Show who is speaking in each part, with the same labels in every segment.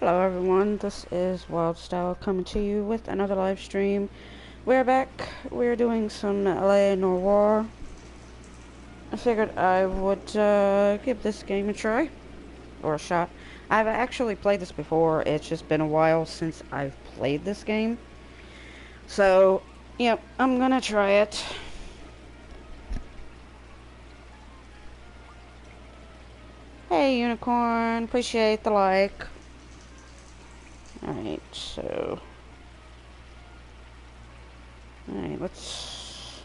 Speaker 1: Hello everyone, this is Wildstyle coming to you with another live stream. We're back. We're doing some Noire. I figured I would give this game a try, or a shot. I've actually played this before, it's just been a while since I've played this game. So, yep, I'm gonna try it. Hey Unicorn, appreciate the like. Alright, so... Alright, let's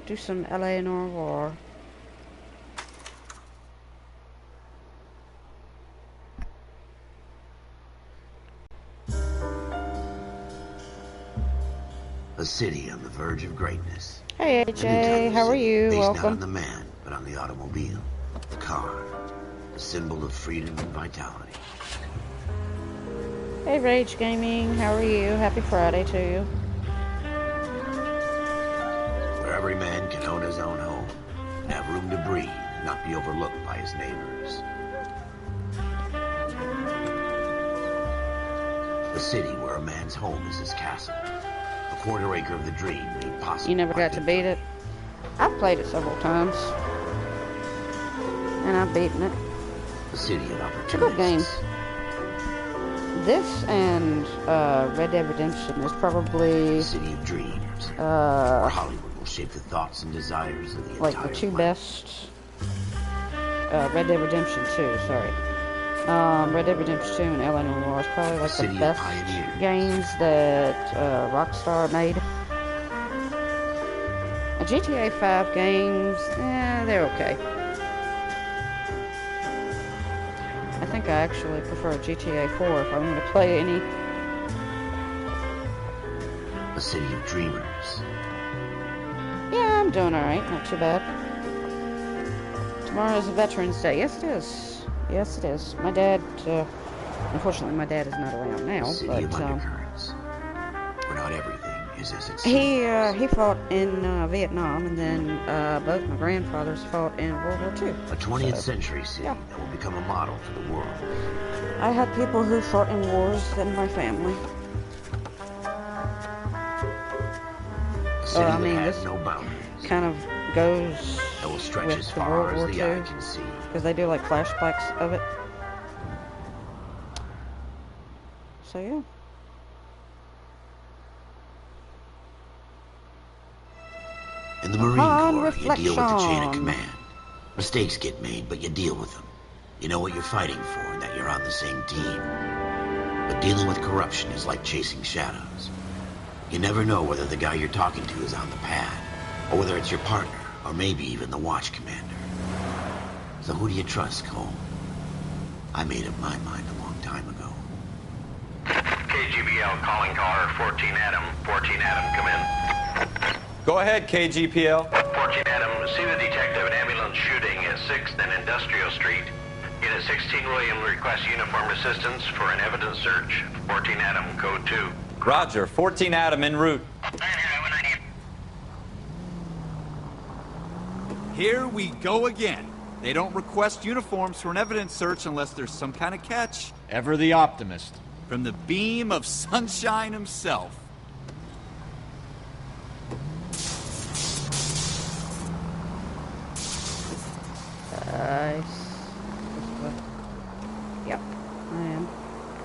Speaker 1: do some Noire.
Speaker 2: A city on the verge of greatness.
Speaker 1: Hey AJ, how are you?
Speaker 2: Based
Speaker 1: Welcome.
Speaker 2: not on the man, but on the automobile. The car. The symbol of freedom and vitality.
Speaker 1: Hey Rage Gaming, how are you? Happy Friday to you.
Speaker 2: Where every man can own his own home, and have room to breathe, and not be overlooked by his neighbors. A city where a man's home is his castle. A quarter acre of the dream made possible.
Speaker 1: You never got to beat it? I've played it several times. And I've beaten it.
Speaker 2: A city of opportunities.
Speaker 1: It's a good game. This and Red Dead Redemption is probably
Speaker 2: a city of dreams. Where Hollywood will shape the thoughts and desires of the
Speaker 1: like
Speaker 2: entire
Speaker 1: the two
Speaker 2: planet.
Speaker 1: best. Red Dead Redemption 2, sorry. Red Dead Redemption 2 and Noire is probably like the best games that Rockstar made. GTA 5 games, they're okay. I think I actually prefer GTA 4 if I'm going to play any.
Speaker 2: A city of dreamers.
Speaker 1: Yeah, I'm doing alright, not too bad. Tomorrow is Veterans Day. Yes, it is. Yes, it is. My dad, unfortunately, my dad is not around now,
Speaker 2: A city
Speaker 1: but
Speaker 2: of undercurrents, where not everything is as it seems.
Speaker 1: he fought in Vietnam, and then both my grandfathers fought in World War II.
Speaker 2: A 20th century city that will become a model for the world.
Speaker 1: I had people who fought in wars in my family.
Speaker 2: A city
Speaker 1: I mean,
Speaker 2: that has
Speaker 1: this
Speaker 2: no boundaries.
Speaker 1: kind of goes
Speaker 2: That will stretch
Speaker 1: with
Speaker 2: as
Speaker 1: the
Speaker 2: far
Speaker 1: World War
Speaker 2: as the eye
Speaker 1: II,
Speaker 2: can see.
Speaker 1: because they do like flashbacks of it. So yeah.
Speaker 2: In the Marine
Speaker 1: Upon
Speaker 2: Corps, you deal with the chain of
Speaker 1: reflection.
Speaker 2: command. Mistakes get made, but you deal with them. You know what you're fighting for and that you're on the same team. But dealing with corruption is like chasing shadows. You never know whether the guy you're talking to is on the pad, or whether it's your partner, or maybe even the watch commander. So who do you trust, Cole? I made up my mind a long time ago.
Speaker 3: KGBL calling caller 14 Adam. 14 Adam, come in.
Speaker 4: Go ahead, KGPL.
Speaker 3: 14 Adam, see the detective at ambulance shooting at 6th and Industrial Street. Unit 16 William requests uniformed assistance for an evidence search. 14 Adam, code 2.
Speaker 4: Roger, 14 Adam en route.
Speaker 5: Here we go again. They don't request uniforms for an evidence search unless there's some kind of catch.
Speaker 6: Ever the optimist.
Speaker 5: From the beam of sunshine himself.
Speaker 1: Yep, I am.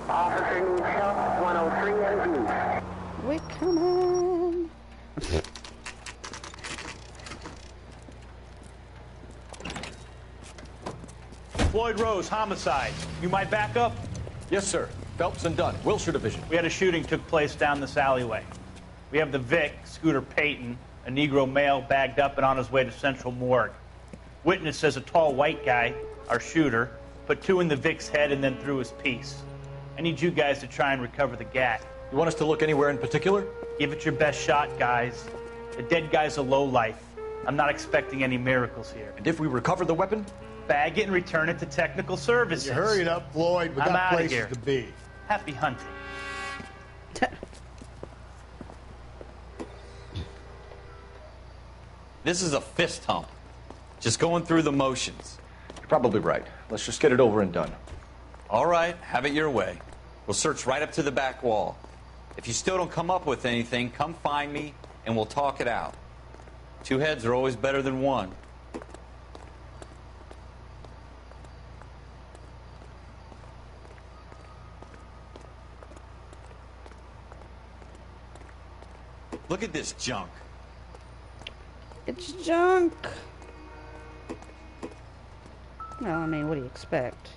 Speaker 7: Officer needs help, 103 and view.
Speaker 1: We coming.
Speaker 8: Floyd Rose, homicide. You might back up?
Speaker 6: Yes, sir. Phelps and Dunn, Wilshire Division.
Speaker 8: We had a shooting took place down this alleyway. We have the Vic, Scooter Payton, a Negro male bagged up and on his way to Central Morgue. Witness says a tall white guy, our shooter, put 2 in the Vic's head and then threw his piece. I need you guys to try and recover the gat.
Speaker 6: You want us to look anywhere in particular?
Speaker 8: Give it your best shot, guys. The dead guy's a lowlife. I'm not expecting any miracles here.
Speaker 6: And if we recover the weapon?
Speaker 8: Bag it and return it to technical services.
Speaker 9: You hurry up, Floyd. We
Speaker 8: I'm
Speaker 9: got
Speaker 8: outta
Speaker 9: places
Speaker 8: here.
Speaker 9: to be.
Speaker 8: Happy hunting.
Speaker 4: This is a fist hump. Just going through the motions.
Speaker 6: You're probably right. Let's just get it over and done.
Speaker 4: All right, have it your way. We'll search right up to the back wall. If you still don't come up with anything, come find me and we'll talk it out. Two heads are always better than one. Look at this junk.
Speaker 1: It's junk. Well, I mean, what do you expect?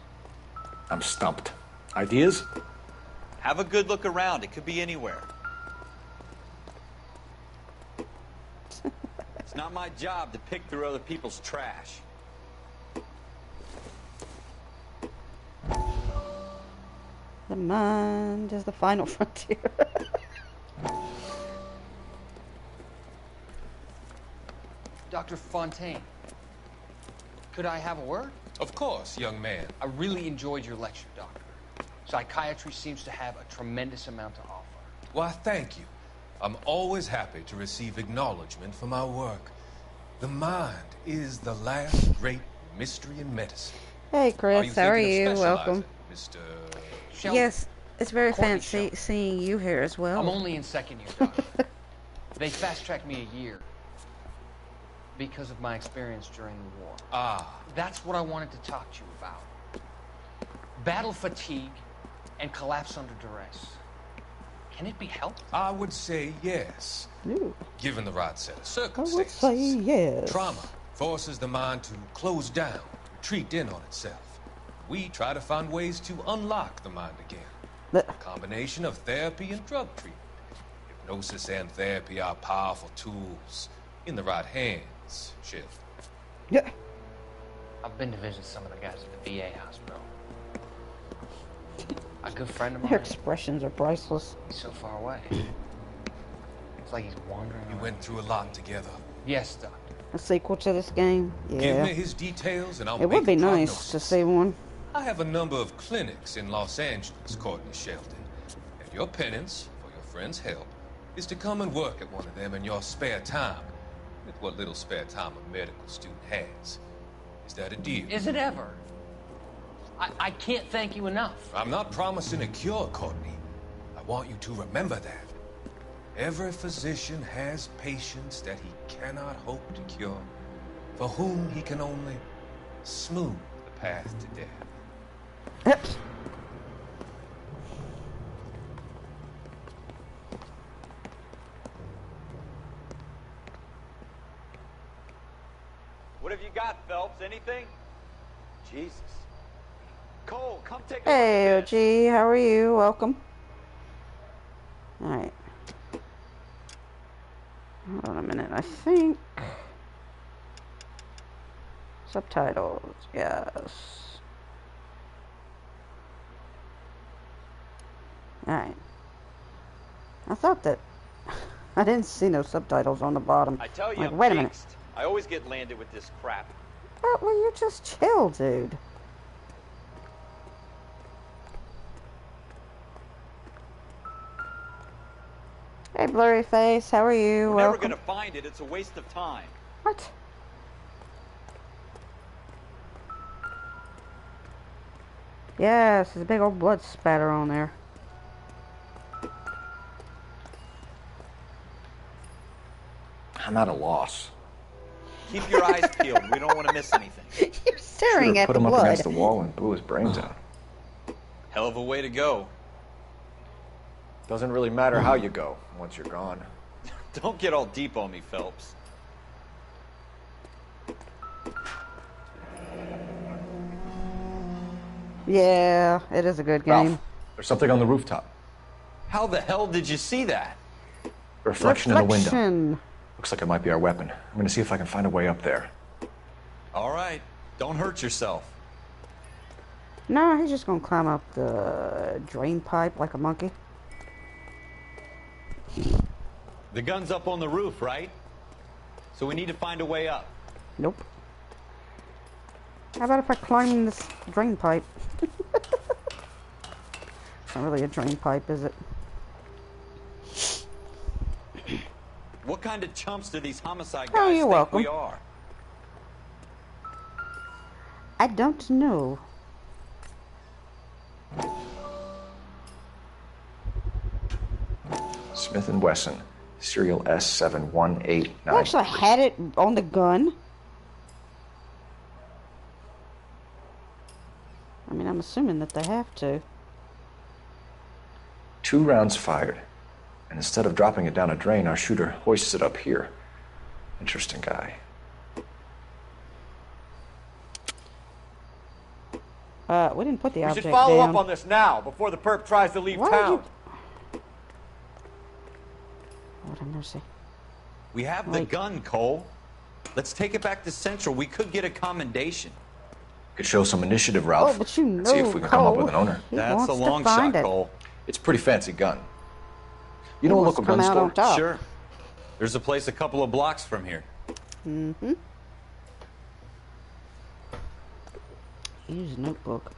Speaker 6: I'm stumped. Ideas?
Speaker 4: Have a good look around. It could be anywhere. It's not my job to pick through other people's trash.
Speaker 1: The mind is the final frontier.
Speaker 9: Dr. Fontaine, could I have a word?
Speaker 10: Of course, young man.
Speaker 9: I really enjoyed your lecture, Doctor. Psychiatry seems to have a tremendous amount to offer.
Speaker 10: Why, thank you. I'm always happy to receive acknowledgement for my work. The mind is the last great mystery in medicine.
Speaker 1: Hey, Chris, how are you? Welcome.
Speaker 10: Mr.
Speaker 9: Sheldon,
Speaker 1: Yes, it's very
Speaker 9: Courtney
Speaker 1: fancy
Speaker 9: Sheldon.
Speaker 1: seeing you here as well.
Speaker 9: I'm only in second year, Doctor. They fast-tracked me a year because of my experience during the war.
Speaker 10: Ah,
Speaker 9: That's what I wanted to talk to you about. Battle fatigue and collapse under duress. Can it be helped?
Speaker 10: I would say yes,
Speaker 1: Ooh,
Speaker 10: given the right set of
Speaker 1: I would
Speaker 10: circumstances.
Speaker 1: say yes.
Speaker 10: Trauma forces the mind to close down, retreat in on itself. We try to find ways to unlock the mind again.
Speaker 1: But-
Speaker 10: A combination of therapy and drug treatment. Hypnosis and therapy are powerful tools in the right hands, Sheriff.
Speaker 1: Yeah.
Speaker 9: I've been to visit some of the guys at the VA hospital. A good friend of
Speaker 1: Their
Speaker 9: mine,
Speaker 1: expressions are priceless.
Speaker 9: he's so far away. It's like he's wandering
Speaker 10: You
Speaker 9: around.
Speaker 10: went through a lot together.
Speaker 9: Yes, Doctor.
Speaker 1: A sequel to this game?
Speaker 10: Give
Speaker 1: Yeah.
Speaker 10: me his details and I'll
Speaker 1: It
Speaker 10: make
Speaker 1: would be
Speaker 10: a
Speaker 1: nice
Speaker 10: prognosis.
Speaker 1: to see one.
Speaker 10: I have a number of clinics in Los Angeles, Courtney Sheldon. And your penance, for your friend's help, is to come and work at one of them in your spare time. With what little spare time a medical student has. Is that a deal?
Speaker 9: Is it ever? I can't thank you enough.
Speaker 10: I'm not promising a cure, Courtney. I want you to remember that. Every physician has patients that he cannot hope to cure, for whom he can only smooth the path to death.
Speaker 1: Yep.
Speaker 4: What have you got, Phelps? Anything? Jesus. Cole, come take a
Speaker 1: Hey,
Speaker 4: look at this.
Speaker 1: OG, how are you? Welcome. Alright. Hold on a minute, I think. Subtitles, yes. Alright. I thought that I didn't see no subtitles on the bottom.
Speaker 4: I tell you,
Speaker 1: Like,
Speaker 4: I'm
Speaker 1: wait a minute.
Speaker 4: jinxed. I always get landed with this crap.
Speaker 1: Well, you just chill, dude. Hey, blurry face, how are you?
Speaker 4: We're never
Speaker 1: Welcome.
Speaker 4: gonna find it. It's a waste of time.
Speaker 1: What? Yes, there's a big old blood spatter on there.
Speaker 6: I'm at a loss.
Speaker 4: Keep your eyes peeled. We don't want to miss anything.
Speaker 1: You're staring
Speaker 6: Should've
Speaker 1: at
Speaker 6: put
Speaker 1: the
Speaker 6: him up
Speaker 1: blood.
Speaker 6: against the wall and blew his brains out.
Speaker 4: Hell of a way to go.
Speaker 6: Doesn't really matter how you go once you're gone.
Speaker 4: Don't get all deep on me, Phelps.
Speaker 1: Yeah, it is a good game.
Speaker 6: Ralph, there's something on the rooftop.
Speaker 4: How the hell did you see that?
Speaker 6: Reflection in the window.
Speaker 1: Reflection.
Speaker 6: Looks like it might be our weapon. I'm gonna see if I can find a way up there.
Speaker 4: All right. Don't hurt yourself.
Speaker 1: No, he's just gonna climb up the drain pipe like a monkey.
Speaker 4: The gun's up on the roof, right? So we need to find a way up.
Speaker 1: Nope. How about if I climb this drain pipe? It's not really a drain pipe, is it?
Speaker 4: What kind of chumps do these homicide
Speaker 1: Oh,
Speaker 4: guys
Speaker 1: you're
Speaker 4: think
Speaker 1: welcome.
Speaker 4: we are?
Speaker 1: I don't know.
Speaker 6: Smith & Wesson, serial S71893.
Speaker 1: They actually had it on the gun. I mean, I'm assuming that they have to.
Speaker 6: 2 rounds fired. And instead of dropping it down a drain, our shooter hoists it up here. Interesting guy.
Speaker 1: We didn't put the
Speaker 11: We
Speaker 1: object
Speaker 11: should follow
Speaker 1: down.
Speaker 11: up on this now, before the perp tries to leave town.
Speaker 1: Lord have mercy.
Speaker 4: We have the gun, Cole. Let's take it back to Central. We could get a commendation.
Speaker 6: Could show some initiative, Ralph.
Speaker 1: Oh, but you know,
Speaker 6: see if we can come up with an owner.
Speaker 4: That's a long shot, Cole.
Speaker 6: It's a pretty fancy gun. You know a local gun store?
Speaker 4: Sure. There's a place a couple of blocks from here.
Speaker 1: Mm-hmm. Use notebook.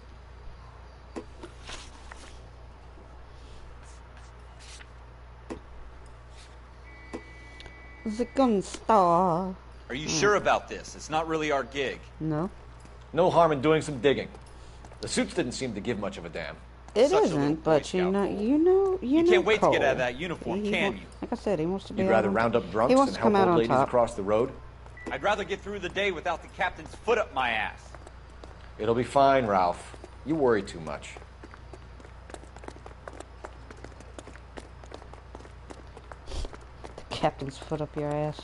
Speaker 1: The gun store.
Speaker 4: Are you sure about this? It's not really our gig.
Speaker 1: No.
Speaker 11: No harm in doing some digging. The suits didn't seem to give much of a damn.
Speaker 1: It isn't, but you
Speaker 4: can't wait
Speaker 1: Cole.
Speaker 4: to get out of that uniform, can you?
Speaker 1: Like I said, he wants to be.
Speaker 11: You'd rather round up drunks than help old ladies across the road?
Speaker 4: I'd rather get through the day without the captain's foot up my ass.
Speaker 11: It'll be fine, Ralph. You worry too much.
Speaker 1: The captain's foot up your ass.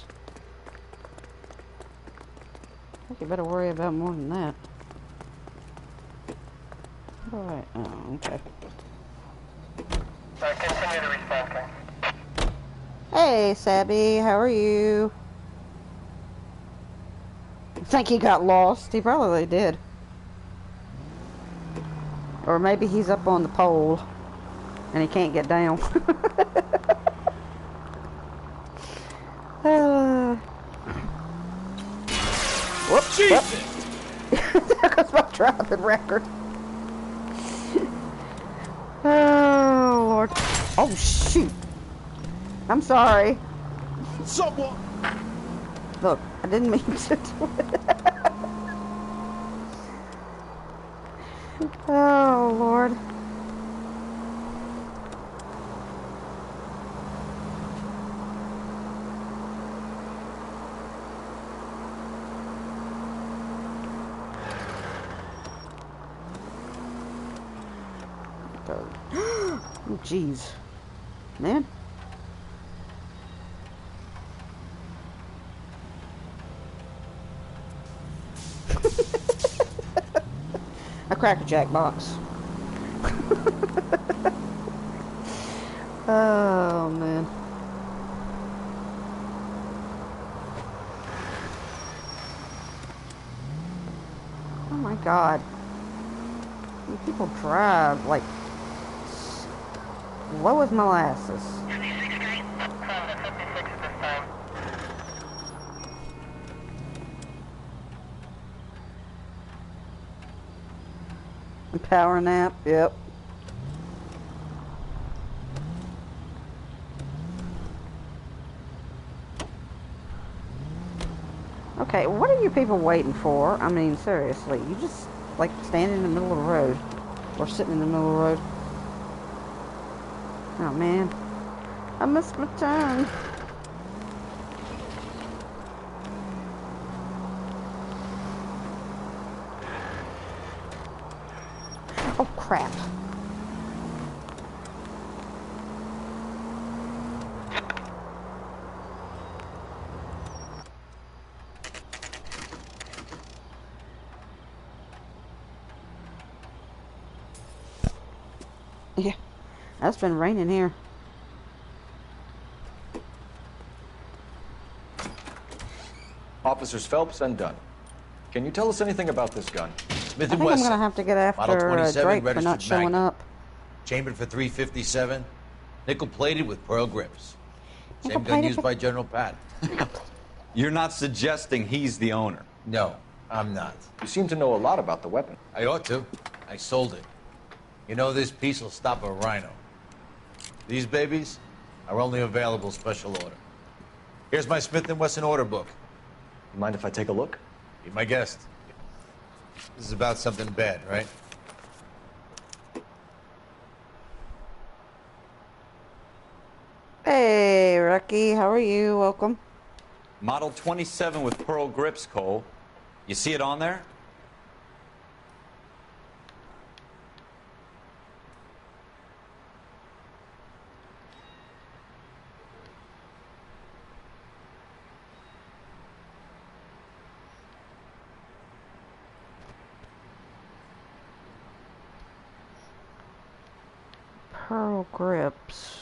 Speaker 1: I think you better worry about more than that. Alright, oh, okay.
Speaker 7: Continue to respond, King.
Speaker 1: Hey, Sabby, how are you? I think he got lost. He probably did. Or maybe he's up on the pole and he can't get down. Whoops. Jesus! That was my driving record. Oh, Lord. Oh, shoot. I'm sorry.
Speaker 11: Someone!
Speaker 1: Look, I didn't mean to do it. Oh, Lord. Oh, jeez. Man. A Cracker Jack box. Oh, man. Oh, my God. People drive like slow as molasses. Power nap, yep. Okay, what are you people waiting for? I mean, seriously, you just, like, stand in the middle of the road. Or sitting in the middle of the road. Oh, man. I missed my turn. Oh, crap. Yeah, it's been raining here.
Speaker 6: Officers Phelps and Dunn. Can you tell us anything about this gun?
Speaker 1: Smith & Wesson. I'm going to have to get after Drake for not showing up.
Speaker 2: Chambered for .357, nickel-plated with pearl grips. Same gun used by General Patton.
Speaker 4: You're not suggesting he's the owner?
Speaker 2: No, I'm not.
Speaker 6: You seem to know a lot about the weapon.
Speaker 2: I ought to. I sold it. You know, this piece will stop a rhino. These babies are only available special order. Here's my Smith & Wesson order book.
Speaker 6: You mind if I take a look?
Speaker 2: Be my guest. This is about something bad, right?
Speaker 1: Hey, Rocky, how are you? Welcome.
Speaker 4: Model 27 with pearl grips, Cole. You see it on there?
Speaker 1: Pearl grips.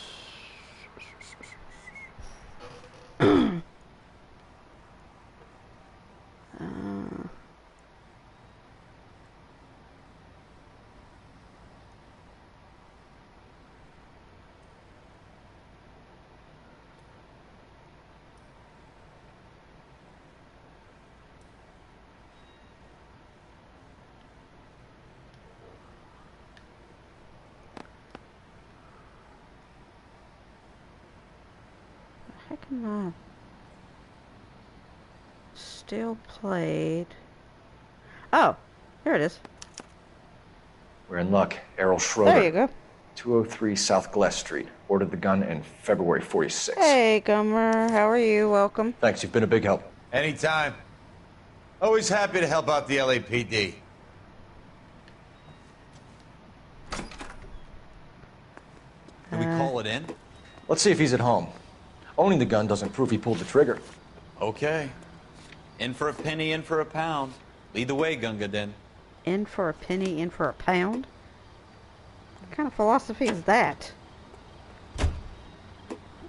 Speaker 1: Heck am I still played? Oh, here it is.
Speaker 6: We're in luck. Errol Schroeder.
Speaker 1: There you go.
Speaker 6: 203 South Glass Street. Ordered the gun in February 46.
Speaker 1: Hey, Gummer, how are you? Welcome.
Speaker 6: Thanks, you've been a big help.
Speaker 2: Anytime. Always happy to help out the LAPD.
Speaker 4: Can we call it in?
Speaker 6: Let's see if he's at home. Owning the gun doesn't prove he pulled the trigger.
Speaker 4: Okay. In for a penny, in for a pound. Lead the way, Gunga Din.
Speaker 1: In for a penny, in for a pound? What kind of philosophy is that?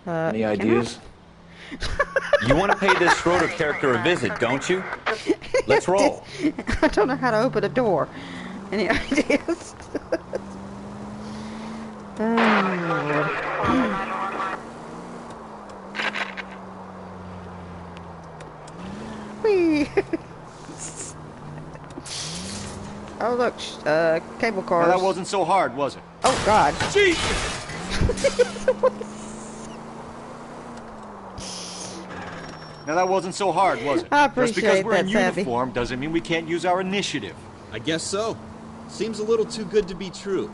Speaker 6: Any ideas?
Speaker 4: You want to pay this Schroeder character a visit, don't you? Let's roll.
Speaker 1: I don't know how to open a door. Any ideas? Whee! Oh look, cable cars.
Speaker 11: Now, that wasn't so hard, was it?
Speaker 1: Oh God!
Speaker 11: Jesus! Now that wasn't so hard, was it?
Speaker 1: I
Speaker 11: Just because
Speaker 1: appreciate
Speaker 11: we're in
Speaker 1: that, Savvy.
Speaker 11: uniform doesn't mean we can't use our initiative.
Speaker 5: I guess so. Seems a little too good to be true.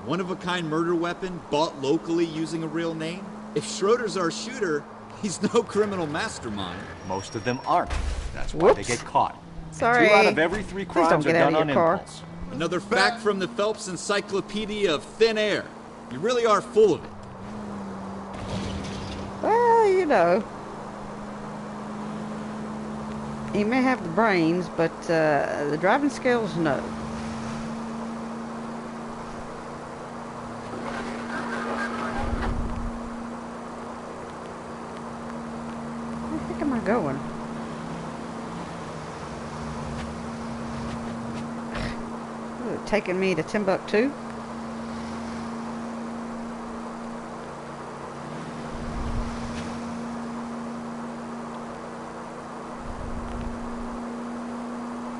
Speaker 5: One-of-a-kind murder weapon bought locally using a real name? If Schroeder's our shooter, he's no criminal mastermind.
Speaker 11: Most of them aren't. That's why they
Speaker 1: Whoops.
Speaker 11: get caught.
Speaker 1: Sorry.
Speaker 11: 2 out of every 3
Speaker 1: Please don't
Speaker 11: crimes are
Speaker 1: get out
Speaker 11: done
Speaker 1: of
Speaker 11: on
Speaker 1: your car.
Speaker 11: impulse.
Speaker 5: Another fact from the Phelps Encyclopedia of Thin Air. You really are full of it.
Speaker 1: Well, you know. He may have the brains, but the driving skills, no. Where the heck am I going? Is it taking me to Timbuktu?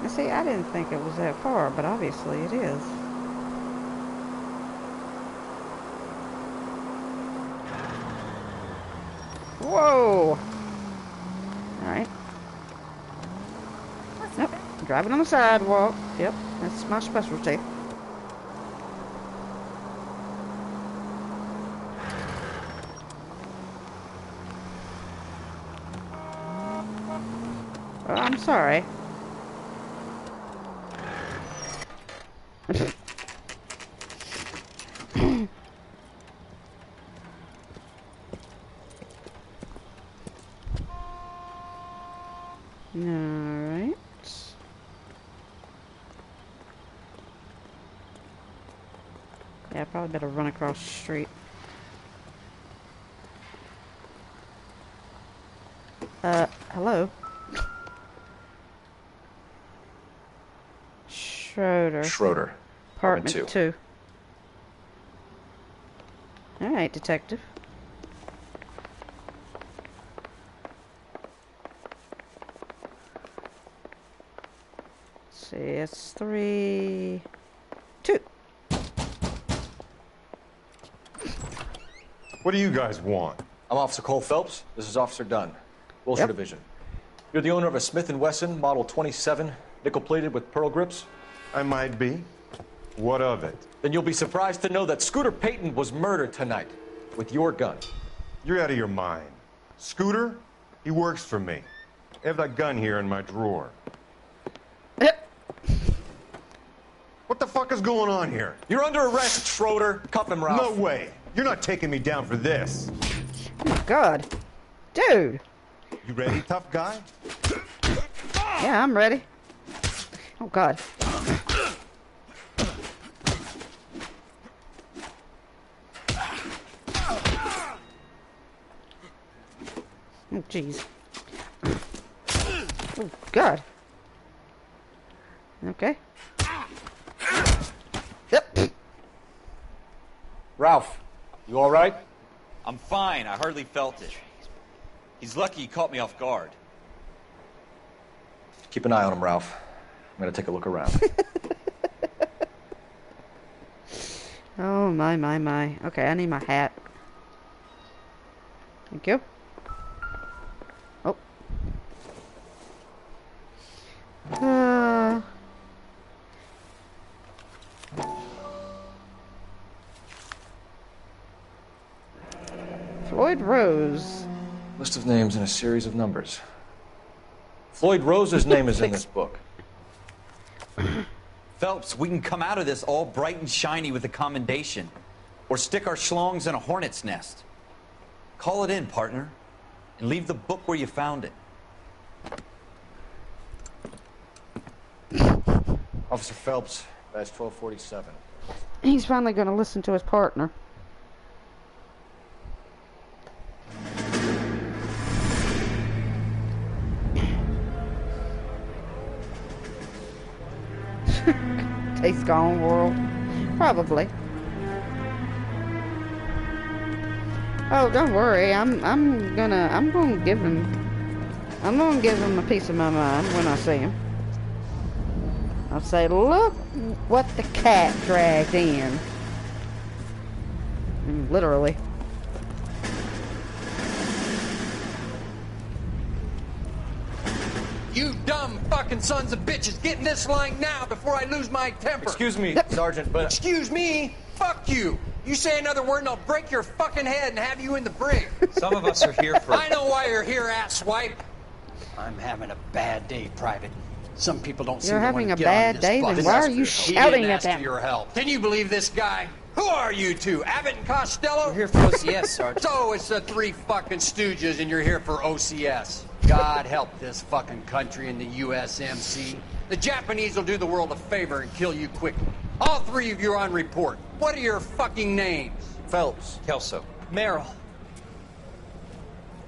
Speaker 1: See, I didn't think it was that far, but obviously it is. Whoa! Alright. Nope. Driving on the sidewalk. Yep, that's my specialty. Oh, I'm sorry. Alright. Yeah, I probably better run across the street. Hello? Schroeder.
Speaker 6: Schroeder.
Speaker 1: Apartment 2. Alright, detective. Let's see, it's 3... 2.
Speaker 12: What do you guys want?
Speaker 6: I'm Officer Cole Phelps. This is Officer Dunn. Wilshire
Speaker 1: Yep.
Speaker 6: Division. You're the owner of a Smith & Wesson Model 27, nickel-plated with pearl grips?
Speaker 12: I might be. What of it?
Speaker 6: Then you'll be surprised to know that Scooter Payton was murdered tonight with your gun.
Speaker 12: You're out of your mind. Scooter, he works for me. I have that gun here in my drawer. What the fuck is going on here?
Speaker 11: You're under arrest, Schroeder. Cuff him, Ralph.
Speaker 12: No way. You're not taking me down for this.
Speaker 1: Oh my god. Dude.
Speaker 12: You ready, tough guy?
Speaker 1: Yeah, I'm ready. Oh god. Oh jeez. Oh god. Okay. Yep.
Speaker 11: Ralph, you all right?
Speaker 4: I'm fine. I hardly felt it. He's lucky he caught me off guard.
Speaker 6: Keep an eye on him, Ralph. I'm gonna take a look around.
Speaker 1: Oh my my my. Okay, I need my hat. Thank you. Oh. Floyd Rose.
Speaker 6: List of names and a series of numbers. Floyd Rose's name is in this book.
Speaker 4: Phelps, we can come out of this all bright and shiny with a commendation. Or stick our schlongs in a hornet's nest. Call it in, partner. And leave the book where you found it.
Speaker 6: Officer Phelps, badge 1247.
Speaker 1: He's finally going to listen to his partner. Taste gone world. Probably. Oh, don't worry. I'm gonna give him a piece of my mind when I see him. I'll say, look what the cat dragged in. Literally.
Speaker 9: You dumb fucking sons of bitches, get in this line now before I lose my temper.
Speaker 11: Excuse me, Sergeant, but...
Speaker 9: Excuse me? Fuck you. You say another word and I'll break your fucking head and have you in the brig.
Speaker 4: Some of us are here for...
Speaker 9: I know why you're here, asswipe. I'm having a bad day, Private. Some people don't seem to want to get on this bus.
Speaker 1: You're having a bad day? Then why are you shouting at them?
Speaker 9: For your help. Can you believe this guy? Who are you two? Abbott and Costello?
Speaker 13: We're here for OCS, Sergeant.
Speaker 9: So it's the three fucking stooges and you're here for OCS. God help this fucking country and the USMC. The Japanese will do the world a favor and kill you quickly. All three of you are on report. What are your fucking names?
Speaker 11: Phelps.
Speaker 13: Kelso. Merrill.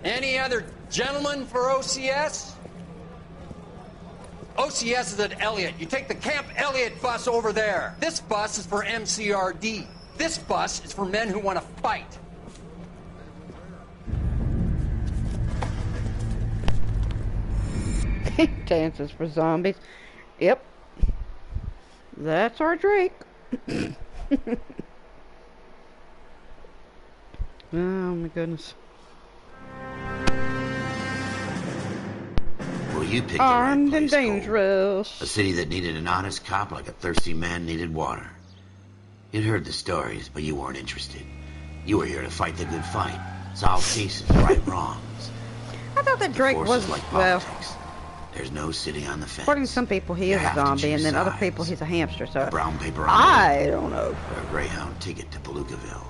Speaker 9: Any other gentlemen for OCS? OCS is at Elliott. You take the Camp Elliott bus over there. This bus is for MCRD. This bus is for men who want to fight.
Speaker 1: Dances for zombies. Yep. That's our Drake. Oh my goodness.
Speaker 2: Well, you picked
Speaker 1: Armed
Speaker 2: the right
Speaker 1: and
Speaker 2: place,
Speaker 1: dangerous.
Speaker 2: Cole. A city that needed an honest cop like a thirsty man needed water. You'd heard the stories, but you weren't interested. You were here to fight the good fight, solve cases, right wrongs.
Speaker 1: I thought that Drake was,
Speaker 2: like
Speaker 1: well,
Speaker 2: politics. There's no sitting on the fence.
Speaker 1: according to some people he is a zombie, and then other people he's a hamster, so
Speaker 2: A brown paper
Speaker 1: I don't know.
Speaker 2: Or a Greyhound ticket to Palookaville.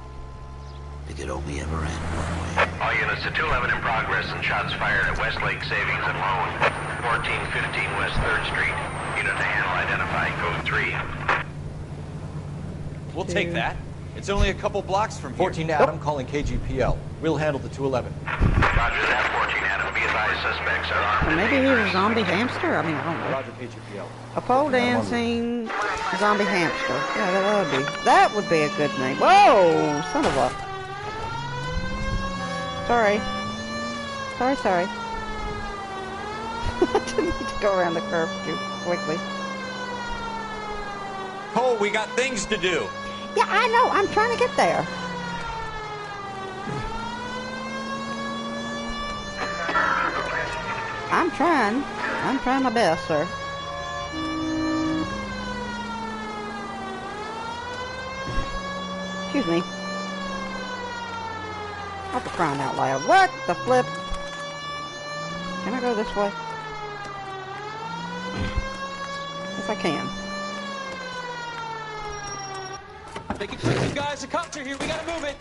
Speaker 2: It could only ever end one way.
Speaker 3: All units to 211 in progress and shots fired at Westlake Savings and Loan, 1415 West 3rd Street. Unit to handle identify code 3.
Speaker 4: We'll take that. It's only a couple blocks from here.
Speaker 11: 14 Adam calling KGPL. We'll handle the 211.
Speaker 3: Roger that, 14 Adam. Be advised, suspects are armed.
Speaker 1: Or maybe he's a zombie hamster? I mean, I don't know.
Speaker 11: Roger, KGPL.
Speaker 1: A pole dancing zombie hamster. Yeah, that would be a good name. Whoa! Son of a... Sorry. Sorry. I didn't need to go around the curve too quickly.
Speaker 4: Cole, we got things to do.
Speaker 1: Yeah, I know. I'm trying to get there. I'm trying. I'm trying my best, sir. Excuse me. Oh, for crying out loud. What the flip? Can I go this way? Yes, I can.
Speaker 4: Make it quick, guys. The cops are here. We gotta move it.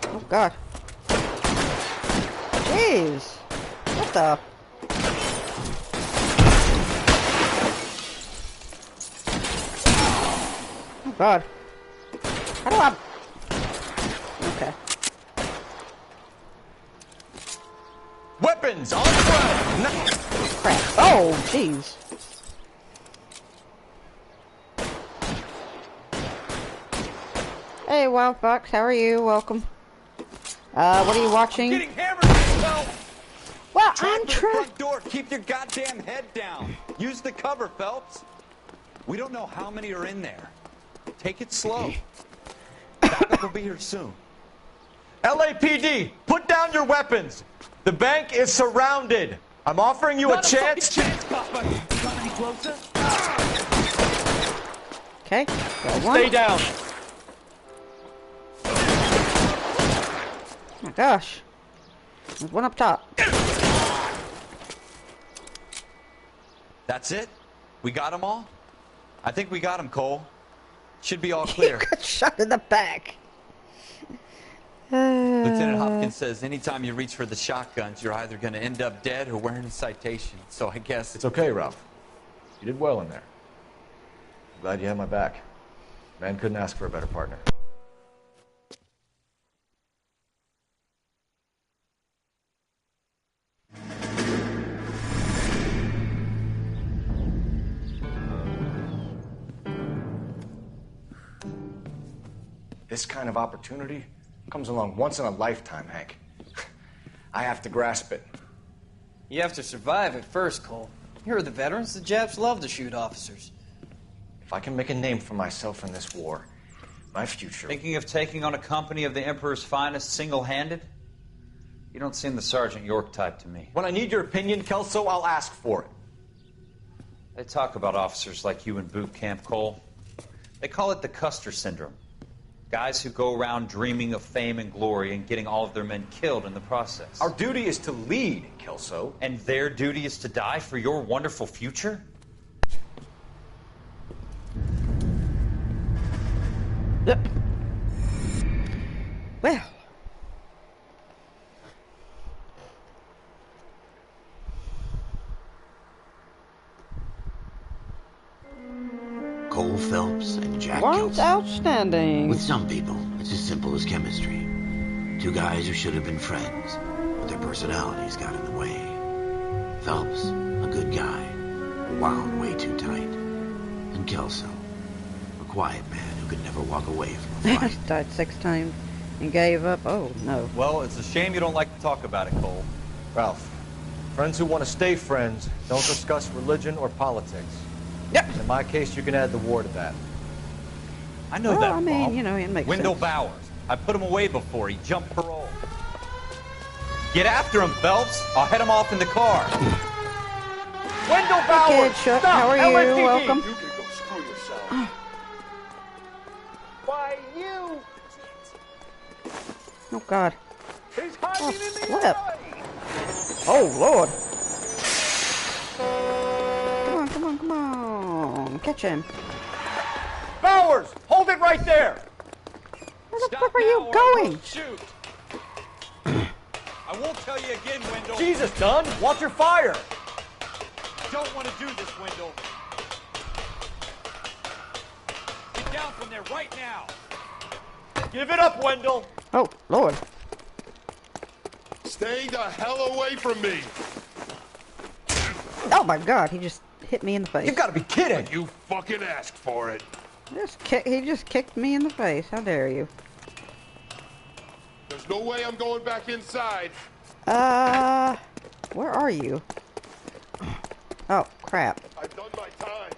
Speaker 1: Oh, God. Jeez. What the? Oh, God. How do I... Okay.
Speaker 11: Weapons on the ground! No.
Speaker 1: Crap. Oh, jeez. Hey, Wild Fox, how are you? Welcome. What are you watching?
Speaker 4: Getting hammered myself.
Speaker 1: Well,
Speaker 4: I'm
Speaker 1: I'm
Speaker 4: trying. Front door. Keep your goddamn head down. Use the cover, Phelps. We don't know how many are in there. Take it slow. Backup will be here soon.
Speaker 11: LAPD, put down your weapons. The bank is surrounded. I'm offering you a chance.
Speaker 4: Come any closer?
Speaker 1: Okay. Got one.
Speaker 11: Stay down.
Speaker 1: Oh my gosh. There's one up top.
Speaker 4: That's it? We got them all? I think we got them, Cole. Should be all clear.
Speaker 1: Got shot in the back.
Speaker 4: Lieutenant Hopkins says anytime you reach for the shotguns, you're either going to end up dead or wearing a citation. So I guess
Speaker 6: It's okay, Ralph. You did well in there. I'm glad you had my back. Man couldn't ask for a better partner. This kind of opportunity comes along once in a lifetime, Hank. I have to grasp it.
Speaker 13: You have to survive it first, Cole. Here are the veterans. The Japs love to shoot officers.
Speaker 6: If I can make a name for myself in this war, my future...
Speaker 4: Thinking of taking on a company of the Emperor's finest single-handed? You don't seem the Sergeant York type to me.
Speaker 11: When I need your opinion, Kelso, I'll ask for it.
Speaker 4: They talk about officers like you in boot camp, Cole. They call it the Custer syndrome. Guys who go around dreaming of fame and glory and getting all of their men killed in the process.
Speaker 11: Our duty is to lead, Kelso.
Speaker 4: And their duty is to die for your wonderful future?
Speaker 1: Yep. Well.
Speaker 2: Cole Phelps and Jack
Speaker 1: One's
Speaker 2: Kelso.
Speaker 1: outstanding.
Speaker 2: With some people, it's as simple as chemistry. Two guys who should have been friends, but their personalities got in the way. Phelps, a good guy, wound way too tight. And Kelso, a quiet man who could never walk away from a fight.
Speaker 1: Died 6 times and gave up. Oh, no.
Speaker 4: Well, it's a shame you don't like to talk about it, Cole.
Speaker 6: Ralph, friends who want to stay friends don't discuss religion or politics.
Speaker 1: Yep.
Speaker 6: In my case, you can add the war to that.
Speaker 4: I know
Speaker 1: Well,
Speaker 4: that,
Speaker 1: I mean,
Speaker 4: Bob.
Speaker 1: you know, it makes
Speaker 4: Wendell
Speaker 1: sense.
Speaker 4: Bowers. I put him away before. He jumped parole. Get after him, Phelps. I'll head him off in the car.
Speaker 11: Wendell
Speaker 1: Hey,
Speaker 11: Bowers!
Speaker 1: kid, Chuck,
Speaker 11: Stop!
Speaker 1: how are you?
Speaker 11: LAPD.
Speaker 1: Welcome.
Speaker 11: You can go screw yourself. Why, you?
Speaker 1: Oh, God.
Speaker 11: He's hiding in the
Speaker 1: Flip.
Speaker 11: alley.
Speaker 1: Oh, Lord. Come on, come on, come on. Catch him.
Speaker 11: Bowers, hold it right there.
Speaker 1: Where the fuck are you going?
Speaker 4: Shoot. I won't tell you again, Wendell.
Speaker 11: Jesus, Dunn, watch your fire.
Speaker 4: Don't want to do this, Wendell. Get down from there right now.
Speaker 11: Give it up, Wendell.
Speaker 1: Oh, Lord.
Speaker 14: Stay the hell away from me.
Speaker 1: Oh, my God. He just hit me in the face.
Speaker 11: You gotta be kidding.
Speaker 14: You fucking asked for it.
Speaker 1: He just kicked me in the face. How dare you?
Speaker 14: There's no way I'm going back inside.
Speaker 1: Where are you? Oh, crap.
Speaker 14: I've done my time.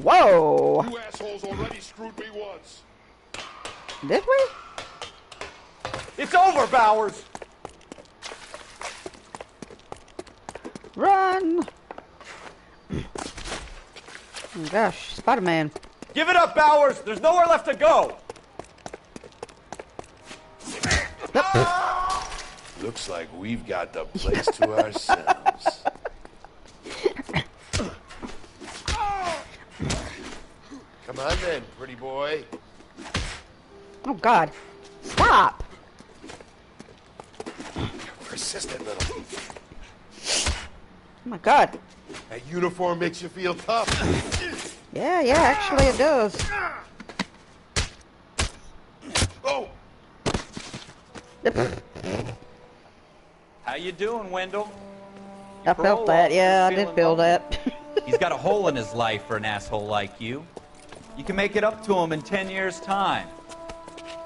Speaker 1: Whoa!
Speaker 14: You assholes already screwed me once.
Speaker 1: Did we?
Speaker 11: It's over, Bowers.
Speaker 1: Run! Oh, gosh, Spider-Man.
Speaker 11: Give it up, Bowers! There's nowhere left to go!
Speaker 14: Looks like we've got the place to ourselves. Come on then, pretty boy.
Speaker 1: Oh, God. Stop!
Speaker 14: Persistent little.
Speaker 1: Oh, my God.
Speaker 14: That uniform makes you feel tough.
Speaker 1: Yeah, actually it does.
Speaker 14: Oh!
Speaker 4: How you doing, Wendell?
Speaker 1: I felt that. Yeah, I did feel that.
Speaker 4: He's got a hole in his life for an asshole like you. You can make it up to him in 10 years' time.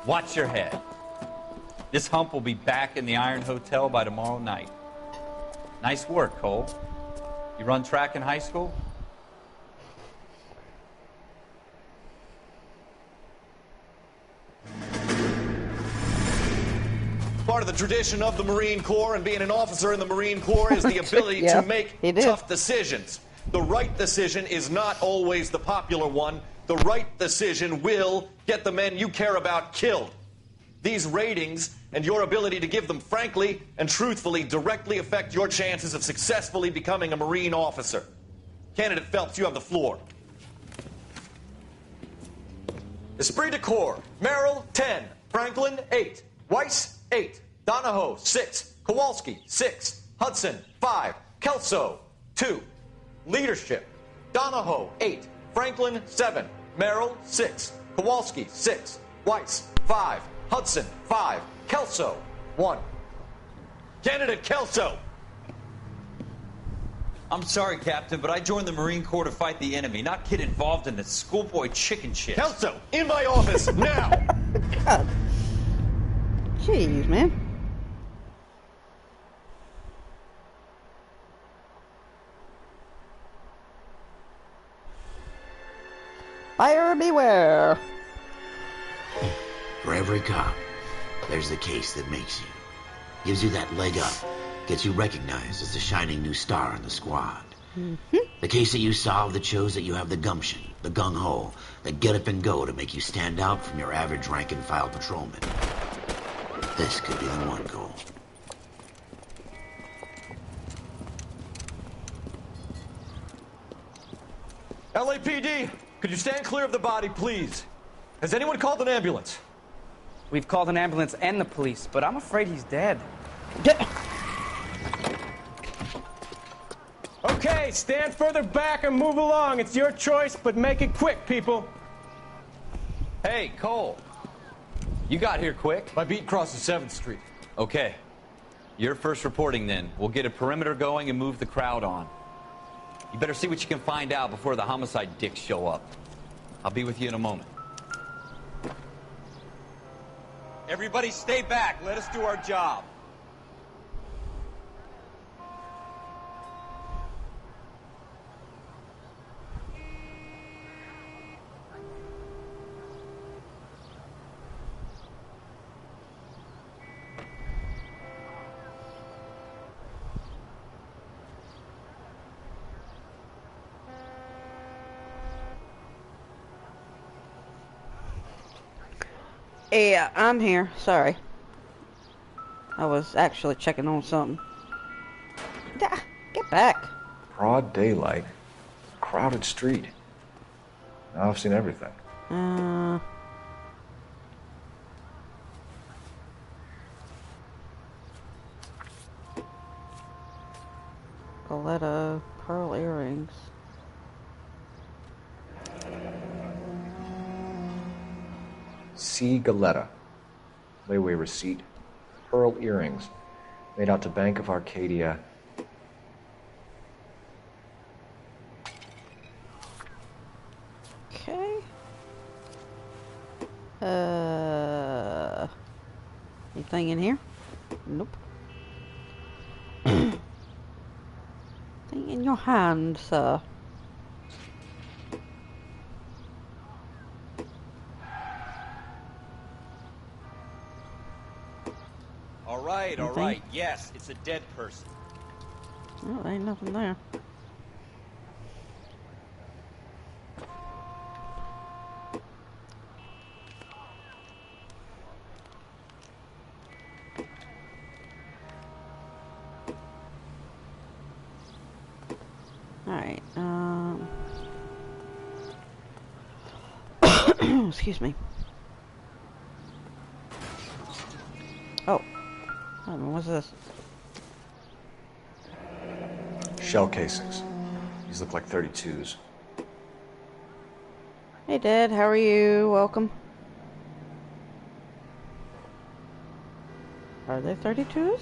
Speaker 4: Watch your head. This hump will be back in the Iron Hotel by tomorrow night. Nice work, Cole. You run track in high school?
Speaker 15: Part of the tradition of the Marine Corps and being an officer in the Marine Corps is the ability
Speaker 1: Yeah,
Speaker 15: to make
Speaker 1: he did.
Speaker 15: tough decisions. The right decision is not always the popular one. The right decision will get the men you care about killed. These ratings and your ability to give them frankly and truthfully directly affect your chances of successfully becoming a Marine officer. Candidate Phelps, you have the floor. Esprit de Corps, Merrill, 10. Franklin, 8. Weiss, 8. Donahoe, 6. Kowalski, 6. Hudson, 5. Kelso, 2. Leadership, Donahoe, 8. Franklin, 7. Merrill, 6. Kowalski, 6. Weiss, 5. Hudson, 5. Kelso, 1. Candidate Kelso.
Speaker 4: I'm sorry, Captain, but I joined the Marine Corps to fight the enemy, not get involved in this schoolboy chicken shit.
Speaker 15: Kelso, in my office, now!
Speaker 1: God. Jeez, man. Buyer beware.
Speaker 2: For every cop, there's the case that makes you. Gives you that leg up. Gets you recognized as the shining new star in the squad. The case that you solve that shows that you have the gumption, the gung-ho, the get up and go to make you stand out from your average rank-and-file patrolman. This could be the one, Cole.
Speaker 11: LAPD, could you stand clear of the body, please? Has anyone called an ambulance?
Speaker 16: We've called an ambulance and the police, but I'm afraid he's dead.
Speaker 17: Okay, stand further back and move along. It's your choice, but make it quick, people.
Speaker 4: Hey, Cole. You got here quick.
Speaker 11: My beat crosses 7th Street.
Speaker 4: Okay. You're first reporting then. We'll get a perimeter going and move the crowd on. You better see what you can find out before the homicide dicks show up. I'll be with you in a moment. Everybody stay back. Let us do our job.
Speaker 1: Yeah, I'm here. Sorry. I was actually checking on something. Get back.
Speaker 6: Broad daylight. Crowded street. Now I've seen everything.
Speaker 1: Galetta pearl earrings.
Speaker 6: C. Galetta. Layaway receipt. Pearl earrings. Made out to Bank of Arcadia.
Speaker 1: Okay. Anything in here? Nope. Thing in your hand, sir.
Speaker 4: All right. Yes, it's a dead person.
Speaker 1: Oh, there ain't nothing there. Alright, excuse me. Oh. What's this?
Speaker 6: Shell casings. These look like 32s.
Speaker 1: Hey, Dad. How are you? Welcome. Are they 32s?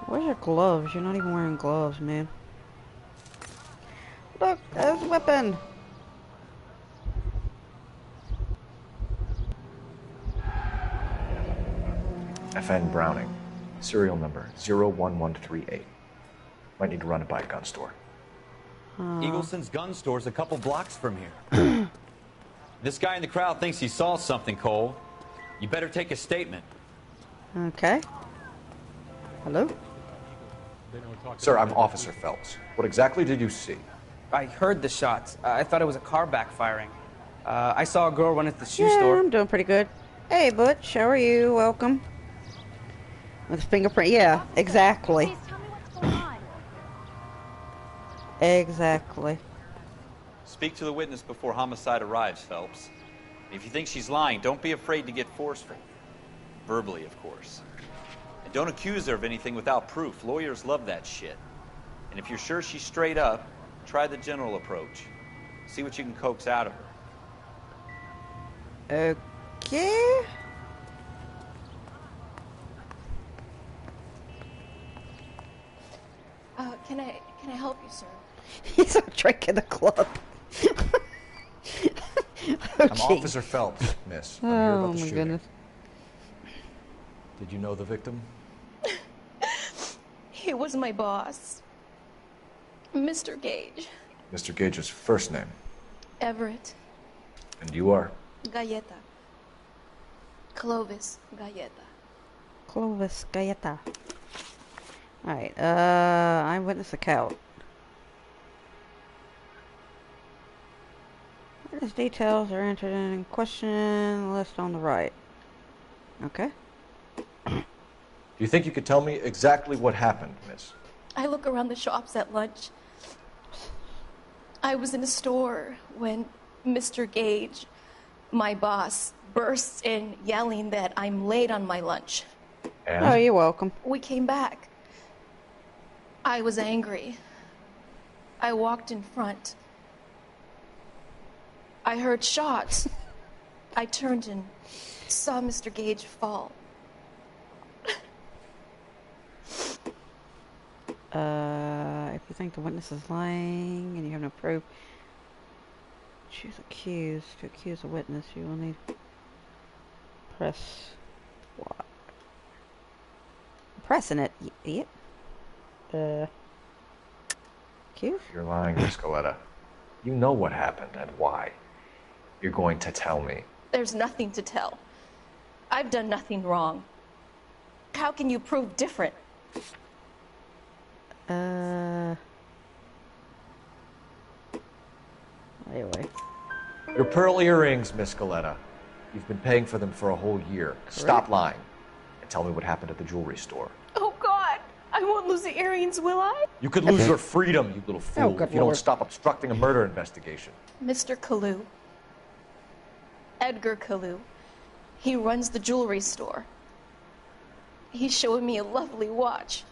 Speaker 1: Where's your gloves? You're not even wearing gloves, man. Look, there's a weapon.
Speaker 6: FN Browning. Serial number 01138. Might need to run it by a gun store.
Speaker 18: Eagleson's gun store's a couple blocks from here. This guy in the crowd thinks he saw something, Cole. You better take a statement.
Speaker 1: Okay. Hello?
Speaker 6: Sir, I'm Officer Phelps. What exactly did you see?
Speaker 16: I heard the shots. I thought it was a car backfiring. I saw a girl run into the shoe
Speaker 1: Yeah,
Speaker 16: store.
Speaker 1: I'm doing pretty good. Hey, Butch. How are you? Welcome. With a fingerprint. Yeah, exactly. Exactly.
Speaker 4: Speak to the witness before homicide arrives, Phelps. If you think she's lying, don't be afraid to get forceful. Verbally, of course. And don't accuse her of anything without proof. Lawyers love that shit. And if you're sure she's straight up, try the general approach. See what you can coax out of her.
Speaker 1: Okay.
Speaker 19: Can I help you, sir?
Speaker 1: He's not drinking the club.
Speaker 6: I'm Officer Phelps, miss. I'm here about
Speaker 1: Oh
Speaker 6: the
Speaker 1: my
Speaker 6: shooting.
Speaker 1: goodness.
Speaker 6: Did you know the victim?
Speaker 19: He was my boss, Mr. Gage.
Speaker 6: Mr. Gage's first name.
Speaker 19: Everett.
Speaker 6: And you are?
Speaker 19: Galleta. Clovis Galleta.
Speaker 1: Clovis Galleta. Alright, eyewitness account. Witness details are entered in question list on the right. Okay.
Speaker 6: Do you think you could tell me exactly what happened, miss?
Speaker 19: I look around the shops at lunch. I was in a store when Mr. Gage, my boss, bursts in yelling that I'm late on my lunch.
Speaker 6: And?
Speaker 1: Oh, you're welcome.
Speaker 19: We came back. I was angry. I walked in front. I heard shots. I turned and saw Mr. Gage fall.
Speaker 1: If you think the witness is lying and you have no proof, choose accused. To accuse a witness, you will need press what? Pressing it, idiot. Accused?
Speaker 6: You're lying, Miss Coletta. You know what happened and why. You're going to tell me.
Speaker 19: There's nothing to tell. I've done nothing wrong. How can you prove different?
Speaker 1: Anyway.
Speaker 6: Your pearl earrings, Miss Coletta. You've been paying for them for a whole year. Stop lying. And tell me what happened at the jewelry store.
Speaker 19: Oh, God! I won't lose the earrings, will I?
Speaker 6: You could lose your freedom, you little fool,
Speaker 1: good
Speaker 6: if you don't
Speaker 1: Lord.
Speaker 6: stop obstructing a murder investigation.
Speaker 19: Mr. Kalu. Edgar Kalu. He runs the jewelry store. He's showing me a lovely watch.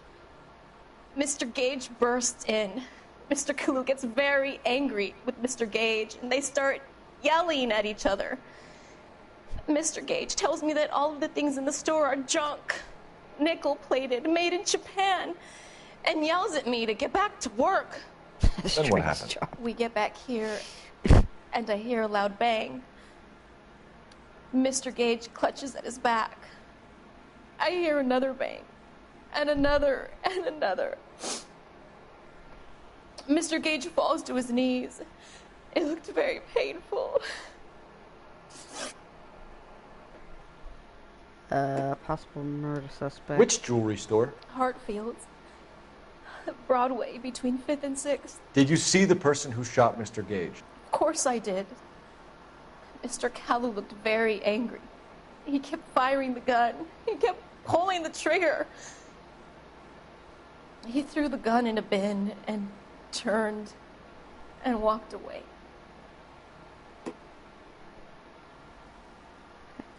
Speaker 19: Mr. Gage bursts in. Mr. Kalu gets very angry with Mr. Gage, and they start yelling at each other. Mr. Gage tells me that all of the things in the store are junk, nickel-plated, made in Japan, and yells at me to get back to work.
Speaker 6: Then what happened?
Speaker 19: We get back here, and I hear a loud bang. Mr. Gage clutches at his back. I hear another bang, and another, and another. Mr. Gage falls to his knees. It looked very painful.
Speaker 1: Possible murder suspect.
Speaker 6: Which jewelry store?
Speaker 19: Hartfield's. Broadway, between 5th and 6th.
Speaker 6: Did you see the person who shot Mr. Gage?
Speaker 19: Of course I did. Mr. Kalu looked very angry. He kept firing the gun. He kept pulling the trigger. He threw the gun in a bin and turned and walked away.
Speaker 1: The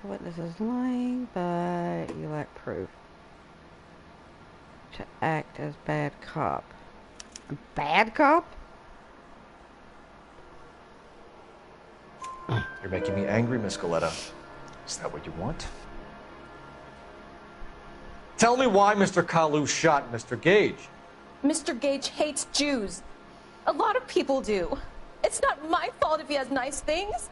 Speaker 1: witness is lying, but you lack proof. To act as bad cop. A bad cop?
Speaker 6: You're making me angry, Miss Goleta. Is that what you want? Tell me why Mr. Kalu shot Mr. Gage.
Speaker 19: Mr. Gage hates Jews. A lot of people do. It's not my fault if he has nice things.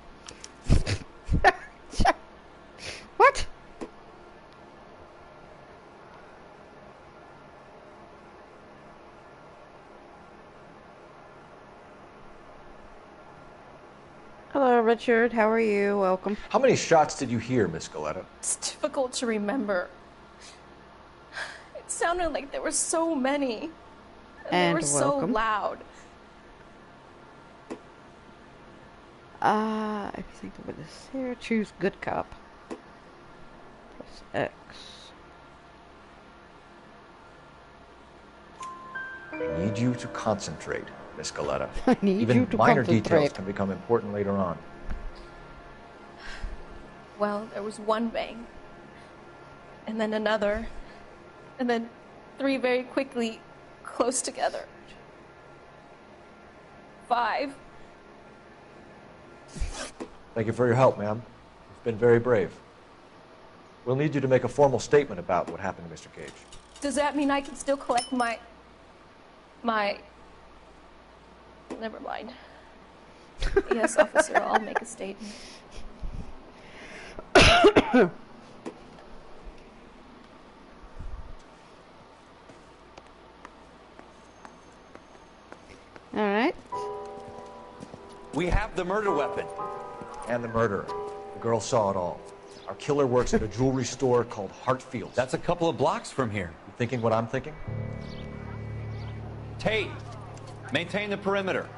Speaker 1: What? Hello, Richard. How are you? Welcome.
Speaker 6: How many shots did you hear, Miss Goleta?
Speaker 19: It's difficult to remember. It sounded like there were so many. And they were so loud.
Speaker 1: If you think of this here, choose good cop. Press X.
Speaker 6: I need you to concentrate, Miss Goleta.
Speaker 1: I need
Speaker 6: Even
Speaker 1: you to
Speaker 6: minor
Speaker 1: concentrate.
Speaker 6: details can become important later on.
Speaker 19: Well, there was one bang. And then another. And then 3 very quickly, close together. 5.
Speaker 6: Thank you for your help, ma'am. You've been very brave. We'll need you to make a formal statement about what happened to Mr. Gage.
Speaker 19: Does that mean I can still collect my... Never mind. Yes, officer, I'll make a statement.
Speaker 1: All right.
Speaker 18: We have the murder weapon.
Speaker 6: And the murderer. The girl saw it all. Our killer works at a jewelry store called Hartfield's.
Speaker 18: That's a couple of blocks from here.
Speaker 6: You thinking what I'm thinking?
Speaker 18: Tate, maintain the perimeter.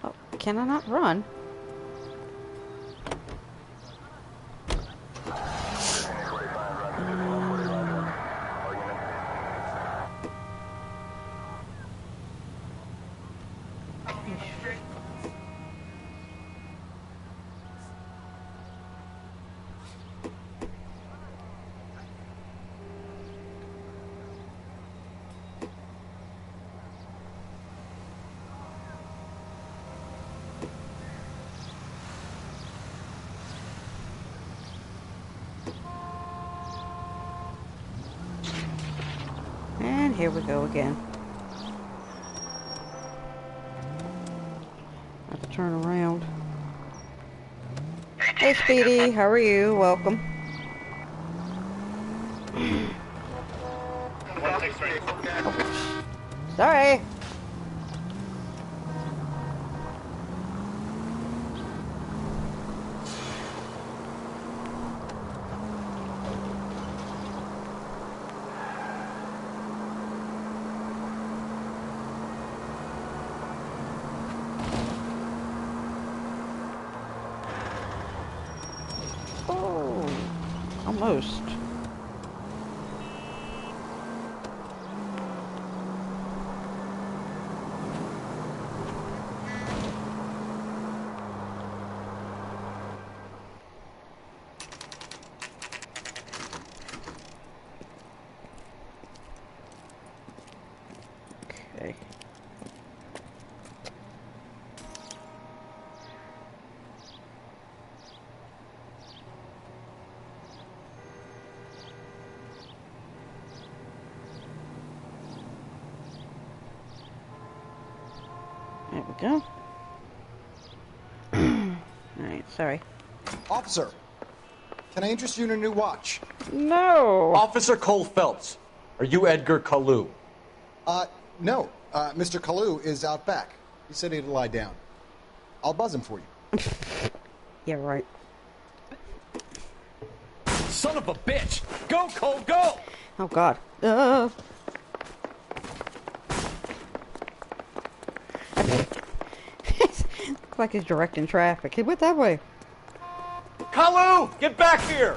Speaker 1: Oh, can I not run? And here we go again. I have to turn around. Hey, Speedy, how are you? Welcome. Sorry. Oh, almost. Okay. There we go. Alright, sorry.
Speaker 20: Officer, can I interest you in a new watch?
Speaker 1: No!
Speaker 6: Officer Cole Phelps, are you Edgar Kalu?
Speaker 20: No. Mr. Kalu is out back. He said he'd lie down. I'll buzz him for you.
Speaker 1: Yeah, right.
Speaker 18: Son of a bitch! Go, Cole, go!
Speaker 1: Oh, God. Looks like he's directing traffic. He went that way.
Speaker 11: Kalu, get back here!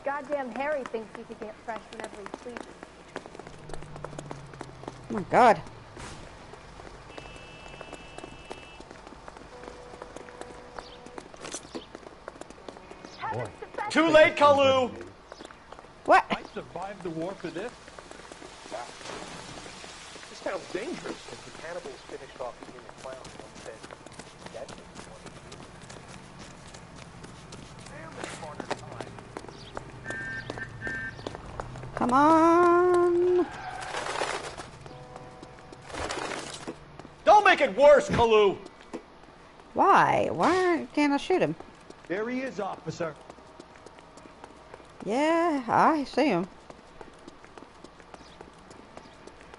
Speaker 21: Goddamn Harry thinks he can get fresh whenever he pleases.
Speaker 1: Oh my god.
Speaker 11: Boy. Too late, Kalu!
Speaker 1: What?
Speaker 22: I survived the war for this? This sounds dangerous. As the cannibals finished off eating the clown, one said, "That makes one of you."
Speaker 1: Come on.
Speaker 11: Don't make it worse, Kalu!
Speaker 1: Why? Why can't I shoot him?
Speaker 22: There he is, officer.
Speaker 1: Yeah, I see him.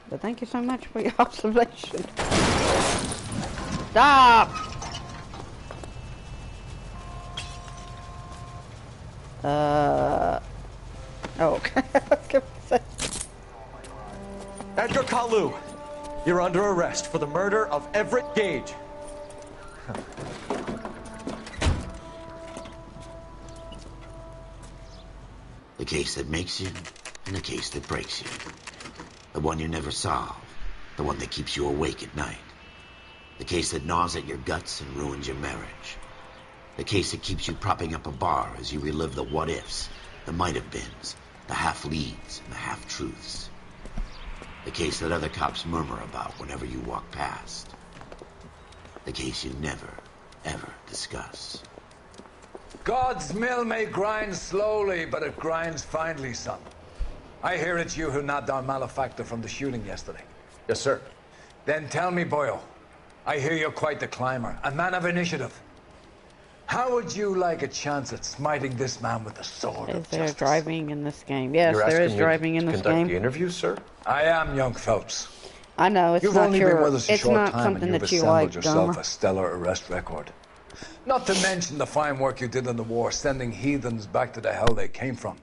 Speaker 1: But thank you so much for your observation. Stop! Oh, okay.
Speaker 6: Edgar Kalu, you're under arrest for the murder of Everett Gage.
Speaker 2: The case that makes you, and the case that breaks you. The one you never solve. The one that keeps you awake at night. The case that gnaws at your guts and ruins your marriage. The case that keeps you propping up a bar as you relive the what-ifs, the might-have-beens, the half-leads, and the half-truths. The case that other cops murmur about whenever you walk past. The case you never, ever discuss.
Speaker 23: God's mill may grind slowly, but it grinds finely, son. I hear it's you who nabbed our malefactor from the shooting yesterday.
Speaker 6: Yes, sir.
Speaker 23: Then tell me, Boyle, I hear you're quite the climber, a man of initiative. How would you like a chance at smiting this man with the sword
Speaker 1: Is
Speaker 23: of
Speaker 1: there
Speaker 23: justice?
Speaker 1: driving in this game? Yes, there is driving in this game.
Speaker 6: The interview, sir?
Speaker 23: I am, young Phelps.
Speaker 1: I know, it's
Speaker 23: You've
Speaker 1: not
Speaker 23: only
Speaker 1: your,
Speaker 23: been with us a
Speaker 1: it's
Speaker 23: short
Speaker 1: not
Speaker 23: time,
Speaker 1: something
Speaker 23: and you've
Speaker 1: that you
Speaker 23: assembled
Speaker 1: like,
Speaker 23: yourself
Speaker 1: Gomer.
Speaker 23: a stellar arrest record. Not to mention the fine work you did in the war, sending heathens back to the hell they came from.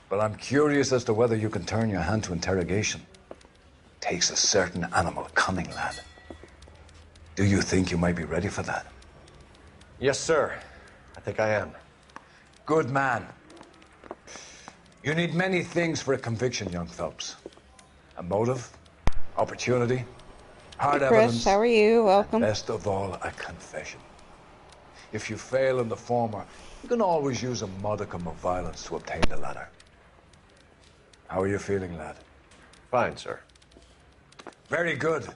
Speaker 23: But I'm curious as to whether you can turn your hand to interrogation. Takes a certain animal cunning, lad. Do you think you might be ready for that?
Speaker 6: Yes, sir. I think I am.
Speaker 23: Good man. You need many things for a conviction, young Phelps. A motive, opportunity, hard
Speaker 1: Hey, Chris,
Speaker 23: evidence.
Speaker 1: how are you? Welcome.
Speaker 23: Best of all, a confession. If you fail in the former, you can always use a modicum of violence to obtain the latter. How are you feeling, lad?
Speaker 6: Fine, sir.
Speaker 23: Very good.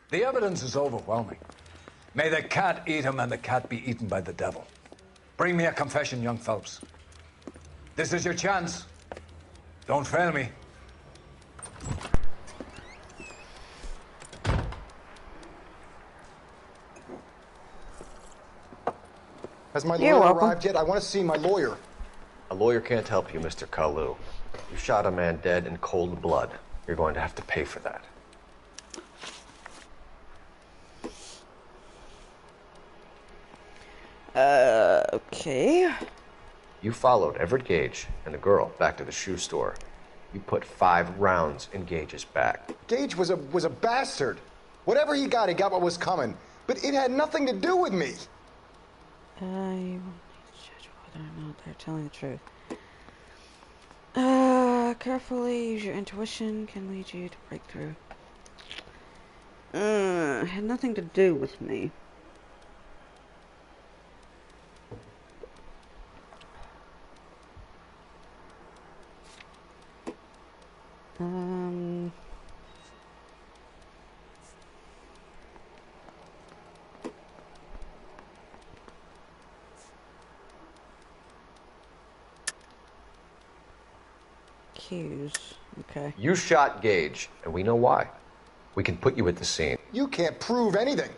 Speaker 23: The evidence is overwhelming. May the cat eat him and the cat be eaten by the devil. Bring me a confession, young Phelps. This is your chance. Don't fail me.
Speaker 20: Has my
Speaker 1: You're
Speaker 20: lawyer
Speaker 1: welcome.
Speaker 20: arrived yet? I want to see my lawyer.
Speaker 6: A lawyer can't help you, Mr. Kalu. You shot a man dead in cold blood. You're going to have to pay for that.
Speaker 1: Okay.
Speaker 6: You followed Everett Gage and the girl back to the shoe store. You put 5 rounds in Gage's back.
Speaker 20: Gage was a bastard. Whatever he got what was coming. But it had nothing to do with me.
Speaker 1: You will need to judge whether or not they're telling the truth. Carefully use your intuition can lead you to breakthrough. Had nothing to do with me. Cues. Okay.
Speaker 6: You shot Gage, and we know why. We can put you at the scene.
Speaker 20: You can't prove anything.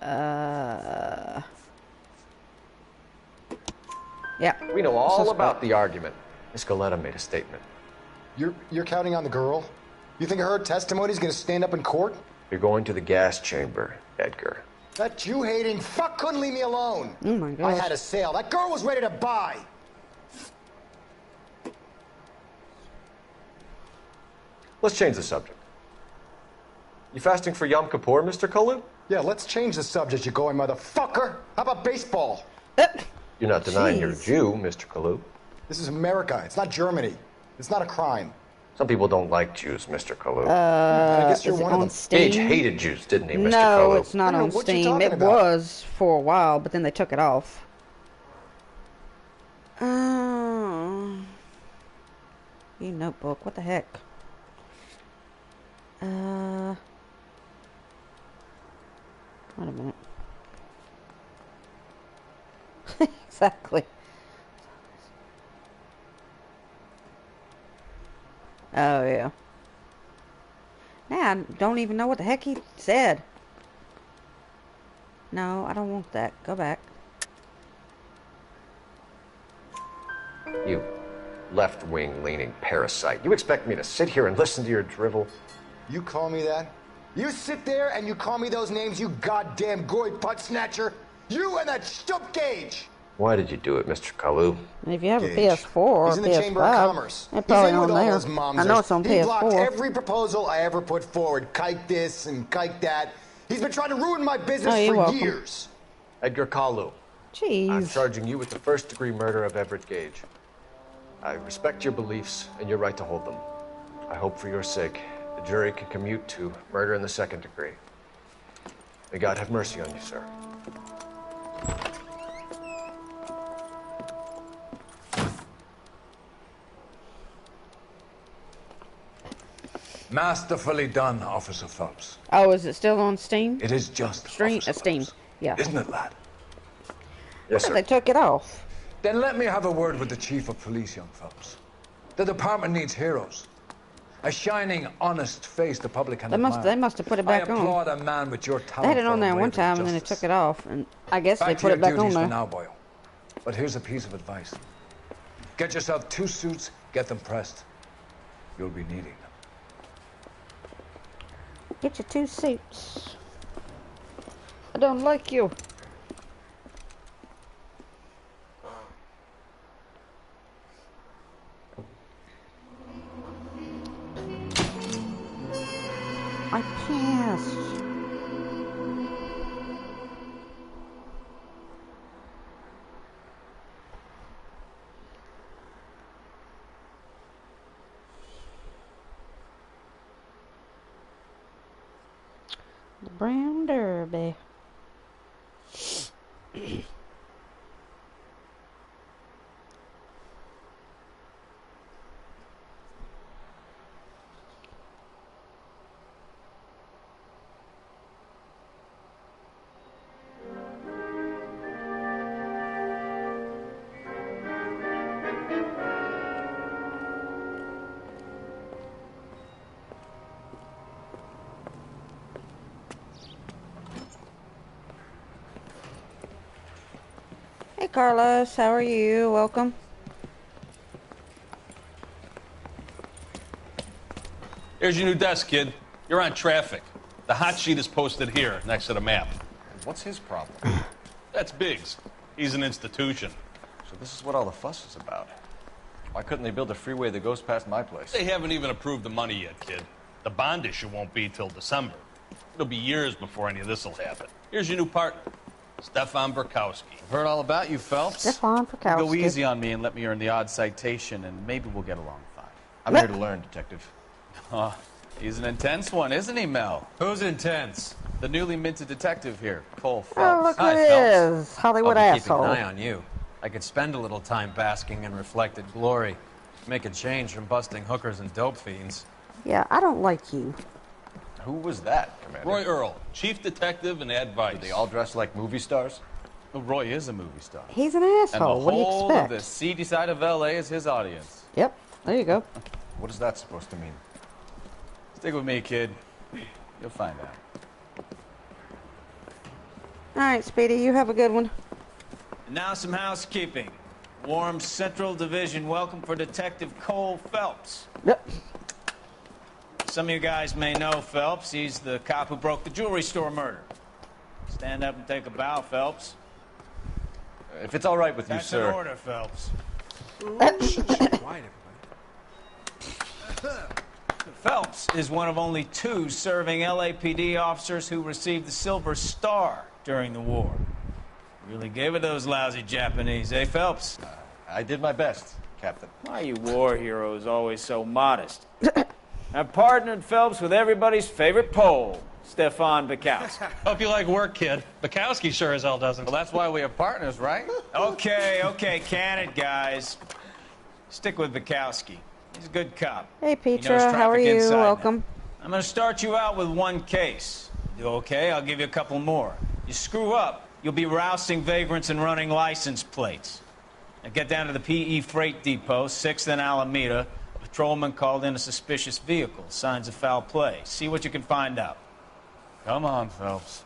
Speaker 1: Yeah.
Speaker 6: We know all about the argument. Miss Goleta made a statement.
Speaker 20: You're counting on the girl? You think her testimony's gonna stand up in court?
Speaker 6: You're going to the gas chamber, Edgar.
Speaker 20: That Jew-hating fuck couldn't leave me alone.
Speaker 1: Oh my
Speaker 20: I
Speaker 1: gosh.
Speaker 20: had a sale. That girl was ready to buy.
Speaker 6: Let's change the subject. You fasting for Yom Kippur, Mr. Kalu?
Speaker 20: Yeah, let's change the subject, you going motherfucker. How about baseball?
Speaker 6: You're not denying you're a Jew, Mr. Kalu.
Speaker 20: This is America. It's not Germany. It's not a crime.
Speaker 6: Some people don't like Jews, Mr. Kalu.
Speaker 20: I guess you're
Speaker 1: is it
Speaker 20: one of
Speaker 1: on
Speaker 20: them.
Speaker 1: Steam?
Speaker 6: Gage hated Jews, didn't he, Mr.
Speaker 1: No,
Speaker 6: Kalu?
Speaker 1: it's not
Speaker 20: I don't
Speaker 1: on
Speaker 20: know, what you
Speaker 1: Steam.
Speaker 20: talking
Speaker 1: It
Speaker 20: about?
Speaker 1: was for a while, but then they took it off. E-notebook. What the heck? Wait a minute. Exactly. Oh, yeah. Now, I don't even know what the heck he said. No, I don't want that. Go back.
Speaker 6: You left-wing leaning parasite. You expect me to sit here and listen to your drivel?
Speaker 20: You call me that? You sit there and you call me those names, you goddamn goy putt snatcher? You and that stump Gage!
Speaker 6: Why did you do it, Mr. Kalu?
Speaker 1: And if you have a
Speaker 20: Gage.
Speaker 1: PS4 or
Speaker 20: He's in the
Speaker 1: PS5,
Speaker 20: Chamber of Commerce.
Speaker 1: it's
Speaker 20: He's
Speaker 1: probably
Speaker 20: in
Speaker 1: on
Speaker 20: with all
Speaker 1: there.
Speaker 20: those momsers.
Speaker 1: I know it's on
Speaker 20: He
Speaker 1: PS4.
Speaker 20: blocked every proposal I ever put forward. Kike this and kike that. He's been trying to ruin my business
Speaker 1: you're
Speaker 20: for
Speaker 1: welcome.
Speaker 20: years.
Speaker 6: Edgar Kalu.
Speaker 1: Jeez.
Speaker 6: I'm charging you with the first-degree murder of Everett Gage. I respect your beliefs and your right to hold them. I hope for your sake the jury can commute to murder in the second degree. May God have mercy on you, sir.
Speaker 23: Masterfully done, Officer Phelps.
Speaker 1: Oh, is it still on Steam?
Speaker 23: It is just
Speaker 1: Steam. Yeah.
Speaker 23: Isn't it, lad?
Speaker 6: Yes, sir.
Speaker 1: They took it off.
Speaker 23: Then let me have a word with the Chief of Police, young Phelps. The department needs heroes. A shining, honest face the public can admire.
Speaker 1: They must have put it back
Speaker 23: I
Speaker 1: on.
Speaker 23: applaud a man with your
Speaker 1: They
Speaker 23: talent.
Speaker 1: had it on
Speaker 23: for
Speaker 1: there one
Speaker 23: unwavering
Speaker 1: time and then they
Speaker 23: justice.
Speaker 1: took it off, and I guess they
Speaker 23: Back to
Speaker 1: put
Speaker 23: your
Speaker 1: it back on
Speaker 23: duties
Speaker 1: there.
Speaker 23: for now, boyo. But here's a piece of advice. Get yourself 2 suits, get them pressed. You'll be needing them.
Speaker 1: Get your 2 suits. I don't like you. I passed. The Brown Derby. Hey Carlos, how are you? Welcome.
Speaker 7: Here's your new desk, kid. You're on traffic. The hot sheet is posted here, next to the map.
Speaker 12: What's his problem?
Speaker 7: That's Biggs. He's an institution.
Speaker 12: So this is what all the fuss is about. Why couldn't they build a freeway that goes past my place?
Speaker 7: They haven't even approved the money yet, kid. The bond issue won't be till December. It'll be years before any of this will happen. Here's your new partner, Stefan Burkowski.
Speaker 18: I've heard all about you, Phelps.
Speaker 1: Stefan Burkowski.
Speaker 18: Go easy on me and let me earn the odd citation, and maybe we'll get along fine.
Speaker 12: I'm here to learn, Detective.
Speaker 18: He's an intense one, isn't he, Mel?
Speaker 13: Who's intense?
Speaker 18: The newly minted detective here, Cole Phelps.
Speaker 1: Oh, look who
Speaker 13: Hi,
Speaker 1: it
Speaker 13: Phelps.
Speaker 1: is. Hollywood
Speaker 13: I'll be
Speaker 1: asshole.
Speaker 13: keeping an eye on you. I could spend a little time basking in reflected glory. Make a change from busting hookers and dope fiends.
Speaker 1: Yeah, I don't like you.
Speaker 12: Who was that, Commander?
Speaker 7: Roy Earl, chief detective and advice.
Speaker 12: Did they all dress like movie stars?
Speaker 18: Well, Roy is a movie star.
Speaker 1: He's an
Speaker 18: And the
Speaker 1: asshole. What do you
Speaker 18: whole
Speaker 1: expect?
Speaker 18: of the seedy side of L.A. is his audience.
Speaker 1: Yep, there you go.
Speaker 12: What is that supposed to mean?
Speaker 18: Stick with me, kid. You'll find out.
Speaker 1: All right, Speedy, you have a good one.
Speaker 8: And now some housekeeping. Warm Central Division welcome for Detective Cole Phelps.
Speaker 1: Yep.
Speaker 8: Some of you guys may know Phelps. He's the cop who broke the jewelry store murder. Stand up and take a bow, Phelps.
Speaker 12: If it's all right with you,
Speaker 8: That's
Speaker 12: sir.
Speaker 8: an order, Phelps.
Speaker 10: Quiet, everybody.
Speaker 8: Phelps is one of only 2 serving LAPD officers who received the Silver Star during the war. Really gave it those lousy Japanese, eh, Phelps?
Speaker 15: I did my best, Captain.
Speaker 8: Why you war heroes always so modest? I partnered Phelps with everybody's favorite Pole, Stefan Bukowski.
Speaker 5: Hope you like work, kid. Bukowski sure as hell doesn't.
Speaker 18: Well, that's why we have partners, right?
Speaker 8: Okay, can it, guys. Stick with Bukowski. He's a good cop.
Speaker 1: Hey,
Speaker 8: He knows
Speaker 1: Petra, how are
Speaker 8: traffic
Speaker 1: you?
Speaker 8: inside now.
Speaker 1: Welcome.
Speaker 8: I'm going to start you out with 1 case. You okay? I'll give you a couple more. You screw up, you'll be rousting vagrants and running license plates. Now get down to the PE Freight Depot, 6th and Alameda. A patrolman called in a suspicious vehicle. Signs of foul play. See what you can find out.
Speaker 18: Come on, Phelps.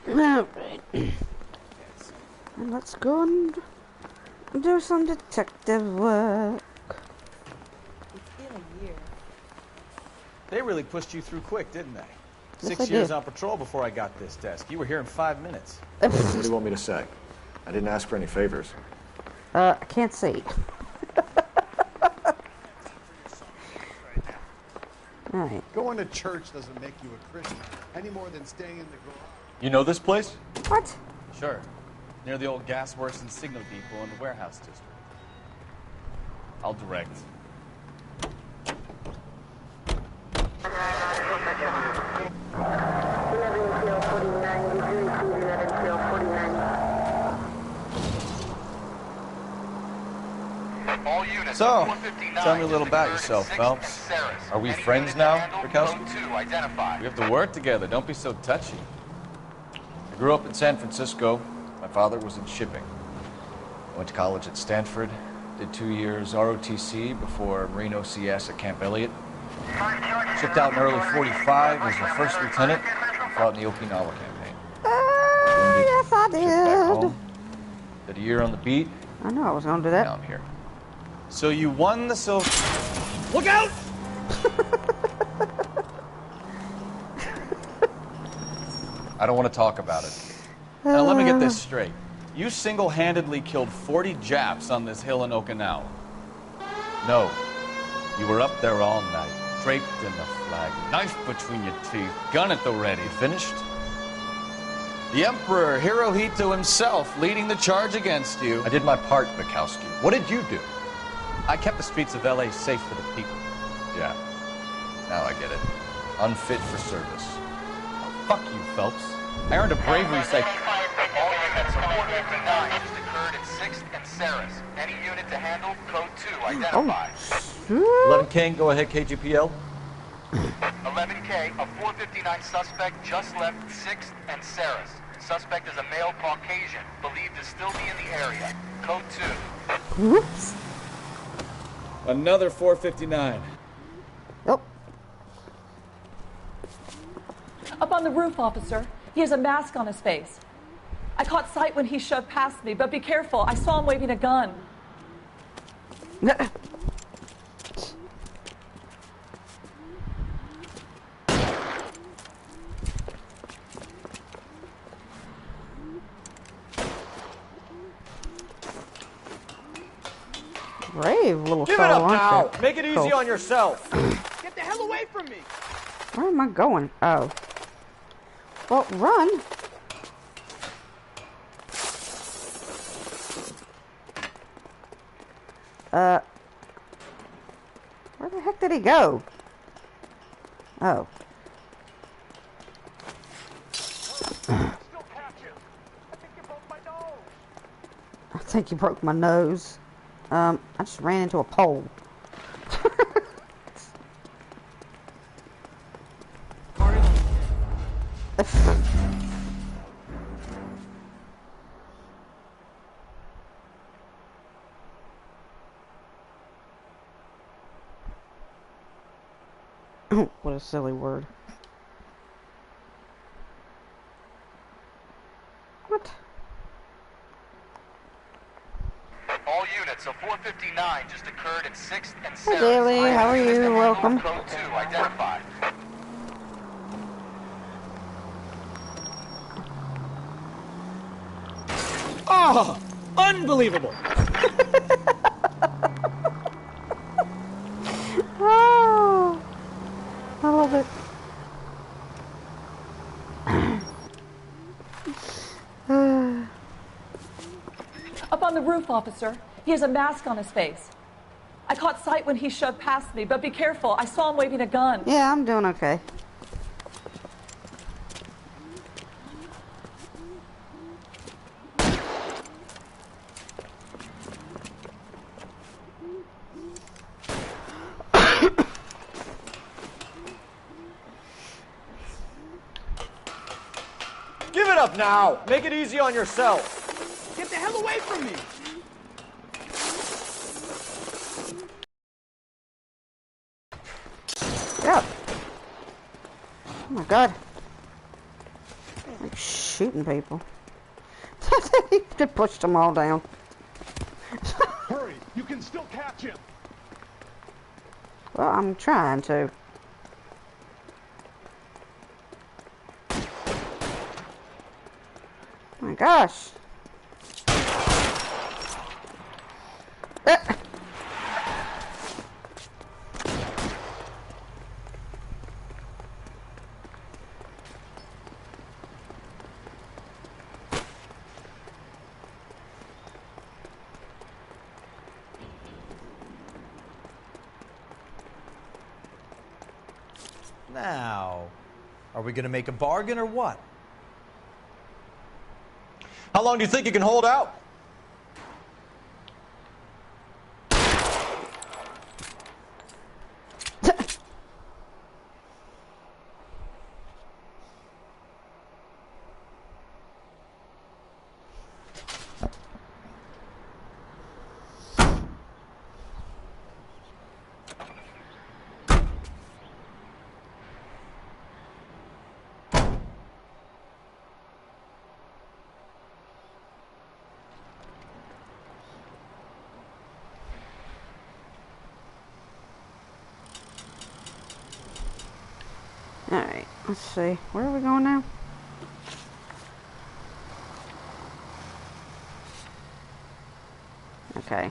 Speaker 1: All right. Let's go and do some detective work.
Speaker 9: It's been a year.
Speaker 15: They really pushed you through quick, didn't they?
Speaker 1: Yes,
Speaker 15: 6
Speaker 1: I
Speaker 15: years
Speaker 1: did.
Speaker 15: on patrol before I got this desk. You were here in 5 minutes.
Speaker 6: What do you want me to say? I didn't ask for any favors.
Speaker 1: I can't see. All right.
Speaker 10: Going to church doesn't make you a Christian any more than staying in the garage.
Speaker 15: You know this place?
Speaker 1: What?
Speaker 18: Sure. Near the old gas works and signal depot in the warehouse district. I'll direct. So, tell me a little about yourself, Phelps. Are we friends now, Bukowski? We have to work together. Don't be so touchy. I grew up in San Francisco. My father was in shipping. I went to college at Stanford. Did 2 years ROTC before Marine OCS at Camp Elliott. Shipped out in early 45 as a first lieutenant. Fought in the Okinawa campaign.
Speaker 1: Yes, I
Speaker 18: Shipped back
Speaker 1: did.
Speaker 18: home. Did a year on the beat.
Speaker 1: I know I was going to do that.
Speaker 18: Now I'm here. So you won the silver... Look out! I don't want to talk about it. Now let me get this straight. You single-handedly killed 40 Japs on this hill in Okinawa. No. You were up there all night, draped in the flag, knife between your teeth, gun at the ready. Finished? The Emperor Hirohito himself leading the charge against you.
Speaker 15: I did my part, Bukowski. What did you do?
Speaker 18: I kept the streets of L.A. safe for the people.
Speaker 15: Yeah. Now I get it. Unfit for service.
Speaker 18: Oh, fuck you, Phelps. I earned a bravery citation.
Speaker 3: All units of 459 just occurred at 6th and Saris. Any unit to handle, code 2, identified.
Speaker 15: 11 King, go ahead, KGPL.
Speaker 3: 11K, a 459 suspect just left 6th and Saris. Suspect is a male Caucasian, believed to still be in the area. Code 2.
Speaker 1: Whoops.
Speaker 8: Another 459.
Speaker 1: Nope.
Speaker 9: Up on the roof, officer. He has a mask on his face. I caught sight when he shoved past me, but be careful. I saw him waving a gun.
Speaker 1: Brave little
Speaker 11: Give it
Speaker 1: fellow,
Speaker 11: up now.
Speaker 1: aren't you?
Speaker 11: Make it easy
Speaker 1: Cool.
Speaker 11: on yourself.
Speaker 22: Get the hell away from me!
Speaker 1: Where am I going? Oh. Well, run. Where the heck did he go? Oh. I think you broke my nose. I just ran into a pole. What a silly word. What?
Speaker 3: All units of 459 just occurred at 6th and
Speaker 1: Hey,
Speaker 3: Saris.
Speaker 1: Daly, how are you? Welcome.
Speaker 3: Code 2, identified.
Speaker 8: Oh, unbelievable.
Speaker 9: the roof, officer. He has a mask on his face. I caught sight when he shoved past me, but be careful. I saw him waving a gun.
Speaker 1: Yeah, I'm doing okay.
Speaker 11: Give it up now. Make it easy on yourself.
Speaker 14: Get the hell away from me!
Speaker 1: Yeah. Oh my god. Like shooting people. He just pushed them all down.
Speaker 14: Hurry! You can still catch him!
Speaker 1: Well, I'm trying to. Oh my gosh.
Speaker 16: Now, are we going to make a bargain or what?
Speaker 11: How long do you think you can hold out?
Speaker 1: Alright, let's see. Where are we going now? Okay.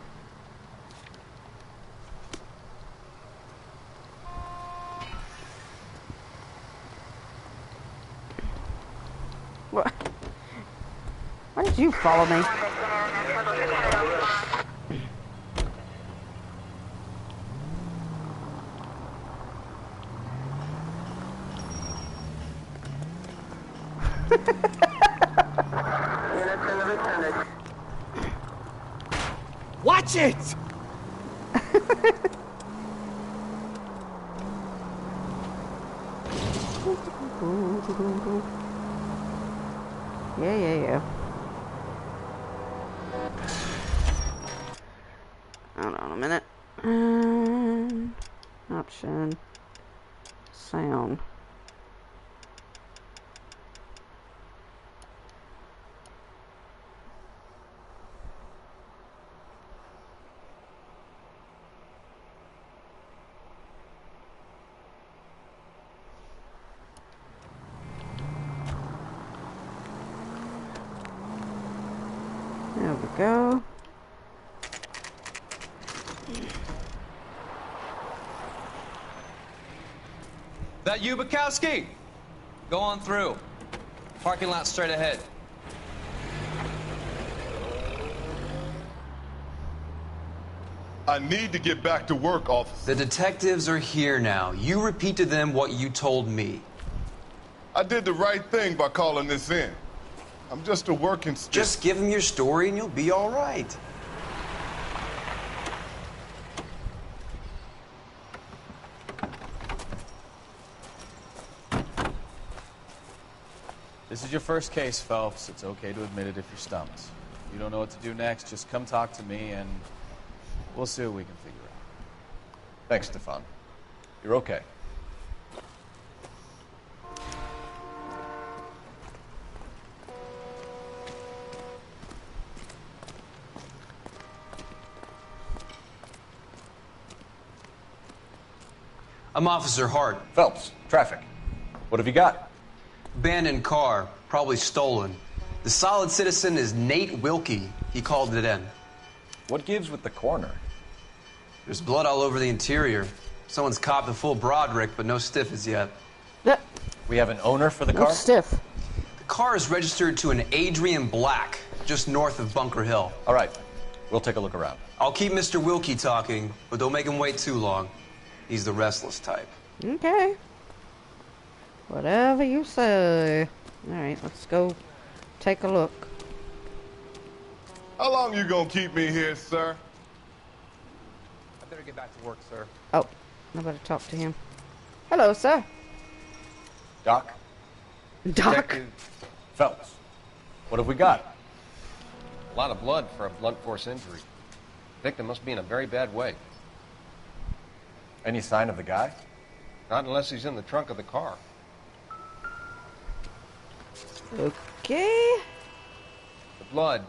Speaker 1: What? Why did you follow me?
Speaker 11: Watch it!
Speaker 1: Yeah. Hold on a minute. Option. Sound. There we go.
Speaker 4: That you, Bukowski? Go on through. Parking lot straight ahead.
Speaker 12: I need to get back to work, officer.
Speaker 17: The detectives are here now. You repeat to them what you told me.
Speaker 12: I did the right thing by calling this in. I'm just a working stick.
Speaker 17: Just give them your story and you'll be all right.
Speaker 18: This is your first case, Phelps. It's okay to admit it if you're stumped. If you don't know what to do next, just come talk to me and we'll see what we can figure out.
Speaker 6: Thanks, Stefan. You're okay.
Speaker 17: I'm Officer Hart.
Speaker 6: Phelps, traffic. What have you got?
Speaker 17: Abandoned car, probably stolen. The solid citizen is Nate Wilkie. He called it in.
Speaker 6: What gives with the coroner?
Speaker 17: There's blood all over the interior. Someone's copped a full Broderick, but no stiff as yet.
Speaker 6: We have an owner for the car?
Speaker 1: Stiff.
Speaker 17: The car is registered to an Adrian Black, just north of Bunker Hill.
Speaker 6: All right.
Speaker 18: We'll take a look around.
Speaker 17: I'll keep Mr. Wilkie talking, but don't make him wait too long. He's the restless type.
Speaker 1: Okay. Whatever you say. Alright, let's go take a look.
Speaker 14: How long you gonna keep me here, sir?
Speaker 16: I better get back to work, sir.
Speaker 1: Oh, I better talk to him. Hello, sir.
Speaker 18: Doc?
Speaker 1: Doc?
Speaker 18: Detective Phelps. What have we got?
Speaker 6: A lot of blood for a blunt force injury. Victim must be in a very bad way.
Speaker 18: Any sign of the guy?
Speaker 6: Not unless he's in the trunk of the car.
Speaker 1: Okay.
Speaker 6: The blood,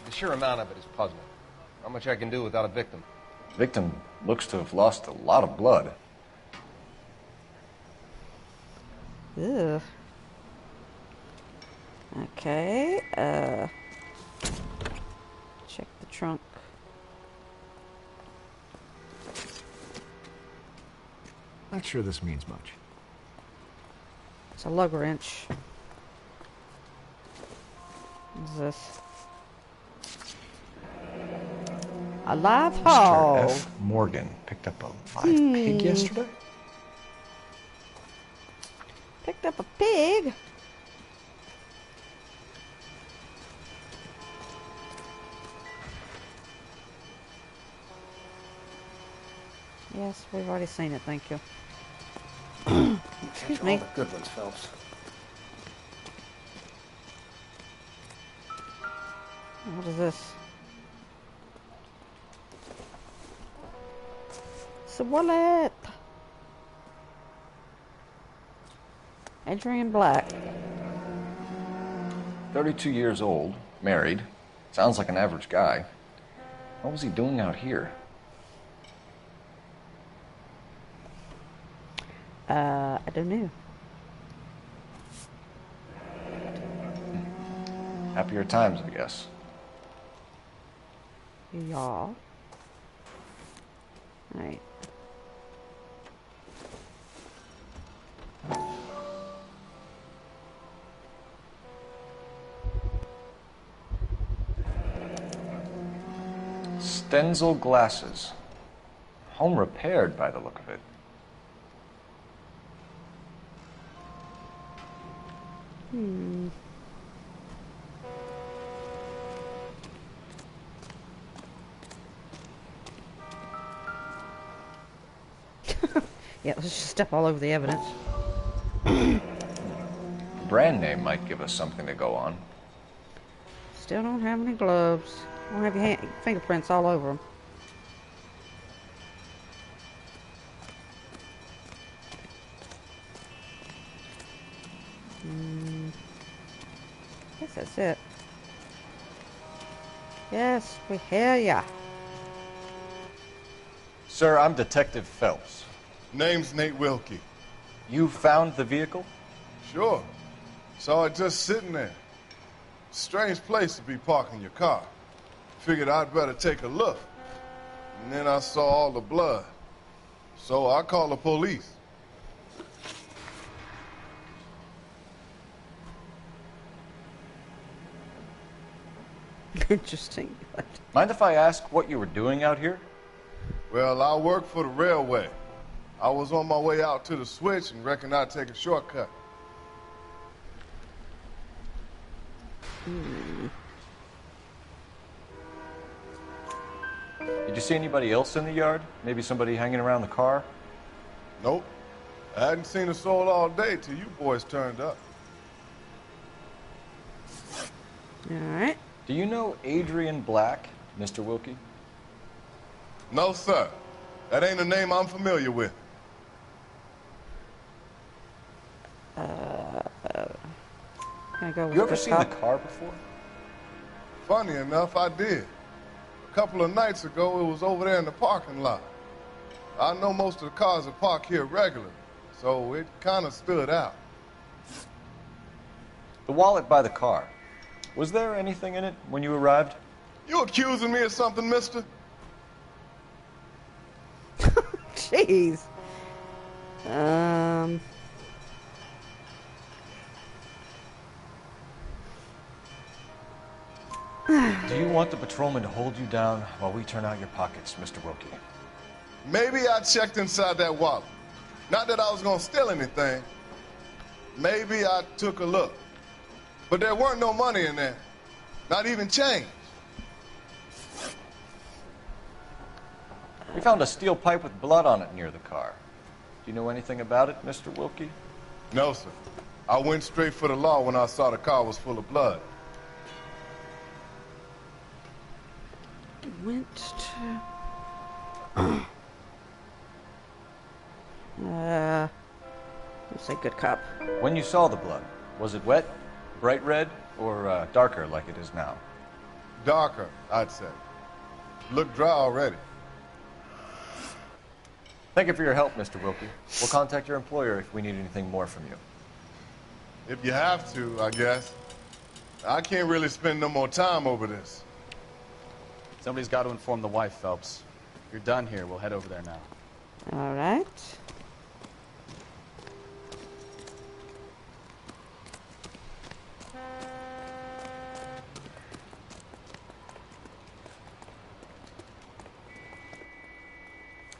Speaker 6: the sheer amount of it is puzzling. Not much I can do without a victim.
Speaker 18: Victim looks to have lost a lot of blood.
Speaker 1: Ugh. Okay, check the trunk.
Speaker 6: Not sure this means much.
Speaker 1: It's a lug wrench. What's this? A live hog.
Speaker 6: Mr. F. Morgan picked up a live pig yesterday?
Speaker 1: Picked up a pig? Yes, we've already seen it, thank you. Excuse me.
Speaker 6: All the good ones, Phelps.
Speaker 1: What is this? It's a wallet. Adrian Black.
Speaker 18: 32 years old, married. Sounds like an average guy. What was he doing out here?
Speaker 1: I don't know.
Speaker 18: Happier times, I guess.
Speaker 1: Y'all. Alright.
Speaker 18: Stenzel glasses. Home repaired by the look of it.
Speaker 1: Hmm. Yeah, let's just step all over the evidence.
Speaker 18: Brand name might give us something to go on.
Speaker 1: Still don't have any gloves. Don't have your fingerprints all over them. Guess that's it. Yes, we hear ya.
Speaker 18: Sir, I'm Detective Phelps.
Speaker 14: Name's Nate Wilkie.
Speaker 18: You found the vehicle?
Speaker 14: Sure. Saw it just sitting there. Strange place to be parking your car. Figured I'd better take a look. And then I saw all the blood. So I called the police.
Speaker 1: Interesting.
Speaker 18: Mind if I ask what you were doing out here?
Speaker 14: Well, I work for the railway. I was on my way out to the switch and reckoned I'd take a shortcut.
Speaker 18: Did you see anybody else in the yard? Maybe somebody hanging around the car?
Speaker 14: Nope. I hadn't seen a soul all day till you boys turned up.
Speaker 1: Alright.
Speaker 18: Do you know Adrian Black, Mr. Wilkie?
Speaker 14: No, sir. That ain't a name I'm familiar with.
Speaker 1: Can I go with
Speaker 14: You ever
Speaker 1: this
Speaker 14: seen the
Speaker 1: cop?
Speaker 14: car before? Funny enough, I did. A couple of nights ago, it was over there in the parking lot. I know most of the cars are parked here regularly, so it kind of stood out.
Speaker 18: The wallet by the car. Was there anything in it when you arrived?
Speaker 14: You accusing me of something, mister?
Speaker 1: Jeez.
Speaker 18: Do you
Speaker 11: want the patrolman to hold you down while we turn out your pockets, Mr. Wilkie.
Speaker 14: Maybe I checked inside that wallet. Not that I was gonna steal anything. Maybe I took a look. But there weren't no money in there. Not even change.
Speaker 11: We found a steel pipe with blood on it near the car. Do you know anything about it, Mr. Wilkie?
Speaker 14: No, sir. I went straight for the law when I saw the car was full of blood.
Speaker 1: Went to... let's say good cop.
Speaker 11: When you saw the blood, was it wet, bright red, or darker like it is now?
Speaker 14: Darker, I'd say. Looked dry already.
Speaker 11: Thank you for your help, Mr. Wilkie. We'll contact your employer if we need anything more from you.
Speaker 14: If you have to, I guess. I can't really spend no more time over this.
Speaker 18: Somebody's got to inform the wife, Phelps. If you're done here, we'll head over there now.
Speaker 1: All right.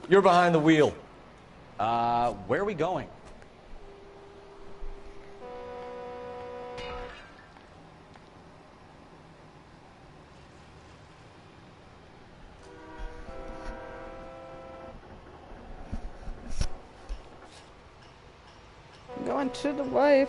Speaker 11: You're behind the wheel.
Speaker 18: Where are we going?
Speaker 1: Going to the wife.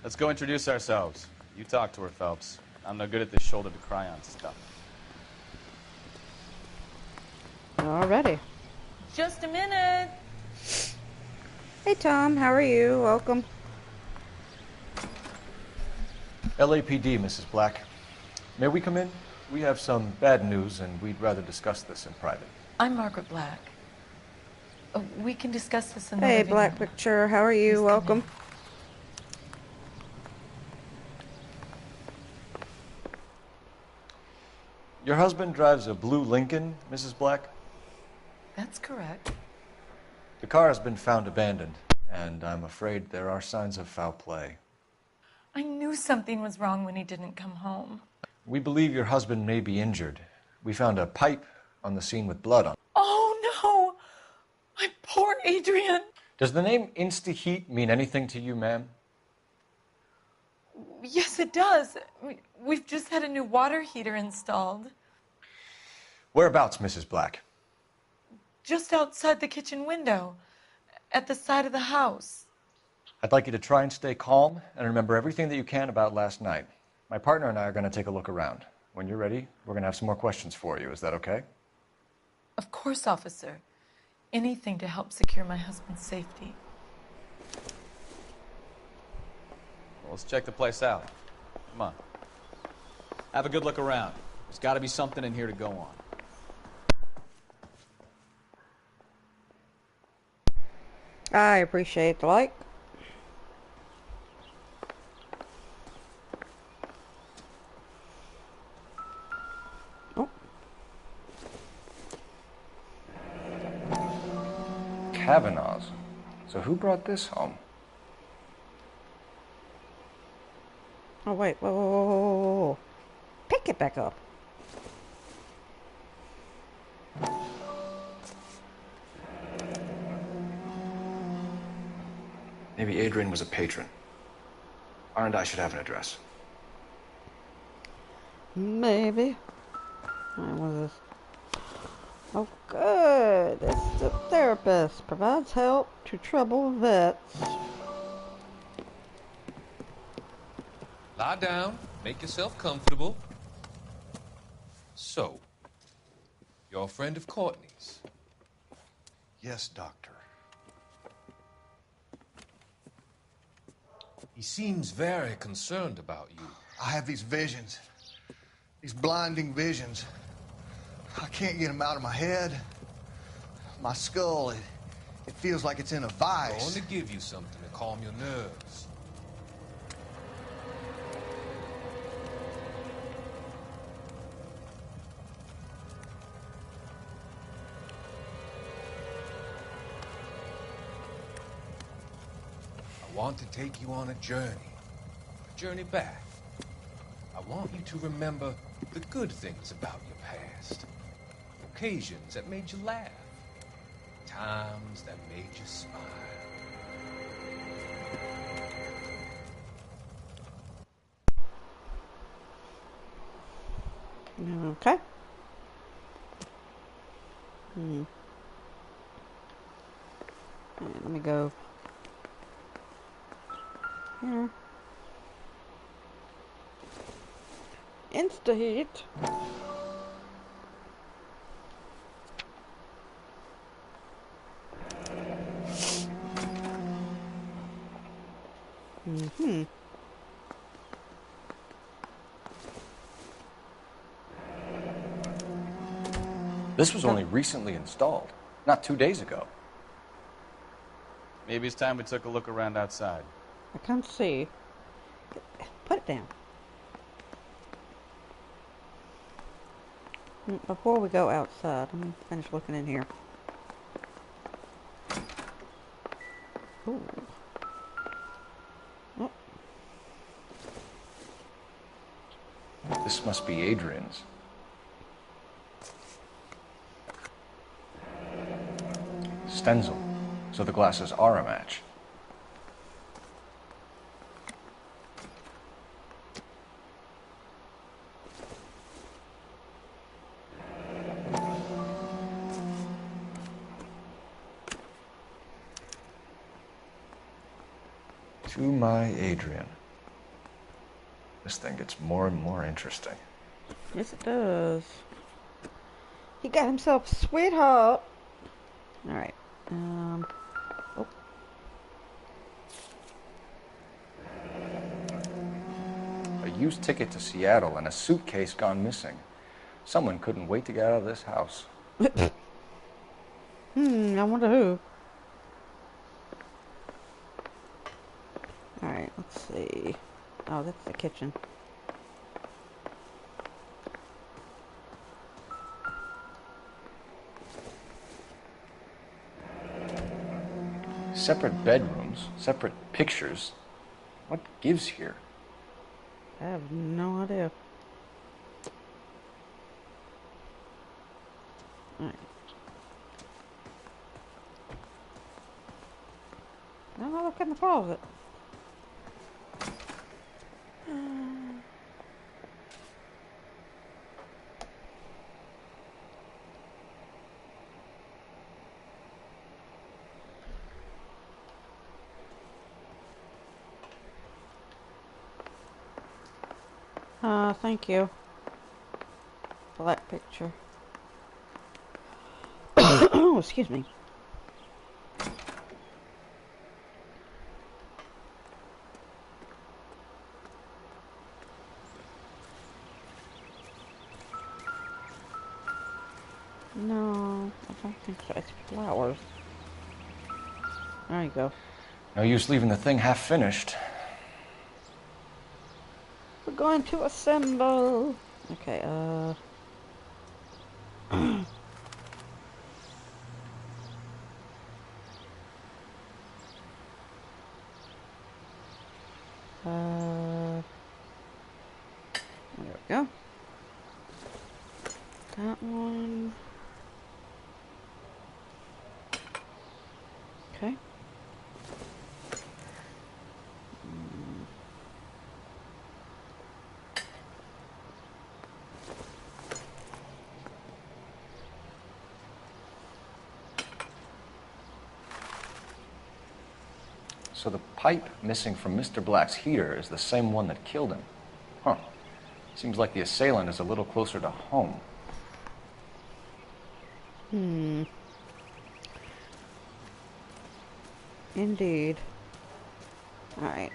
Speaker 18: Let's go introduce ourselves. You talk to her, Phelps. I'm no good at this shoulder to cry on stuff.
Speaker 1: Alrighty.
Speaker 2: Just a minute.
Speaker 1: Hey Tom, how are you? Welcome.
Speaker 11: LAPD, Mrs. Black. May we come in? We have some bad news, and we'd rather discuss this in private.
Speaker 2: I'm Margaret Black. We can discuss this in the
Speaker 1: Hey
Speaker 2: living
Speaker 1: Black
Speaker 2: room.
Speaker 1: Picture, how are you? Welcome.
Speaker 11: Your husband drives a blue Lincoln, Mrs. Black?
Speaker 2: That's correct.
Speaker 11: The car has been found abandoned, and I'm afraid there are signs of foul play.
Speaker 2: I knew something was wrong when he didn't come home.
Speaker 11: We believe your husband may be injured. We found a pipe on the scene with blood on it.
Speaker 2: Oh no! My poor Adrian!
Speaker 11: Does the name Insta-Heat mean anything to you, ma'am?
Speaker 2: Yes, it does. We've just had a new water heater installed.
Speaker 11: Whereabouts, Mrs. Black?
Speaker 2: Just outside the kitchen window, at the side of the house.
Speaker 11: I'd like you to try and stay calm and remember everything that you can about last night. My partner and I are going to take a look around. When you're ready, we're going to have some more questions for you. Is that okay?
Speaker 2: Of course, officer. Anything to help secure my husband's safety.
Speaker 18: Well, let's check the place out. Come on. Have a good look around. There's got to be something in here to go on.
Speaker 1: I appreciate the like. Oh.
Speaker 11: Kavanaugh's. So who brought this home?
Speaker 1: Oh wait, whoa. Pick it back up.
Speaker 6: Maybe Adrian was a patron. R&I should have an address.
Speaker 1: Maybe. What was this? Oh, good. It's the therapist. Provides help to troubled vets.
Speaker 19: Lie down. Make yourself comfortable. So, you're a friend of Courtney's.
Speaker 20: Yes, Doctor.
Speaker 19: He seems very concerned about you.
Speaker 20: I have these visions. These blinding visions. I can't get them out of my head. My skull, it feels like it's in a
Speaker 19: I
Speaker 20: vice.
Speaker 19: want to give you something to calm your nerves. I want to take you on a journey back. I want you to remember the good things about your past, occasions that made you laugh, times that made you smile.
Speaker 1: Okay. Alright, let me go here. Insta heat.
Speaker 11: This was only recently installed, not 2 days ago.
Speaker 18: Maybe it's time we took a look around outside.
Speaker 1: I can't see. Put it down. Before we go outside, let me finish looking in here. Ooh. Oh.
Speaker 11: This must be Adrian's. Stencil, so the glasses are a match. To my Adrian. This thing gets more and more interesting.
Speaker 1: Yes, it does. He got himself a sweetheart. Alright. Oh.
Speaker 11: A used ticket to Seattle and a suitcase gone missing. Someone couldn't wait to get out of this house.
Speaker 1: I wonder who. Alright, let's see. Oh, that's the kitchen.
Speaker 11: Separate bedrooms, separate pictures. What gives here?
Speaker 1: I have no idea. Alright. Now look in the closet. Thank you. Black picture. Oh, excuse me. No, I don't think so. It's flowers. There you go.
Speaker 11: No use leaving the thing half finished.
Speaker 1: We're going to assemble. Okay, there we go. That one. Okay.
Speaker 11: So the pipe missing from Mr. Black's heater is the same one that killed him. Huh. Seems like the assailant is a little closer to home.
Speaker 1: Indeed. Alright.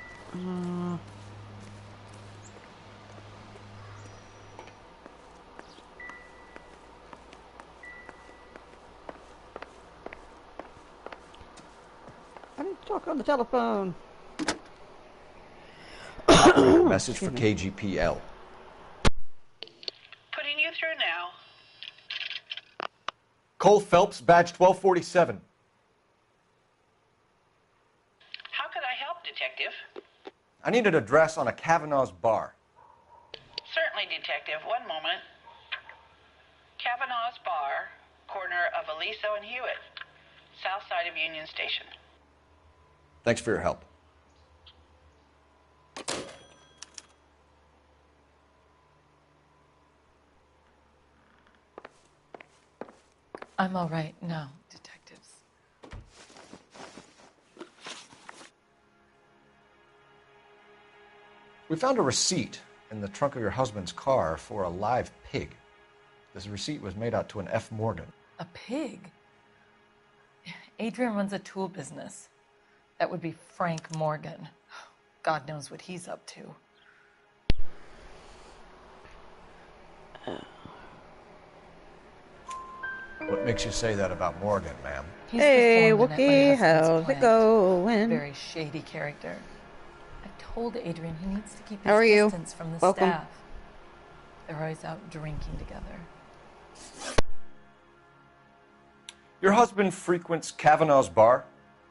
Speaker 1: I need to talk on the telephone.
Speaker 11: Message for KGPL.
Speaker 13: Putting you through now.
Speaker 11: Cole Phelps, badge 1247.
Speaker 13: How could I help, Detective?
Speaker 11: I need an address on a Kavanaugh's bar.
Speaker 13: Certainly, Detective. One moment. Kavanaugh's Bar, corner of Aliso and Hewitt, south side of Union Station.
Speaker 11: Thanks for your help.
Speaker 2: I'm all right now, detectives.
Speaker 11: We found a receipt in the trunk of your husband's car for a live pig. This receipt was made out to an F. Morgan.
Speaker 2: A pig? Adrian runs a tool business. That would be Frank Morgan. God knows what he's up to.
Speaker 11: What makes you say that about Morgan, ma'am?
Speaker 2: He's
Speaker 1: Hey,
Speaker 2: the foreman at my
Speaker 1: Wookie,
Speaker 2: husband's
Speaker 1: how's it
Speaker 2: plant.
Speaker 1: going?
Speaker 2: Very shady character. I told Adrian he needs to keep
Speaker 1: How are
Speaker 2: his
Speaker 1: you?
Speaker 2: distance from the
Speaker 1: Welcome.
Speaker 2: staff. They're always out drinking together.
Speaker 11: Your husband frequents Kavanaugh's bar?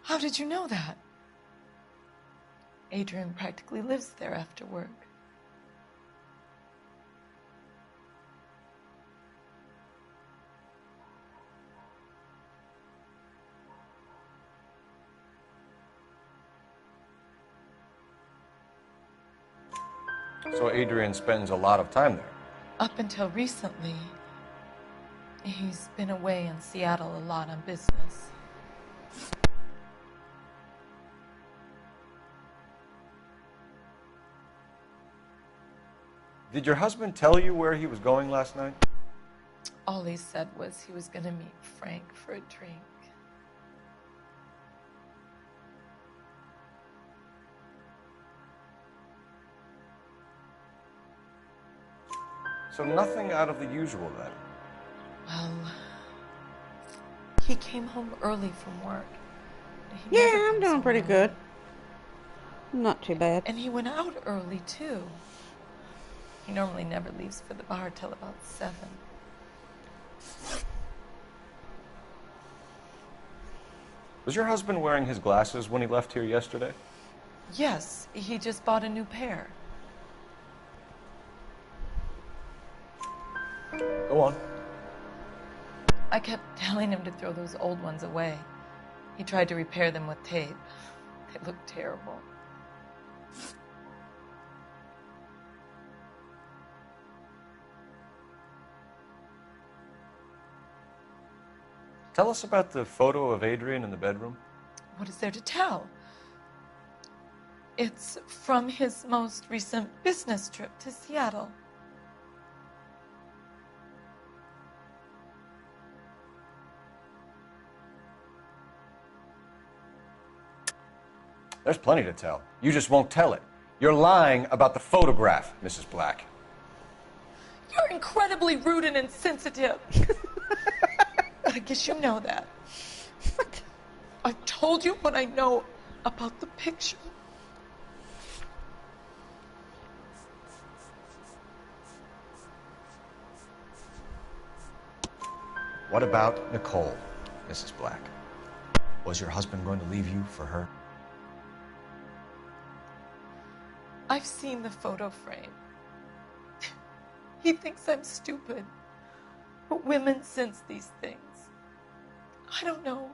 Speaker 2: How did you know that? Adrian practically lives there after work.
Speaker 11: So Adrian spends a lot of time there.
Speaker 2: Up until recently, he's been away in Seattle a lot on business.
Speaker 11: Did your husband tell you where he was going last night?
Speaker 2: All he said was he was going to meet Frank for a drink.
Speaker 11: So nothing out of the usual then.
Speaker 2: Well, he came home early from work. He
Speaker 1: Yeah,
Speaker 2: never
Speaker 1: I'm
Speaker 2: comes
Speaker 1: doing
Speaker 2: home
Speaker 1: pretty
Speaker 2: early.
Speaker 1: good. Not too bad.
Speaker 2: And he went out early, too. He normally never leaves for the bar till about 7.
Speaker 11: Was your husband wearing his glasses when he left here yesterday?
Speaker 2: Yes, he just bought a new pair.
Speaker 11: Go on.
Speaker 2: I kept telling him to throw those old ones away. He tried to repair them with tape. They looked terrible.
Speaker 11: Tell us about the photo of Adrian in the bedroom.
Speaker 2: What is there to tell? It's from his most recent business trip to Seattle.
Speaker 11: There's plenty to tell. You just won't tell it. You're lying about the photograph, Mrs. Black.
Speaker 2: You're incredibly rude and insensitive. I guess you know that. I've told you what I know about the picture.
Speaker 11: What about Nicole, Mrs. Black? Was your husband going to leave you for her?
Speaker 2: I've seen the photo frame. He thinks I'm stupid. But women sense these things. I don't know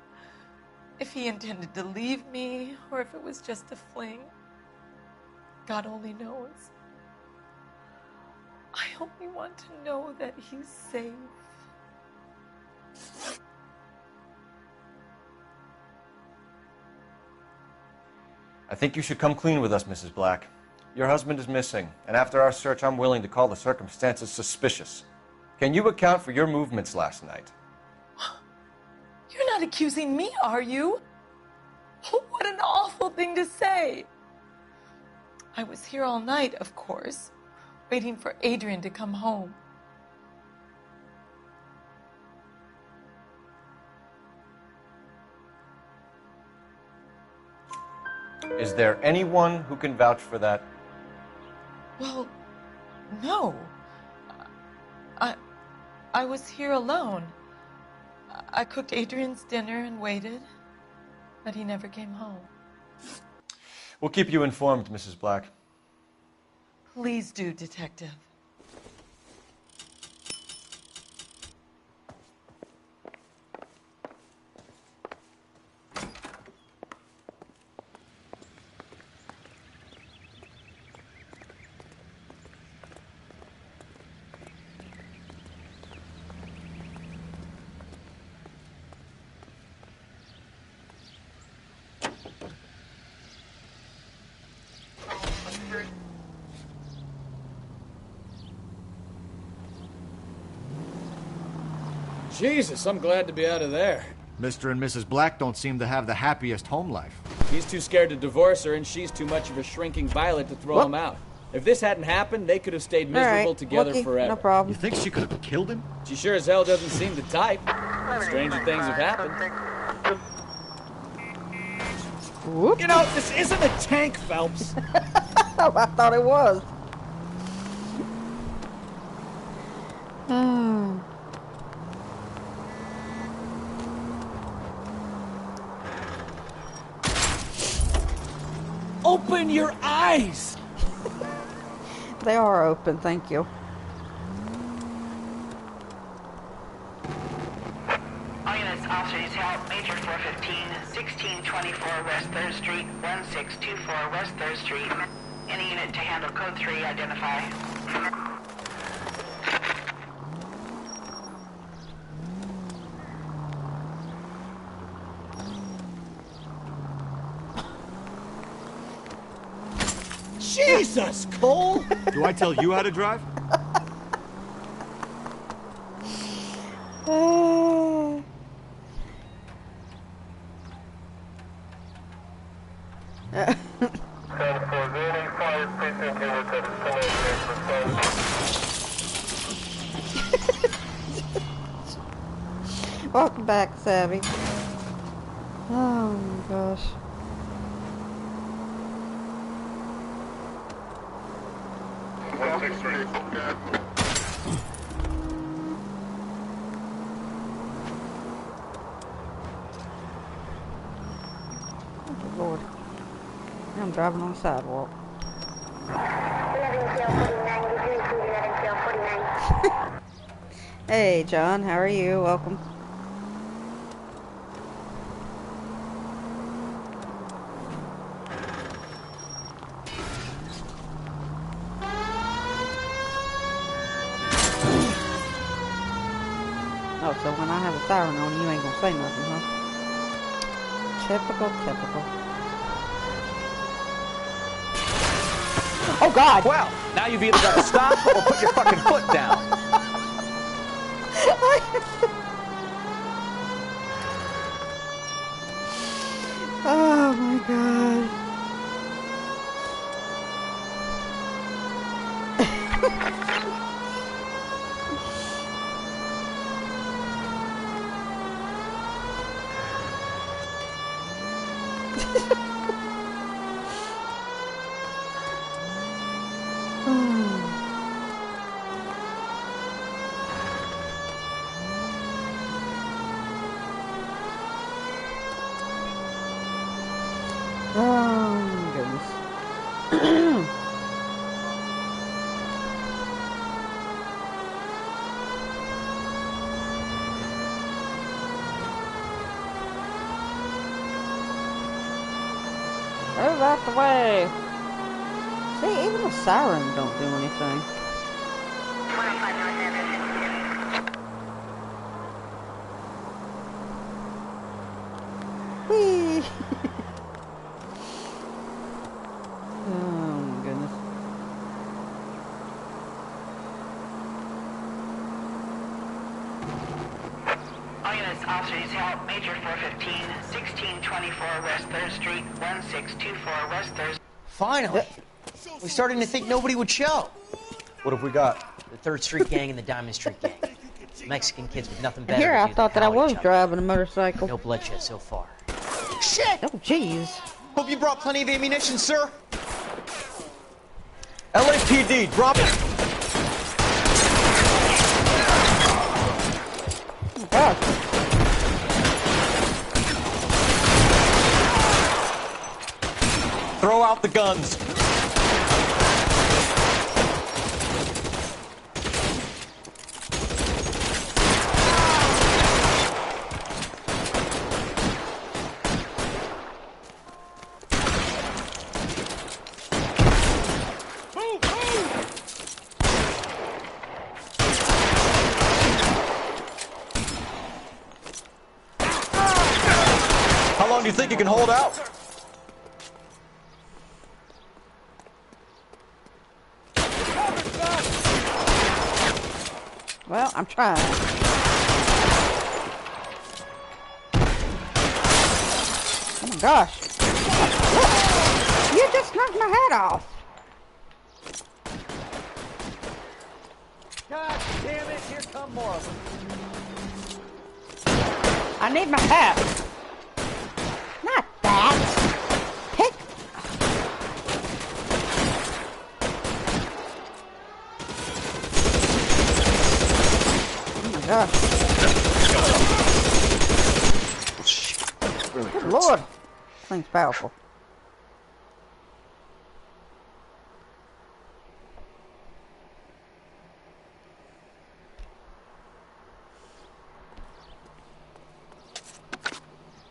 Speaker 2: if he intended to leave me or if it was just a fling. God only knows. I only want to know that he's safe.
Speaker 11: I think you should come clean with us, Mrs. Black. Your husband is missing, and after our search, I'm willing to call the circumstances suspicious. Can you account for your movements last night?
Speaker 2: You're not accusing me, are you? What an awful thing to say. I was here all night, of course, waiting for Adrian to come home.
Speaker 11: Is there anyone who can vouch for that?
Speaker 2: Well, no. I was here alone. I cooked Adrian's dinner and waited, but he never came home.
Speaker 11: We'll keep you informed, Mrs. Black.
Speaker 2: Please do, Detective.
Speaker 7: Jesus, I'm glad to be out of there.
Speaker 11: Mr. and Mrs. Black don't seem to have the happiest home life.
Speaker 7: He's too scared to divorce her, and she's too much of a shrinking violet to throw him out. If this hadn't happened, they could have stayed miserable together forever.
Speaker 1: No problem.
Speaker 11: You think she could have killed him?
Speaker 7: She sure as hell doesn't seem the type. Stranger things have happened.
Speaker 1: Whoop.
Speaker 7: You know, this isn't a tank, Phelps.
Speaker 1: I thought it was.
Speaker 7: Open your eyes!
Speaker 1: They are open, thank you.
Speaker 13: All units, officers help. Major 415, 1624 West 3rd Street, 1624 West 3rd Street. Any unit to handle code 3, identify.
Speaker 7: Jesus, Cole!
Speaker 11: Do I tell you how to drive?
Speaker 1: Welcome back, Savvy. Oh my gosh. Oh, Lord. I'm driving on the sidewalk. Hey, John, how are you? Welcome. Oh, so when I have a siren on, you ain't gonna say nothing, huh? Typical, typical. Oh, God!
Speaker 8: Well, now you've either got to stop or put your fucking foot down.
Speaker 1: Oh, my God. Oh, goodness. Move out the way. See, even the siren don't do anything. Whee! Oh my goodness.
Speaker 13: All units, officers help. Major 415, 1624 West 3rd Street, 1624 West 3rd.
Speaker 5: Finally. We're starting to think nobody would show.
Speaker 11: What have we got?
Speaker 5: The 3rd Street Gang and the Diamond Street Gang. Mexican kids with nothing better
Speaker 1: Here,
Speaker 5: to
Speaker 1: I
Speaker 5: do
Speaker 1: thought
Speaker 5: than
Speaker 1: that I
Speaker 5: howl at
Speaker 1: was
Speaker 5: each other.
Speaker 1: driving a motorcycle.
Speaker 5: No bloodshed so far.
Speaker 13: Shit!
Speaker 1: Oh, jeez.
Speaker 5: Hope you brought plenty of ammunition, sir.
Speaker 11: LAPD, drop it!
Speaker 1: Oh, God.
Speaker 11: Throw out the guns. How long do you think you can hold out?
Speaker 1: Well, I'm trying. Oh my gosh. Look, you just knocked my head off.
Speaker 16: God damn it, here come more of them.
Speaker 1: I need my hat. Not that. Pick. Oh my gosh.
Speaker 11: Really
Speaker 1: Good
Speaker 11: hurts.
Speaker 1: Lord. Thing's powerful.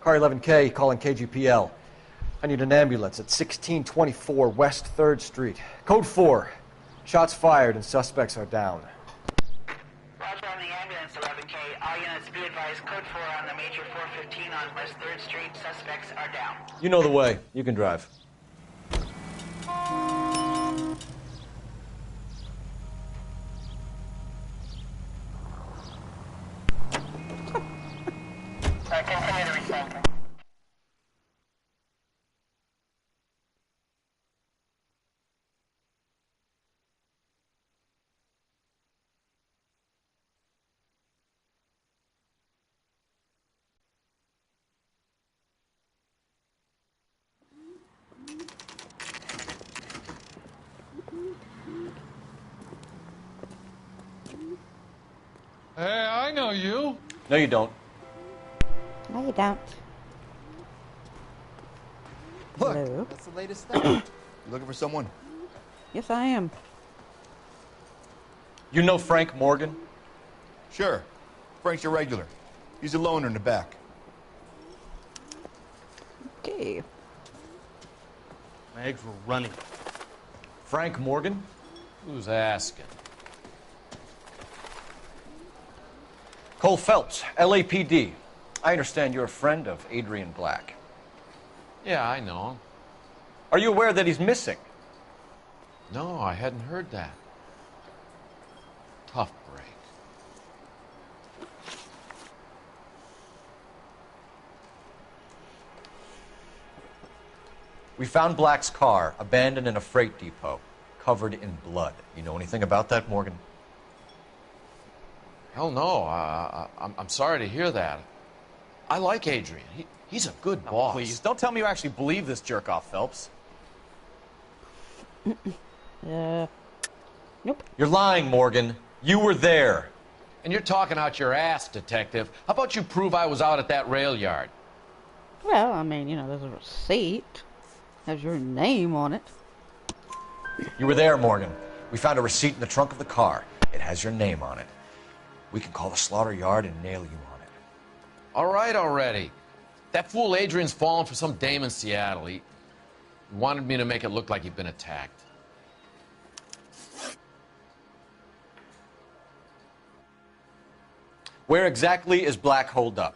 Speaker 11: Car 11K calling KGPL. I need an ambulance at 1624 West 3rd Street. Code 4. Shots fired and suspects are down.
Speaker 13: Roger on the ambulance 11K. All units be advised. Code 4 on the Major 415 on West 3rd Street. Suspects are down.
Speaker 11: You know the way. You can drive.
Speaker 13: Continue to recenter.
Speaker 12: Hey, I know you.
Speaker 11: No, you don't.
Speaker 1: No, you don't.
Speaker 21: Look,
Speaker 1: Hello?
Speaker 21: that's the latest thing. You looking for someone?
Speaker 1: Yes, I am.
Speaker 11: You know Frank Morgan?
Speaker 21: Sure. Frank's a regular. He's a loner in the back.
Speaker 1: Okay.
Speaker 21: My eggs were running.
Speaker 11: Frank Morgan?
Speaker 18: Who's asking?
Speaker 11: Cole Phelps, LAPD. I understand you're a friend of Adrian Black.
Speaker 18: Yeah, I know him.
Speaker 11: Are you aware that he's missing?
Speaker 18: No, I hadn't heard that. Tough break.
Speaker 11: We found Black's car abandoned in a freight depot, covered in blood. You know anything about that, Morgan?
Speaker 18: Hell no. I'm sorry to hear that. I like Adrian. He's a good boss.
Speaker 23: Please, don't tell me you actually believe this jerk-off, Phelps.
Speaker 1: Nope.
Speaker 11: You're lying, Morgan. You were there.
Speaker 18: And you're talking out your ass, detective. How about you prove I was out at that rail yard?
Speaker 1: Well, I mean, you know, there's a receipt. Has your name on it.
Speaker 11: You were there, Morgan. We found a receipt in the trunk of the car. It has your name on it. We can call the slaughter yard and nail you on it.
Speaker 18: All right already. That fool Adrian's fallen for some dame in Seattle. He wanted me to make it look like he'd been attacked.
Speaker 11: Where exactly is Black holed up?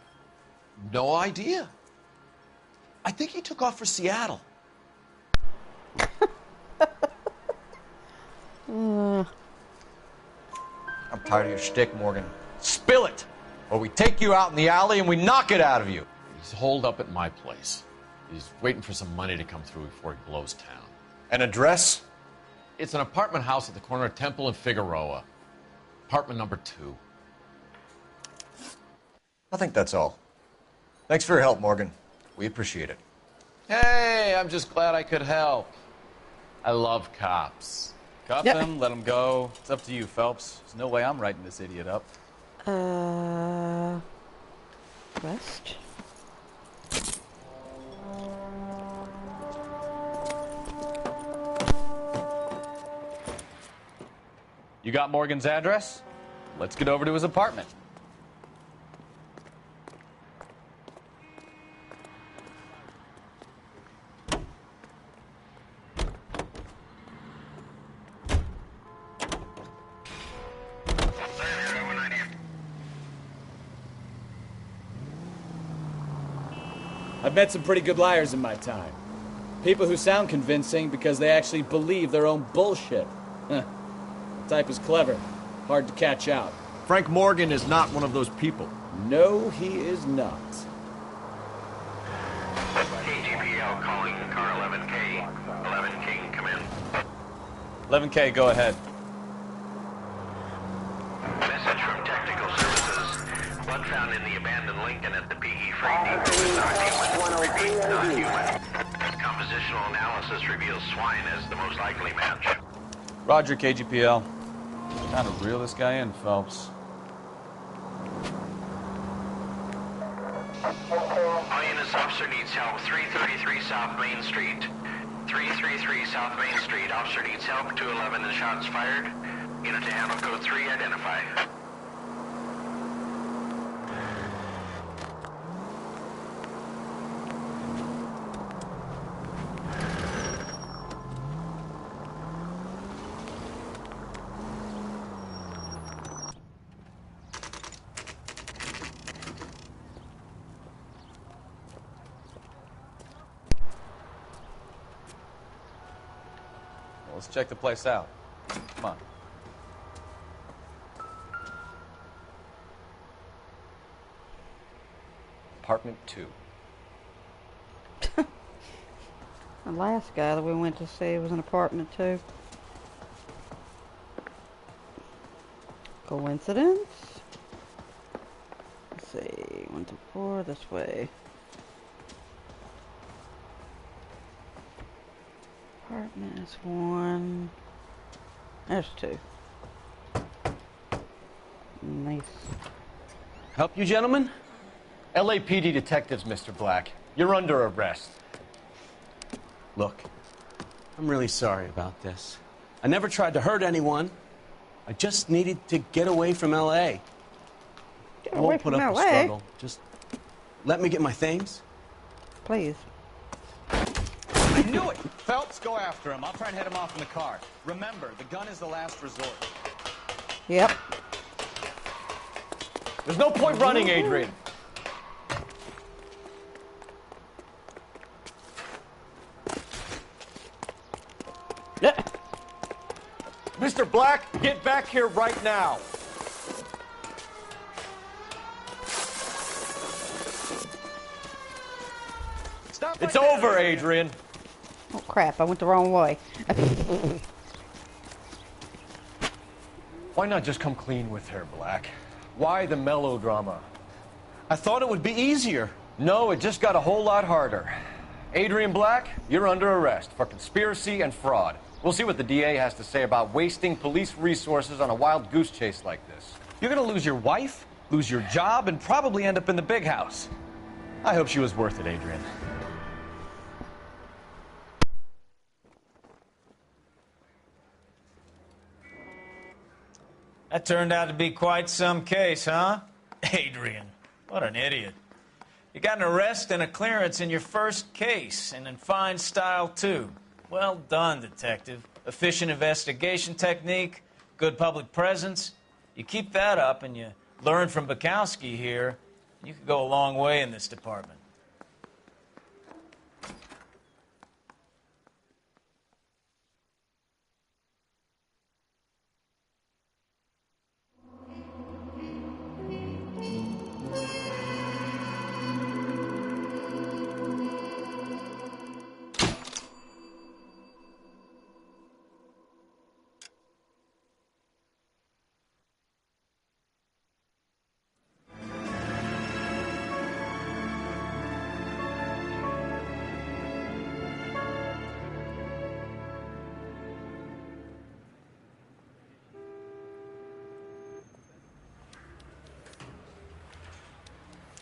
Speaker 18: No idea. I think he took off for Seattle.
Speaker 11: I'm tired of your shtick, Morgan. Spill it!
Speaker 18: or we take you out in the alley and we knock it out of you.
Speaker 10: He's holed up at my place. He's waiting for some money to come through before he blows town.
Speaker 18: An address?
Speaker 10: It's an apartment house at the corner of Temple and Figueroa. Apartment number 2.
Speaker 11: I think that's all. Thanks for your help, Morgan. We appreciate it.
Speaker 10: Hey, I'm just glad I could help. I love cops.
Speaker 7: Cuff him, let him go. It's up to you, Phelps. There's no way I'm writing this idiot up.
Speaker 1: Rest.
Speaker 7: You got Morgan's address? Let's get over to his apartment. I've met some pretty good liars in my time. People who sound convincing because they actually believe their own bullshit. The type is clever, hard to catch out.
Speaker 18: Frank Morgan is not one of those people.
Speaker 7: No, he is not.
Speaker 3: KGPL calling car 11K. 11K, come in.
Speaker 7: 11K, go ahead.
Speaker 3: Message from Technical Services. Blood found in the abandoned Lincoln at the PE Freight Depot is non-human. Repeat, non-human. Compositional analysis reveals swine as the most likely match.
Speaker 7: Roger, KGPL. Trying to reel this guy in, Phelps.
Speaker 3: All units, officer needs help. 333 South Main Street. 333 South Main Street. Officer needs help. 211 and shots fired. Unit to handle code 3, identify.
Speaker 7: Let's check the place out. Come on.
Speaker 11: Apartment 2.
Speaker 1: The last guy that we went to see was in apartment 2. Coincidence? Let's see. 1 to 4 this way. Apartment is 1. There's 2. Nice.
Speaker 11: Help you, gentlemen? LAPD detectives, Mr. Black. You're under arrest.
Speaker 15: Look, I'm really sorry about this. I never tried to hurt anyone. I just needed to get away from L.A. I won't put up a struggle. Just let me get my things.
Speaker 1: Please.
Speaker 7: I knew it! Phelps, go after him. I'll try and head him off in the car. Remember, the gun is the last resort.
Speaker 1: Yep.
Speaker 11: There's no point running, Adrian. Mr. Black, get back here right now.
Speaker 7: Stop
Speaker 11: it's over, Adrian.
Speaker 1: Oh crap, I went the wrong way.
Speaker 11: Why not just come clean with her, Black? Why the melodrama?
Speaker 15: I thought it would be easier.
Speaker 11: No, it just got a whole lot harder. Adrian Black, you're under arrest for conspiracy and fraud. We'll see what the DA has to say about wasting police resources on a wild goose chase like this.
Speaker 7: You're gonna lose your wife, lose your job, and probably end up in the big house. I hope she was worth it, Adrian.
Speaker 8: That turned out to be quite some case, huh? Adrian, what an idiot. You got an arrest and a clearance in your first case, and in fine style, too. Well done, detective. Efficient investigation technique, good public presence. You keep that up and you learn from Bukowski here, you could go a long way in this department.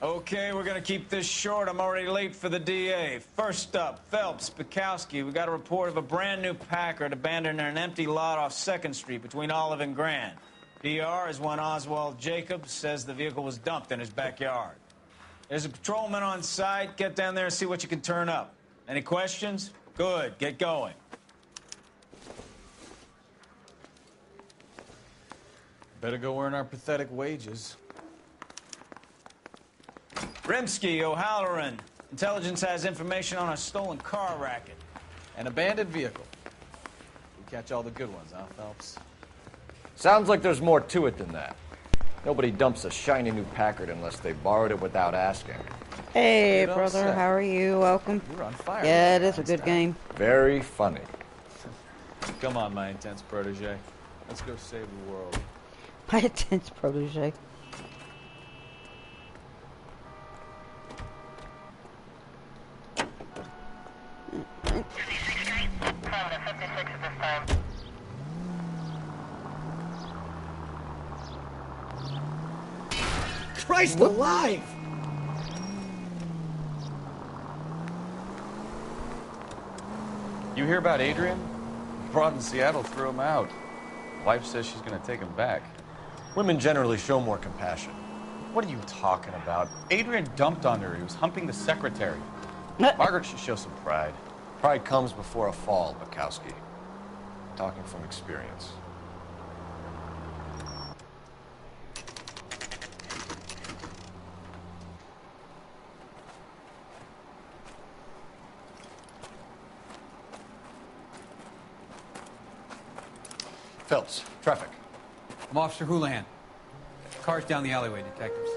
Speaker 8: Okay, we're gonna keep this short. I'm already late for the DA. First up, Phelps, Bukowski. We got a report of a brand new Packard abandoned in an empty lot off 2nd Street between Olive and Grand. PR is one Oswald Jacobs says the vehicle was dumped in his backyard. There's a patrolman on site. Get down there and see what you can turn up. Any questions? Good, get going.
Speaker 18: Better go earn our pathetic wages.
Speaker 8: Rimsky, O'Halloran. Intelligence has information on a stolen car racket.
Speaker 18: An abandoned vehicle. We catch all the good ones, huh, Phelps?
Speaker 11: Sounds like there's more to it than that. Nobody dumps a shiny new Packard unless they borrowed it without asking.
Speaker 1: Hey, brother, how are you? Welcome.
Speaker 18: You're on fire.
Speaker 1: Yeah, it is a good game.
Speaker 11: Very funny.
Speaker 18: Come on, my intense protege. Let's go save the world.
Speaker 1: My intense protege.
Speaker 15: Christ alive!
Speaker 18: You hear about Adrian? Broad in Seattle threw him out. Wife says she's gonna take him back.
Speaker 11: Women generally show more compassion.
Speaker 18: What are you talking about? Adrian dumped on her. He was humping the secretary. Margaret should show some pride.
Speaker 11: Pride comes before a fall, Bukowski. Talking from experience. Phelps, traffic.
Speaker 4: I'm Officer Houlihan. Car's down the alleyway, detectives.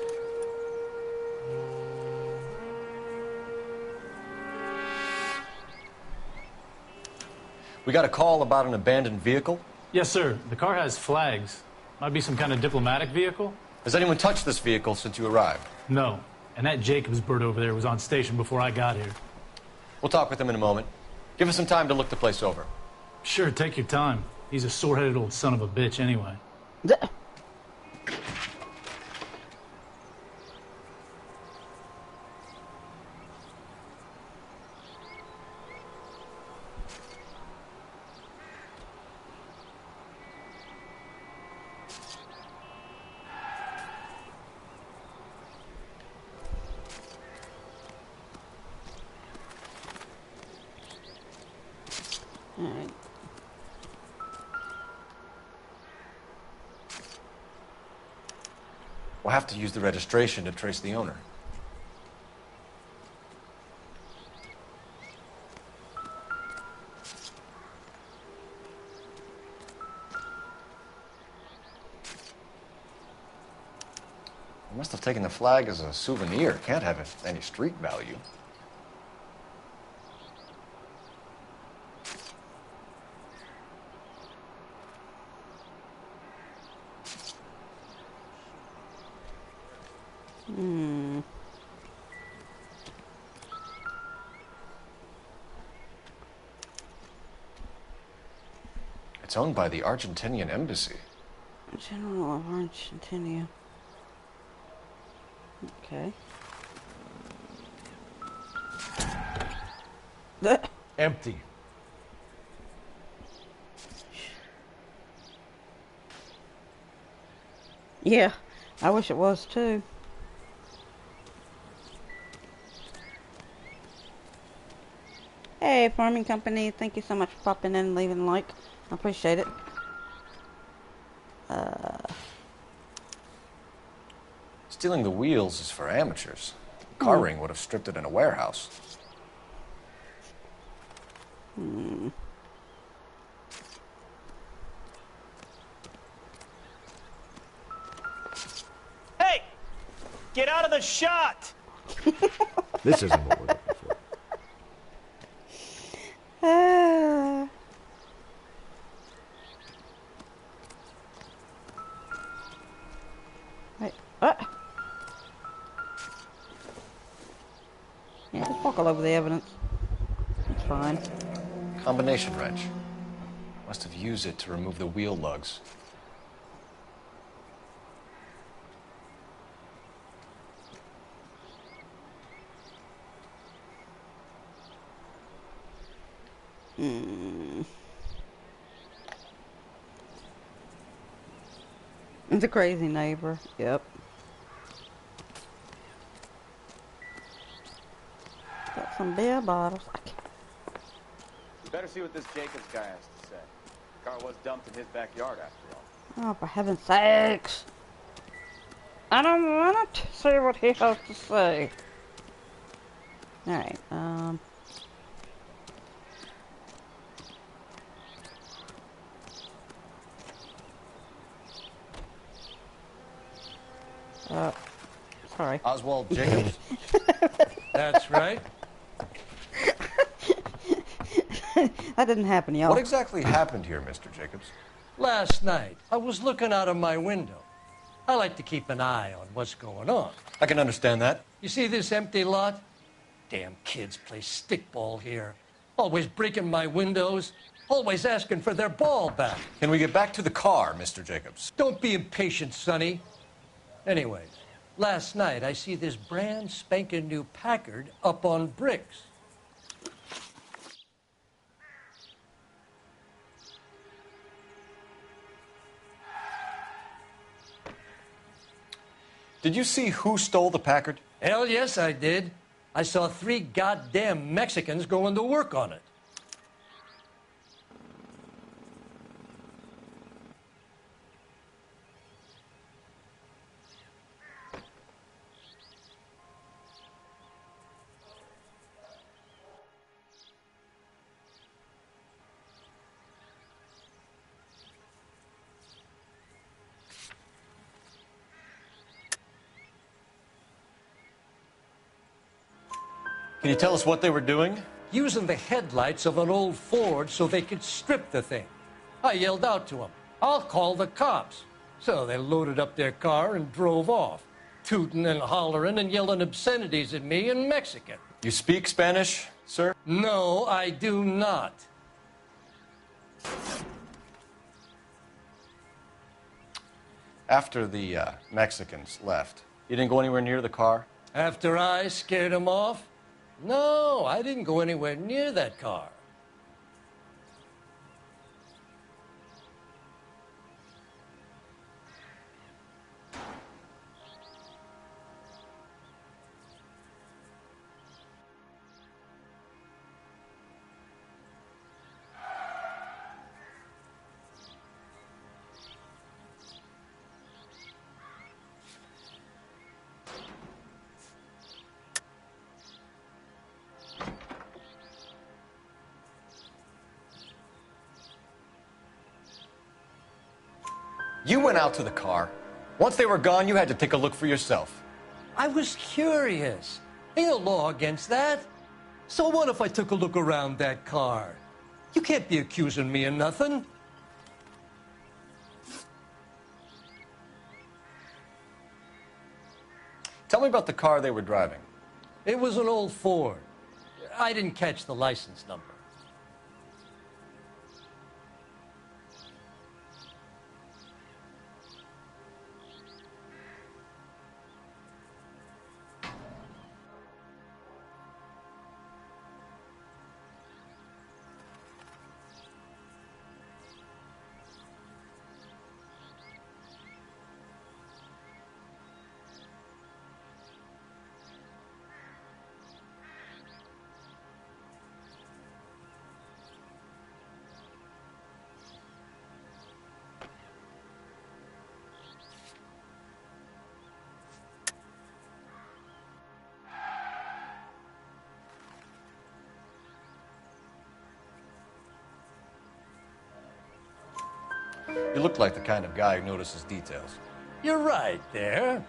Speaker 11: We got a call about an abandoned vehicle?
Speaker 9: Yes, sir. The car has flags. Might be some kind of diplomatic vehicle.
Speaker 11: Has anyone touched this vehicle since you arrived?
Speaker 9: No. And that Jacobs bird over there was on station before I got here.
Speaker 11: We'll talk with him in a moment. Give us some time to look the place over.
Speaker 9: Sure, take your time. He's a sore-headed old son of a bitch anyway.
Speaker 1: Alright.
Speaker 11: We'll have to use the registration to trace the owner. They must have taken the flag as a souvenir. Can't have any street value. It's owned by the Argentinian embassy.
Speaker 1: General of Argentina. Okay.
Speaker 12: Empty.
Speaker 1: Yeah, I wish it was too. Hey, farming company, thank you so much for popping in and leaving a like. I appreciate it.
Speaker 11: Stealing the wheels is for amateurs. The car ring would have stripped it in a warehouse.
Speaker 8: Hey! Get out of the shot!
Speaker 12: This isn't what we're looking for.
Speaker 1: Wait, yeah, just walk all over the evidence. It's fine.
Speaker 11: Combination wrench. Must have used it to remove the wheel lugs.
Speaker 1: It's a crazy neighbor. Yep. Got some beer bottles.
Speaker 18: You better see what this Jacobs guy has to say. The car was dumped in his backyard after all.
Speaker 1: Oh, for heaven's sakes. I don't want to see what he has to say. Alright, sorry.
Speaker 11: Oswald Jacobs?
Speaker 14: That's right.
Speaker 1: That didn't happen, y'all.
Speaker 11: What exactly happened here, Mr. Jacobs?
Speaker 14: Last night, I was looking out of my window. I like to keep an eye on what's going on.
Speaker 11: I can understand that.
Speaker 14: You see this empty lot? Damn kids play stickball here. Always breaking my windows. Always asking for their ball back.
Speaker 11: Can we get back to the car, Mr. Jacobs?
Speaker 14: Don't be impatient, Sonny. Anyways, last night I see this brand spanking new Packard up on bricks.
Speaker 11: Did you see who stole the Packard?
Speaker 14: Hell yes, I did. I saw 3 goddamn Mexicans going to work on it.
Speaker 11: Can you tell us what they were doing?
Speaker 14: Using the headlights of an old Ford so they could strip the thing. I yelled out to them, "I'll call the cops." So they loaded up their car and drove off, tooting and hollering and yelling obscenities at me in Mexican.
Speaker 11: You speak Spanish, sir?
Speaker 14: No, I do not.
Speaker 11: After the Mexicans left, you didn't go anywhere near the car?
Speaker 14: After I scared them off? No, I didn't go anywhere near that car.
Speaker 11: You went out to the car. Once they were gone, you had to take a look for yourself.
Speaker 14: I was curious. Ain't no law against that. So what if I took a look around that car? You can't be accusing me of nothing.
Speaker 11: Tell me about the car they were driving.
Speaker 14: It was an old Ford. I didn't catch the license number.
Speaker 11: You look like the kind of guy who notices details.
Speaker 14: You're right there.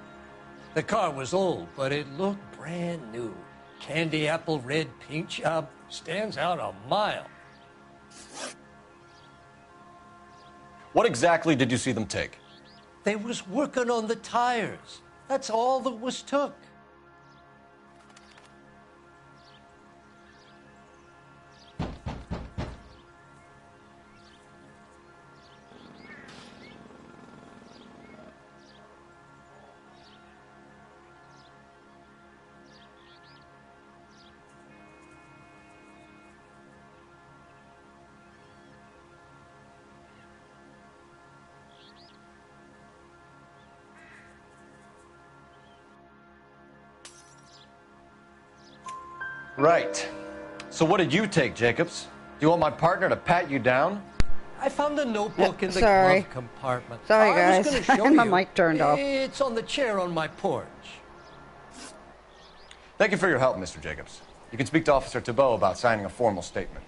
Speaker 14: The car was old, but it looked brand new. Candy apple red paint job stands out a mile.
Speaker 11: What exactly did you see them take?
Speaker 14: They was working on the tires. That's all that was took.
Speaker 11: Right. So what did you take, Jacobs? Do you want my partner to pat you down?
Speaker 14: I found a notebook in the
Speaker 1: sorry.
Speaker 14: glove compartment.
Speaker 1: Sorry,
Speaker 14: I was
Speaker 1: guys.
Speaker 14: going to show
Speaker 1: I had my
Speaker 14: you.
Speaker 1: mic turned off.
Speaker 14: It's on the chair on my porch.
Speaker 11: Thank you for your help, Mr. Jacobs. You can speak to Officer Thibault about signing a formal statement.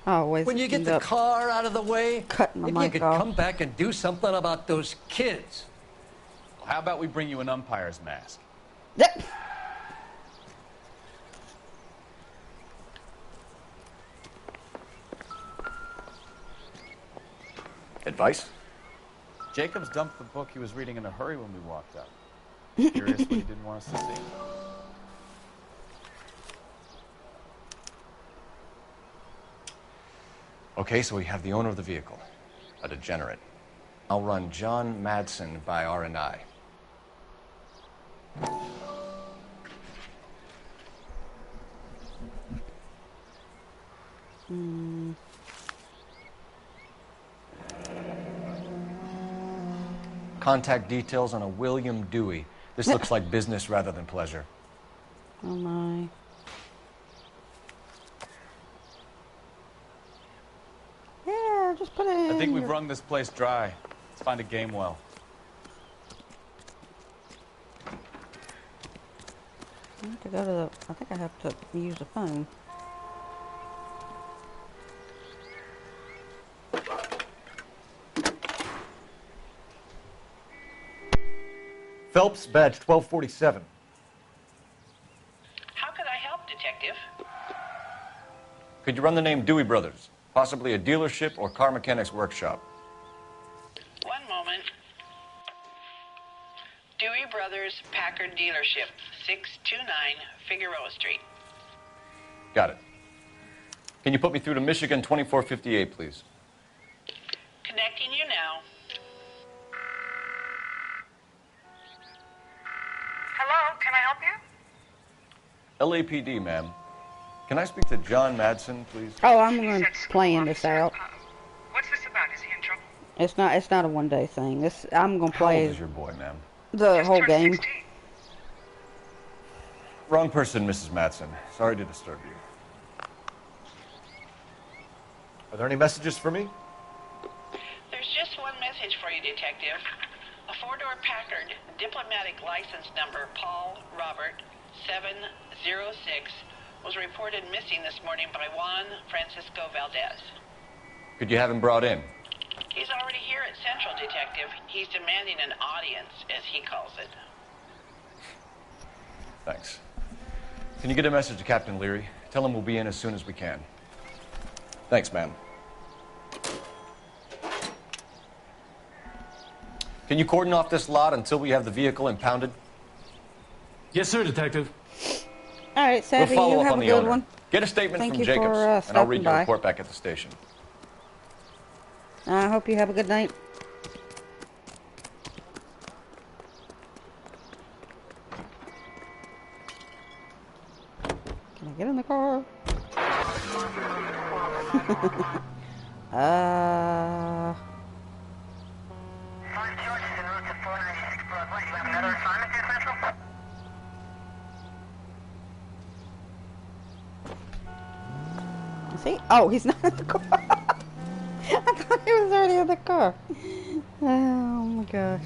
Speaker 1: Always
Speaker 14: When you get the car out of the way,
Speaker 1: cutting my
Speaker 14: maybe you
Speaker 1: mic
Speaker 14: could
Speaker 1: off.
Speaker 14: come back and do something about those kids.
Speaker 18: Well, how about we bring you an umpire's mask?
Speaker 1: Yep.
Speaker 11: Advice?
Speaker 18: Jacobs dumped the book he was reading in a hurry when we walked up. Curious what he didn't want us to see.
Speaker 11: Okay, so we have the owner of the vehicle, a degenerate. I'll run John Madsen by R&I. Contact details on a William Dewey. This looks like business rather than pleasure.
Speaker 1: Oh my. Yeah, just put it in.
Speaker 18: I think we've wrung this place dry. Let's find a game well.
Speaker 1: I have to go to the. I think I have to use the phone.
Speaker 11: Phelps, badge 1247.
Speaker 13: How could I help, Detective?
Speaker 11: Could you run the name Dewey Brothers? Possibly a dealership or car mechanics workshop.
Speaker 13: One moment. Dewey Brothers Packard Dealership, 629 Figueroa Street.
Speaker 11: Got it. Can you put me through to Michigan 2458, please?
Speaker 13: Connecting you now. Hello, can I help you?
Speaker 11: LAPD, ma'am. Can I speak to John Madsen, please?
Speaker 1: Oh, I'm going to plan this out.
Speaker 13: What's this about? Is he in trouble?
Speaker 1: It's not a one-day thing. I'm going to
Speaker 11: How old
Speaker 1: play
Speaker 11: is your boy, ma'am?
Speaker 1: the whole game.
Speaker 11: Wrong person, Mrs. Madsen. Sorry to disturb you. Are there any messages for me?
Speaker 13: There's just one message for you, Detective. A four-door Packard, diplomatic license number Paul Robert 706, was reported missing this morning by Juan Francisco Valdez.
Speaker 11: Could you have him brought in?
Speaker 13: He's already here at Central, Detective. He's demanding an audience, as he calls it.
Speaker 11: Thanks. Can you get a message to Captain Leary? Tell him we'll be in as soon as we can. Thanks, ma'am. Can you cordon off this lot until we have the vehicle impounded?
Speaker 9: Yes, sir, Detective.
Speaker 1: All right, Savvy,
Speaker 11: we'll follow
Speaker 1: you
Speaker 11: up
Speaker 1: have
Speaker 11: on
Speaker 1: a
Speaker 11: the
Speaker 1: good
Speaker 11: owner.
Speaker 1: one.
Speaker 11: Get a statement
Speaker 1: Thank
Speaker 11: from
Speaker 1: you
Speaker 11: Jacobs,
Speaker 1: for,
Speaker 11: and I'll
Speaker 1: stopping
Speaker 11: read your
Speaker 1: by.
Speaker 11: report back at the station.
Speaker 1: I hope you have a good night. Can I get in the car? Is he? Oh, he's not in the car. I thought he was already in the car. Oh my gosh.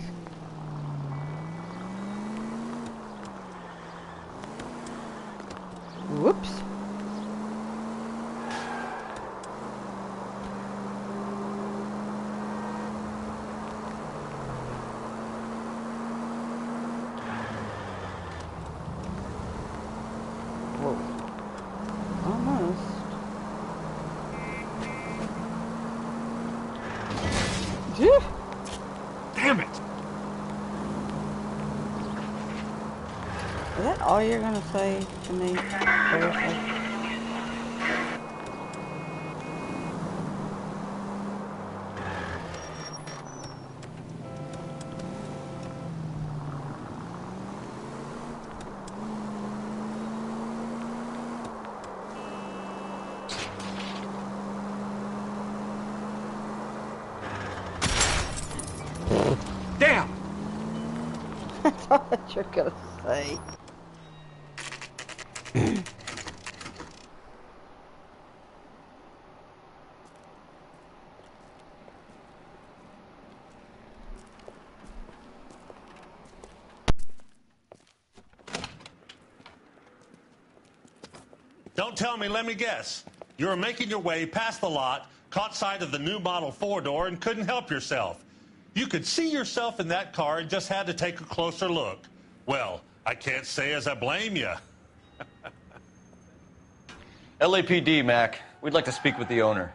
Speaker 1: Whoops. Whoa. Almost.
Speaker 12: Damn it!
Speaker 1: Is that all you're gonna say to me? Seriously?
Speaker 12: Damn!
Speaker 1: That's all that you're gonna say.
Speaker 6: Don't tell me, let me guess. You were making your way past the lot, caught sight of the new model four-door, and couldn't help yourself. You could see yourself in that car and just had to take a closer look. Well, I can't say as I blame you.
Speaker 11: LAPD, Mac. We'd like to speak with the owner.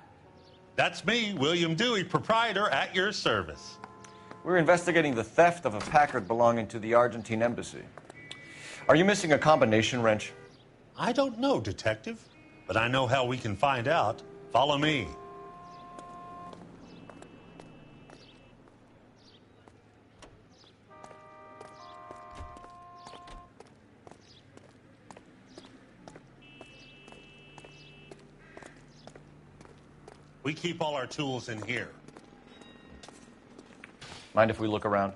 Speaker 6: That's me, William Dewey, proprietor, at your service.
Speaker 11: We're investigating the theft of a Packard belonging to the Argentine embassy. Are you missing a combination wrench?
Speaker 6: I don't know, Detective, but I know how we can find out. Follow me. We keep all our tools in here.
Speaker 11: Mind if we look around?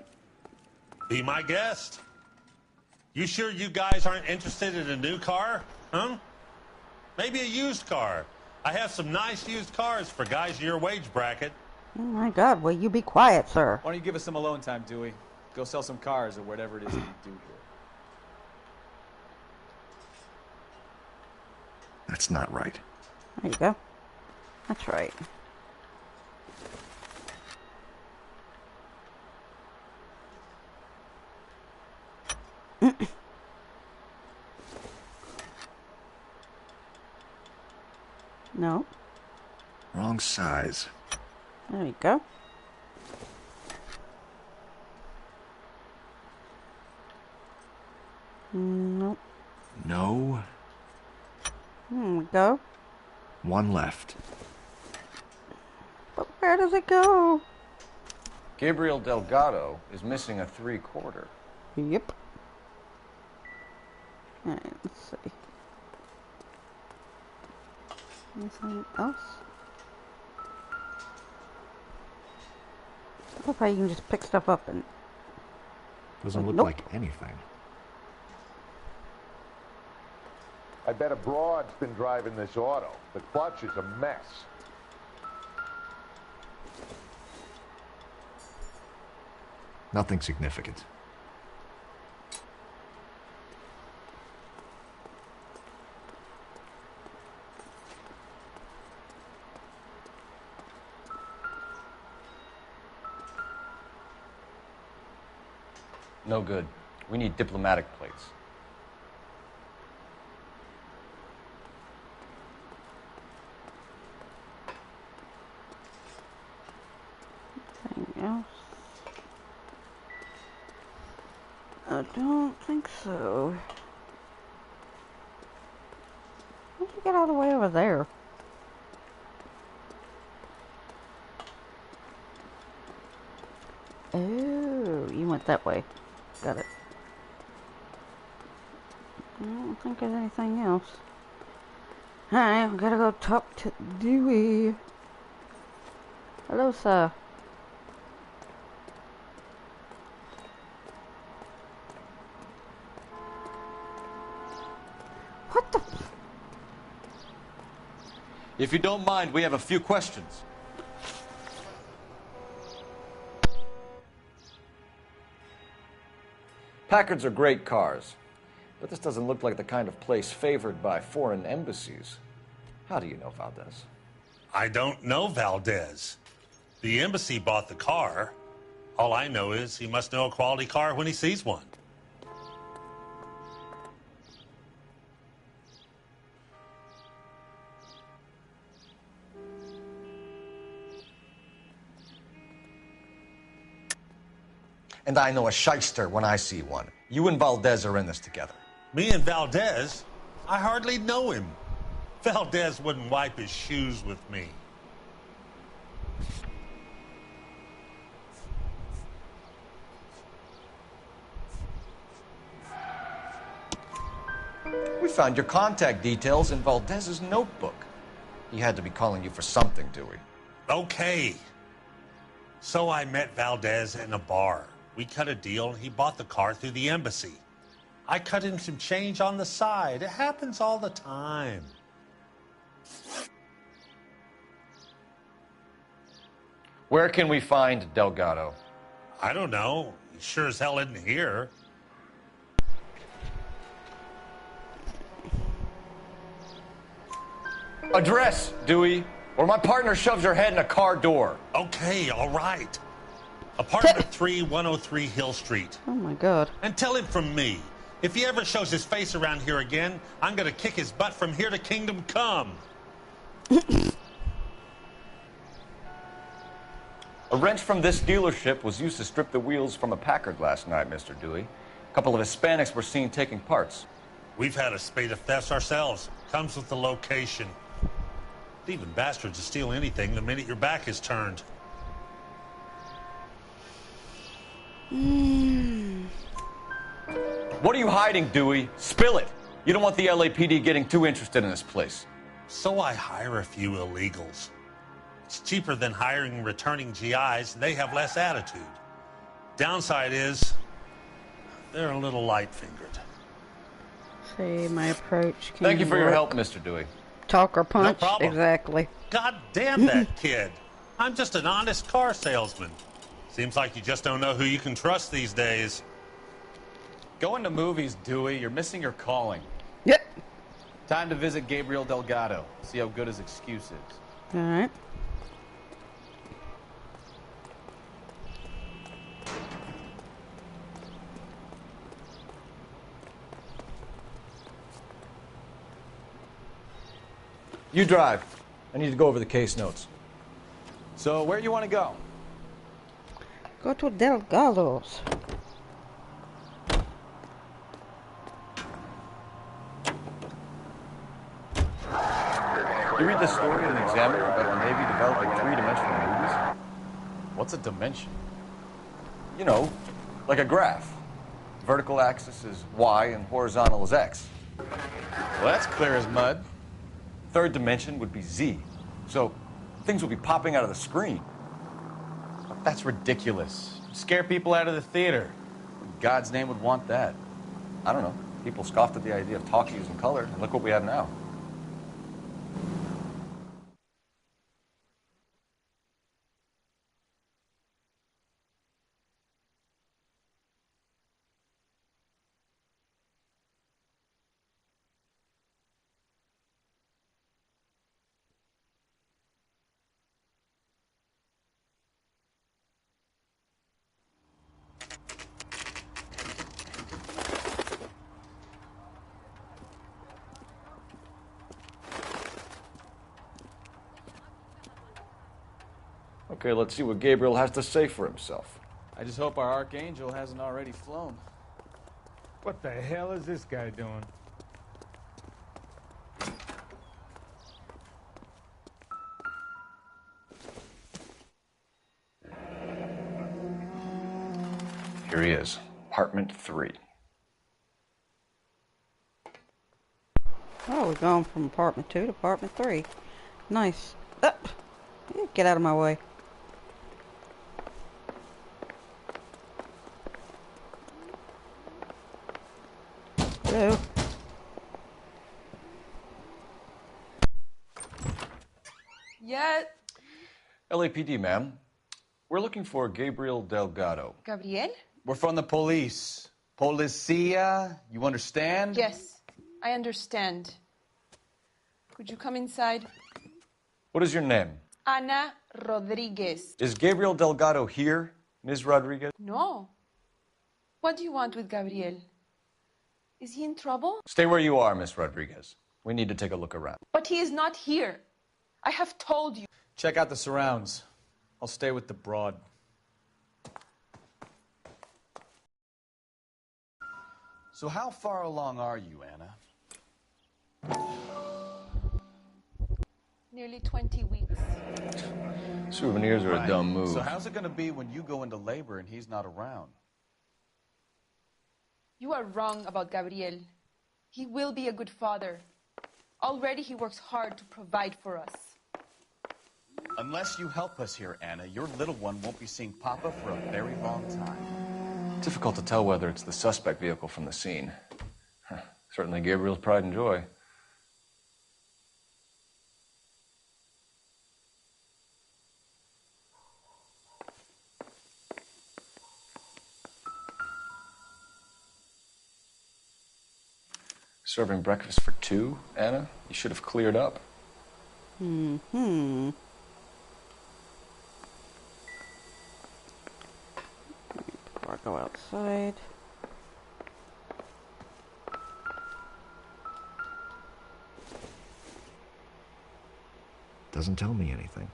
Speaker 6: Be my guest. You sure you guys aren't interested in a new car? Huh? Maybe a used car. I have some nice used cars for guys in your wage bracket.
Speaker 1: Oh my God, will you be quiet, sir?
Speaker 7: Why don't you give us some alone time, Dewey? Go sell some cars or whatever it is that you do here.
Speaker 12: That's not right.
Speaker 1: There you go. That's right. No.
Speaker 12: Wrong size.
Speaker 1: There you go. Nope.
Speaker 12: No.
Speaker 1: There we go.
Speaker 12: One left.
Speaker 1: But where does it go?
Speaker 11: Gabriel Delgado is missing a 3/4.
Speaker 1: Yep. Alright, let's see. Anything else? I love how you can just pick stuff up and...
Speaker 12: Doesn't look
Speaker 1: nope.
Speaker 12: like anything.
Speaker 17: I bet a broad's been driving this auto. The clutch is a mess.
Speaker 12: Nothing significant.
Speaker 11: No good. We need diplomatic plates.
Speaker 1: Anything else? I don't think so. How did you get all the way over there? Oh, you went that way. Got it. I don't think there's anything else. Alright, I gotta go talk to Dewey. Hello, sir. What the?
Speaker 11: If you don't mind, we have a few questions. Packards are great cars, but this doesn't look like the kind of place favored by foreign embassies. How do you know Valdez?
Speaker 6: I don't know Valdez. The embassy bought the car. All I know is he must know a quality car when he sees one.
Speaker 11: And I know a shyster when I see one. You and Valdez are in this together.
Speaker 6: Me and Valdez? I hardly know him. Valdez wouldn't wipe his shoes with me.
Speaker 11: We found your contact details in Valdez's notebook. He had to be calling you for something, Dewey.
Speaker 6: Okay. So I met Valdez in a bar. We cut a deal and he bought the car through the embassy. I cut him some change on the side. It happens all the time.
Speaker 11: Where can we find Delgado?
Speaker 6: I don't know. He sure as hell isn't here.
Speaker 11: Address, Dewey, or my partner shoves her head in a car door.
Speaker 6: Okay, all right. Apartment 3, 103 Hill Street.
Speaker 1: Oh my God.
Speaker 6: And tell him from me, if he ever shows his face around here again, I'm gonna kick his butt from here to Kingdom Come.
Speaker 11: A wrench from this dealership was used to strip the wheels from a Packard last night, Mr. Dewey. A couple of Hispanics were seen taking parts.
Speaker 6: We've had a spate of thefts ourselves. Comes with the location. Thieving bastards will steal anything the minute your back is turned.
Speaker 11: What are you hiding, Dewey? Spill it. You don't want the LAPD getting too interested in this place.
Speaker 6: So I hire a few illegals. It's cheaper than hiring returning GIs, and they have less attitude. Downside is, they're a little light-fingered.
Speaker 1: See, my approach can
Speaker 11: Thank you for your
Speaker 1: work.
Speaker 11: help, Mr. Dewey.
Speaker 1: Talk or punch?
Speaker 6: No problem.
Speaker 1: Exactly.
Speaker 6: God damn that kid. I'm just an honest car salesman. Seems like you just don't know who you can trust these days.
Speaker 8: Going to movies, Dewey. You're missing your calling.
Speaker 1: Yep.
Speaker 8: Time to visit Gabriel Delgado. See how good his excuse is.
Speaker 1: All right.
Speaker 21: You drive. I need to go over the case notes.
Speaker 8: So, where do you want to go?
Speaker 1: Go to Delgado's.
Speaker 11: You read the story in the Examiner about the Navy developing three-dimensional movies?
Speaker 8: What's a dimension?
Speaker 11: You know, like a graph. Vertical axis is Y and horizontal is X.
Speaker 8: Well, that's clear as mud.
Speaker 11: Third dimension would be Z. So things will be popping out of the screen.
Speaker 8: But that's ridiculous. Scare people out of the theater. In God's name would want that.
Speaker 11: I don't know. People scoffed at the idea of talkie using color, and look what we have now. Okay, let's see what Gabriel has to say for himself.
Speaker 8: I just hope our Archangel hasn't already flown.
Speaker 19: What the hell is this guy doing?
Speaker 11: Here he is, apartment 3.
Speaker 1: Oh, we're going from apartment 2 to apartment 3. Nice. Get out of my way. Hello.
Speaker 2: Yet.
Speaker 11: LAPD, ma'am. We're looking for Gabriel Delgado.
Speaker 2: Gabriel?
Speaker 8: We're from the police. Policia, you understand?
Speaker 2: Yes, I understand. Could you come inside?
Speaker 11: What is your name?
Speaker 2: Ana Rodriguez.
Speaker 11: Is Gabriel Delgado here, Ms. Rodriguez?
Speaker 2: No. What do you want with Gabriel? Is he in trouble?
Speaker 11: Stay where you are, Miss Rodriguez. We need to take a look around.
Speaker 2: But he is not here. I have told you.
Speaker 8: Check out the surrounds. I'll stay with the broad. So how far along are you, Anna?
Speaker 2: Nearly 20 weeks.
Speaker 11: Souvenirs are a dumb move.
Speaker 8: So how's it going to be when you go into labor and he's not around?
Speaker 2: You are wrong about Gabriel. He will be a good father. Already he works hard to provide for us.
Speaker 8: Unless you help us here, Anna, your little one won't be seeing Papa for a very long time.
Speaker 11: Difficult to tell whether it's the suspect vehicle from the scene. Certainly Gabriel's pride and joy. Serving breakfast for 2, Anna? You should have cleared up.
Speaker 1: Mm-hmm. Before I go outside.
Speaker 5: Doesn't tell me anything.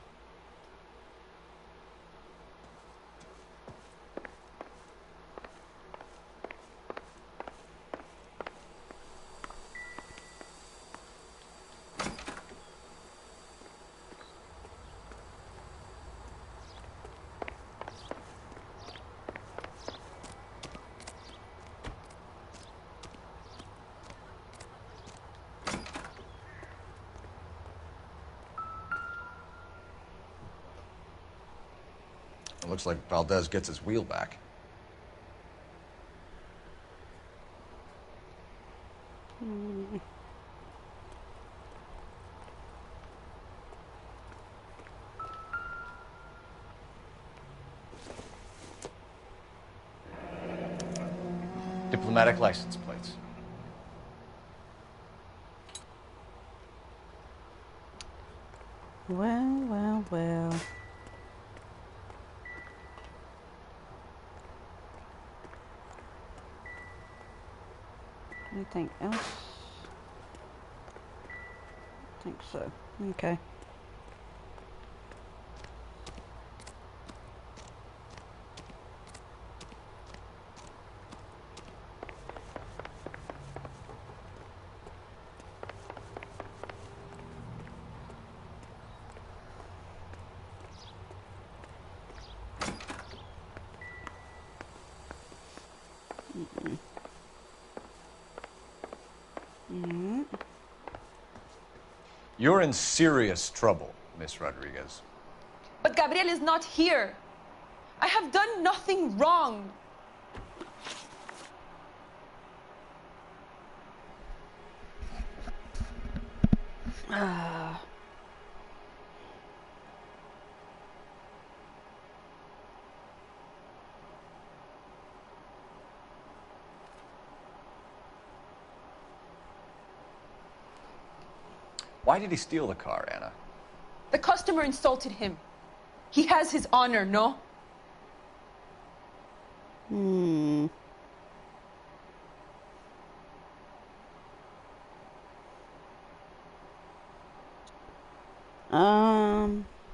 Speaker 21: It looks like Valdez gets his wheel back.
Speaker 1: Mm.
Speaker 21: Diplomatic license plates.
Speaker 1: Well, well, well. Anything else? I think so. Okay.
Speaker 21: You're in serious trouble, Miss Rodriguez.
Speaker 2: But Gabriel is not here. I have done nothing wrong.
Speaker 21: Why did he steal the car, Anna?
Speaker 2: The customer insulted him. He has his honor, no?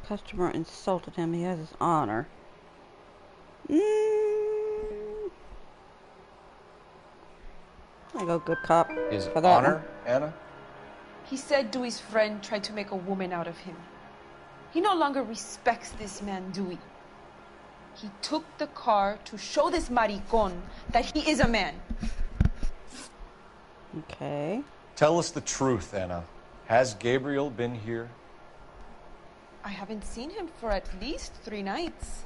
Speaker 1: Customer insulted him. He has his honor. I go good cop.
Speaker 21: His
Speaker 1: for that
Speaker 21: honor,
Speaker 1: one.
Speaker 21: Anna?
Speaker 2: He said Dewey's friend tried to make a woman out of him. He no longer respects this man, Dewey. He took the car to show this maricon that he is a man.
Speaker 1: Okay.
Speaker 21: Tell us the truth, Anna. Has Gabriel been here?
Speaker 2: I haven't seen him for at least 3 nights.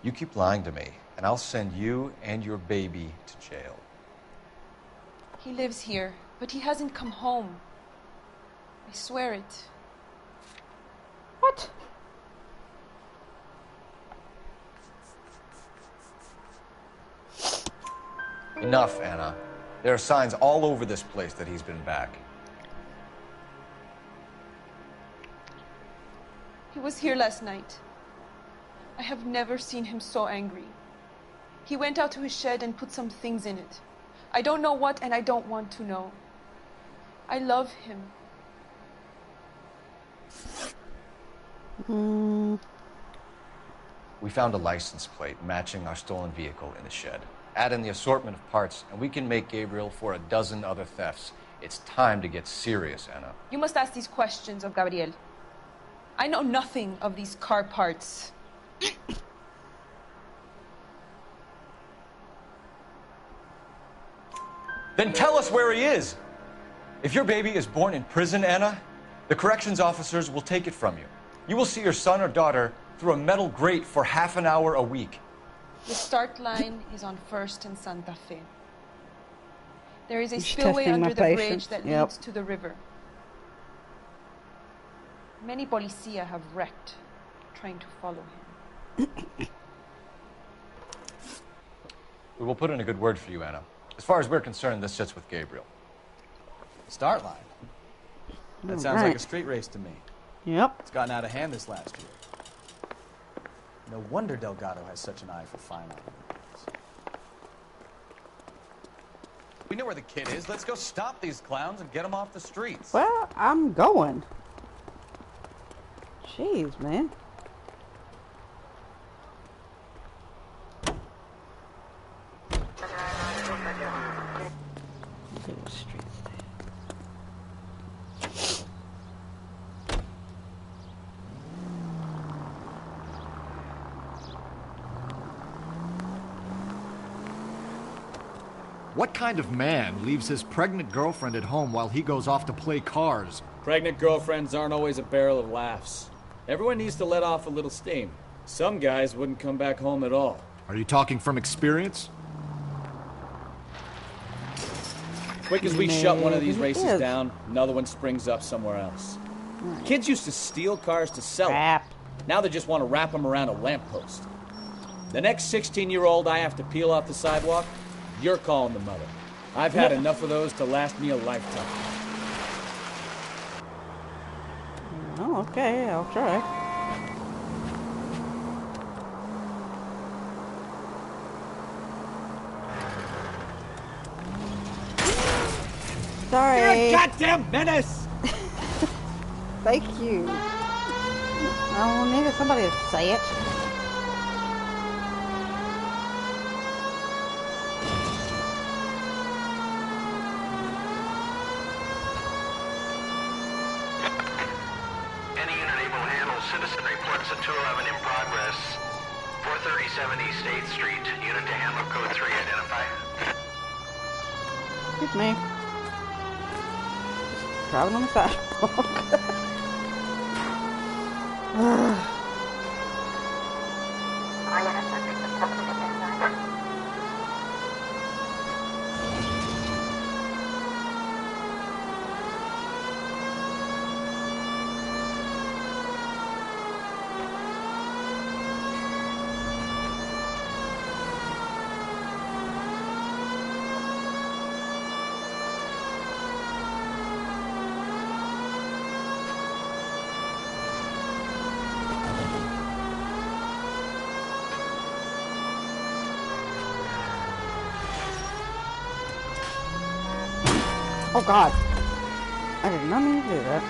Speaker 21: You keep lying to me, and I'll send you and your baby to jail.
Speaker 2: He lives here, but he hasn't come home. I swear it.
Speaker 1: What?
Speaker 21: Enough, Anna. There are signs all over this place that he's been back.
Speaker 2: He was here last night. I have never seen him so angry. He went out to his shed and put some things in it. I don't know what, and I don't want to know. I love him.
Speaker 21: We found a license plate matching our stolen vehicle in the shed. Add in the assortment of parts, and we can make Gabriel for a dozen other thefts. It's time to get serious, Anna.
Speaker 2: You must ask these questions of Gabriel. I know nothing of these car parts.
Speaker 21: Then tell us where he is. If your baby is born in prison, Anna, the corrections officers will take it from you. You will see your son or daughter through a metal grate for half an hour a week.
Speaker 2: The start line is on 1st and Santa Fe. There is a
Speaker 1: He's
Speaker 2: spillway
Speaker 1: testing my
Speaker 2: under the
Speaker 1: patience.
Speaker 2: bridge that
Speaker 1: Yep.
Speaker 2: leads to the river. Many policia have wrecked trying to follow him.
Speaker 21: We will put in a good word for you, Anna. As far as we're concerned, this sits with Gabriel.
Speaker 7: Start line. That sounds like a street race to me.
Speaker 1: Yep.
Speaker 7: It's gotten out of hand this last year. No wonder Delgado has such an eye for fine art.
Speaker 8: We know where the kid is. Let's go stop these clowns and get them off the streets.
Speaker 1: Well, I'm going. Jeez, man.
Speaker 5: What kind of man leaves his pregnant girlfriend at home while he goes off to play cars?
Speaker 7: Pregnant girlfriends aren't always a barrel of laughs. Everyone needs to let off a little steam. Some guys wouldn't come back home at all.
Speaker 5: Are you talking from experience?
Speaker 7: Quick as we shut one of these races down, another one springs up somewhere else. Kids used to steal cars to sell them. Now they just want to wrap them around a lamppost. The next 16-year-old I have to peel off the sidewalk, you're calling the mother. I've had enough of those to last me a lifetime.
Speaker 1: Oh, okay, I'll try. Sorry.
Speaker 7: You're a goddamn menace!
Speaker 1: Thank you. I needed somebody to say it.
Speaker 3: Citizen reports a 211 in progress. 43070 State Street. Unit to handle code 3. Identify.
Speaker 1: Excuse me. Just driving on the sidewalk. Oh God, I did not mean to do that.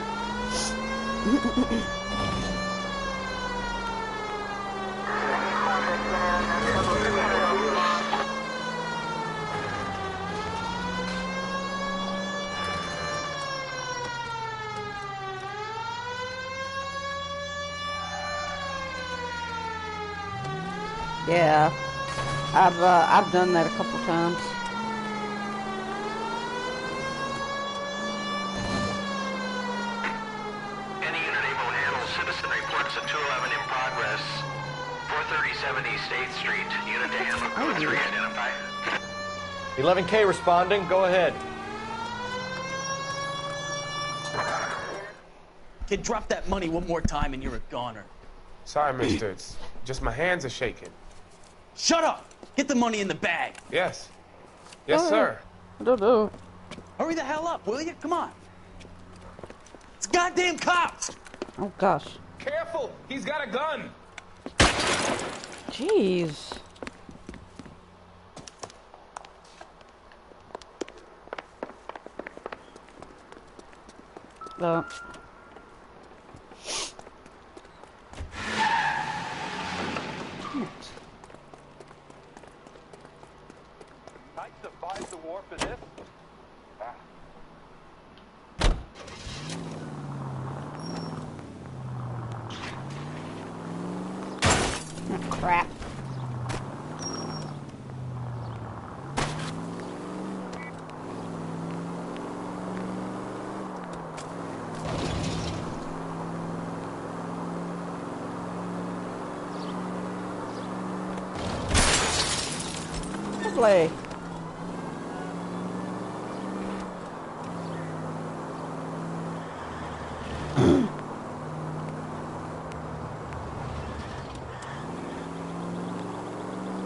Speaker 1: Yeah, I've done that a couple times.
Speaker 3: Citizen reports a 211 in progress. 43070 State Street. Unit to handle code 3. Identify.
Speaker 21: 11K responding. Go ahead.
Speaker 15: Kid, drop that money one more time and you're a goner.
Speaker 20: Sorry, mister. It's just my hands are shaking.
Speaker 15: Shut up! Get the money in the bag.
Speaker 20: Yes. Yes, sir.
Speaker 1: I don't know.
Speaker 15: Hurry the hell up, will you? Come on. It's goddamn cops!
Speaker 1: Oh, gosh.
Speaker 20: Careful! He's got a gun!
Speaker 1: Jeez.
Speaker 17: I survived the war for this?
Speaker 1: Oh, crap. Lovely.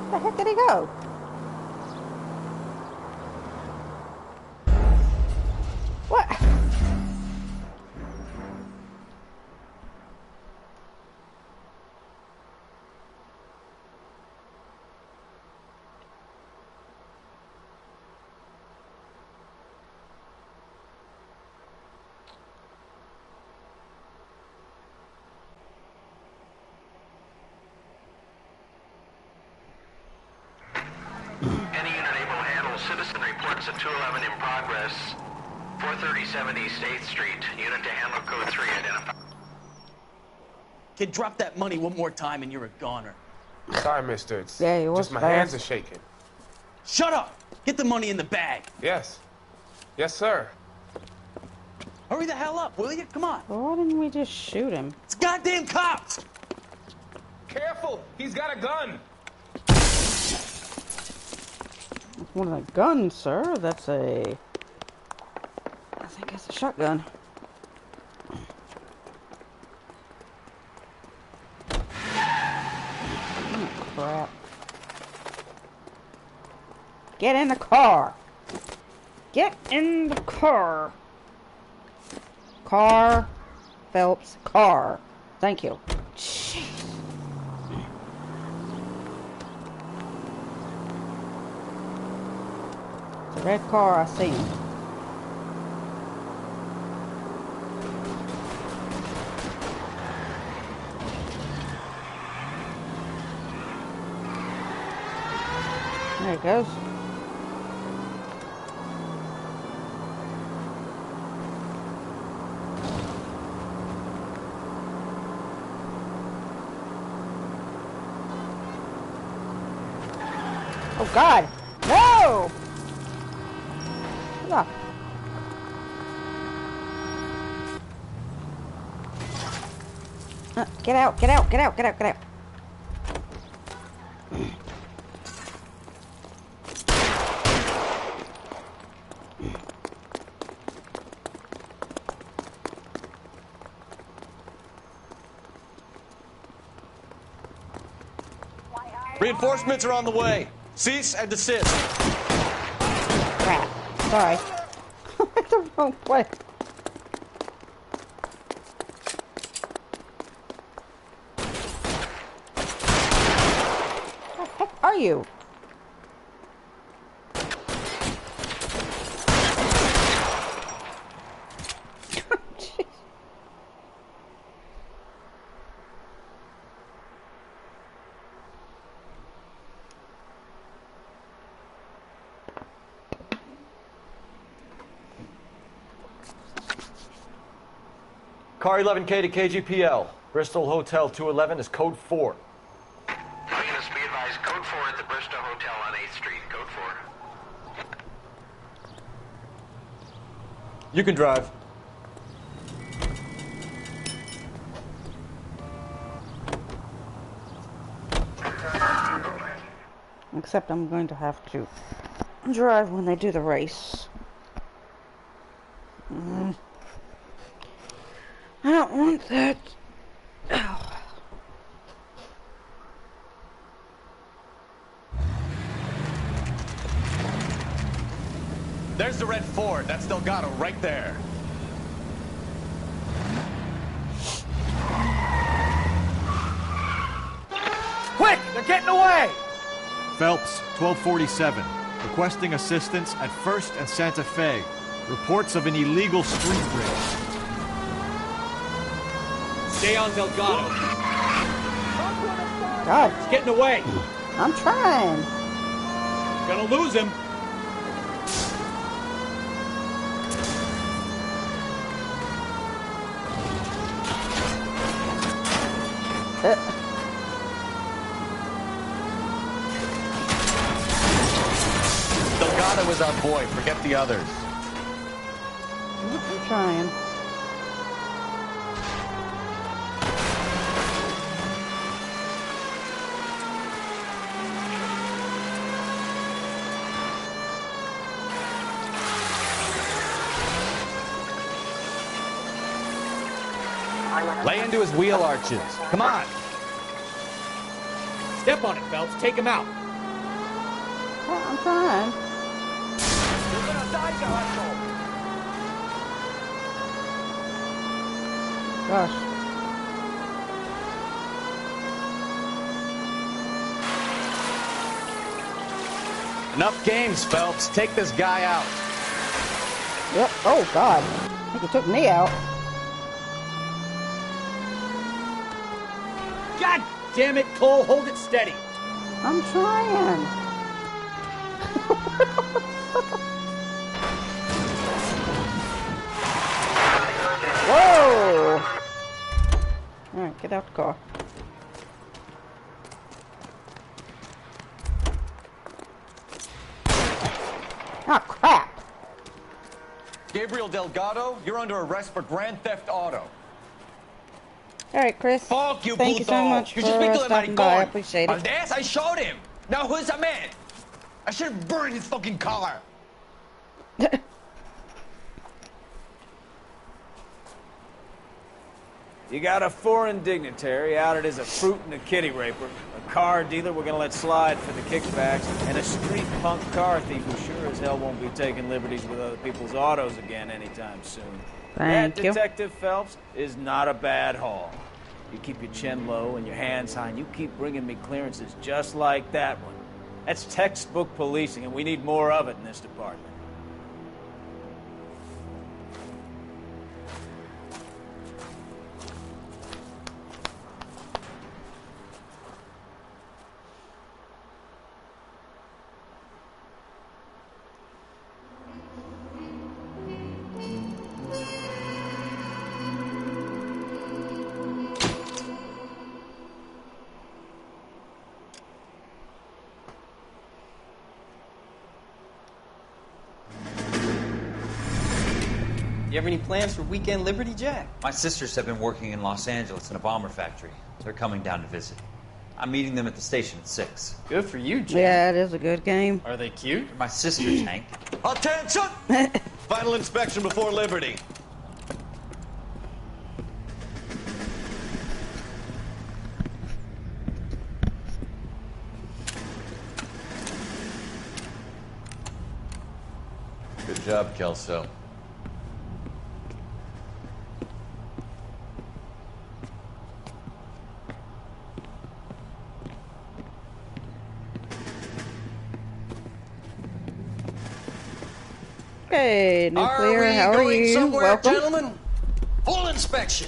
Speaker 1: Where the heck did he go?
Speaker 3: Surveillance at 211 in progress. 437 East 8th Street. Unit to handle code 3 identified.
Speaker 15: Kid, drop that money one more time and you're a goner.
Speaker 20: Sorry, mister. It's
Speaker 1: Yeah, he was
Speaker 20: just my
Speaker 1: fast.
Speaker 20: hands are shaking.
Speaker 15: Shut up! Get the money in the bag.
Speaker 20: Yes. Yes, sir.
Speaker 15: Hurry the hell up, will you? Come on.
Speaker 1: Well, why didn't we just shoot him?
Speaker 15: It's goddamn cops!
Speaker 20: Careful! He's got a gun!
Speaker 1: That's one of the guns, sir. That's a... I think it's a shotgun. Oh, crap. Get in the car! Get in the car! Car. Phelps. Car. Thank you. Jeez. It's a red car, I see him. There it goes. Oh God! No! Look. Get out! Get out! Get out! Get out! Get out!
Speaker 21: Reinforcements are on the way. Cease and desist.
Speaker 1: Crap. Sorry. I went the wrong way. What the heck are you?
Speaker 11: Car 11K to KGPL. Bristol Hotel 211 is code 4.
Speaker 3: Units, be advised, code 4 at the Bristol Hotel on 8th Street. Code 4.
Speaker 11: You can drive.
Speaker 1: Except I'm going to have to drive when they do the race. I don't want that. Oh.
Speaker 21: There's the red Ford. That's Delgado right there.
Speaker 14: Quick! They're getting away!
Speaker 5: Phelps, 1247. Requesting assistance at 1st and Santa Fe. Reports of an illegal street race.
Speaker 7: Stay on Delgado.
Speaker 1: God.
Speaker 7: He's getting away.
Speaker 1: I'm trying.
Speaker 7: Gonna lose him.
Speaker 21: Delgado is our boy. Forget the others.
Speaker 1: I'm trying.
Speaker 7: Lay into his wheel arches. Come on. Step on it, Phelps. Take him out.
Speaker 1: I'm trying.
Speaker 14: You're gonna die, you asshole!
Speaker 1: Gosh.
Speaker 21: Enough games, Phelps. Take this guy out.
Speaker 1: Yep. Oh, God. I think he took me out.
Speaker 7: God damn it, Cole. Hold it steady.
Speaker 1: I'm trying. Get out the car. Oh, crap.
Speaker 11: Gabriel Delgado, you're under arrest for grand theft auto.
Speaker 1: All right, Chris.
Speaker 16: Fuck you,
Speaker 1: Thank you so much for stopping by. I appreciate it.
Speaker 16: Valdez, I showed him. Now who's the man? I should have burned his fucking car.
Speaker 8: You got a foreign dignitary outed as a fruit and a kitty raper, a car dealer we're gonna let slide for the kickbacks, and a street punk car thief who sure as hell won't be taking liberties with other people's autos again anytime soon.
Speaker 1: Thank you.
Speaker 8: Detective Phelps is not a bad haul. You keep your chin low and your hands high, and you keep bringing me clearances just like that one. That's textbook policing, and we need more of it in this department.
Speaker 22: You have any plans for Weekend Liberty, Jack?
Speaker 23: My sisters have been working in Los Angeles in a bomber factory. They're coming down to visit. I'm meeting them at the station at 6.
Speaker 22: Good for you, Jack.
Speaker 1: Yeah, it is a good game.
Speaker 22: Are they cute?
Speaker 23: They're my sisters, Hank.
Speaker 15: Attention! Final inspection before Liberty.
Speaker 18: Good job, Kelso.
Speaker 1: Hey, Nuclear, how are you?
Speaker 14: Somewhere,
Speaker 1: Welcome.
Speaker 14: gentlemen? Full inspection.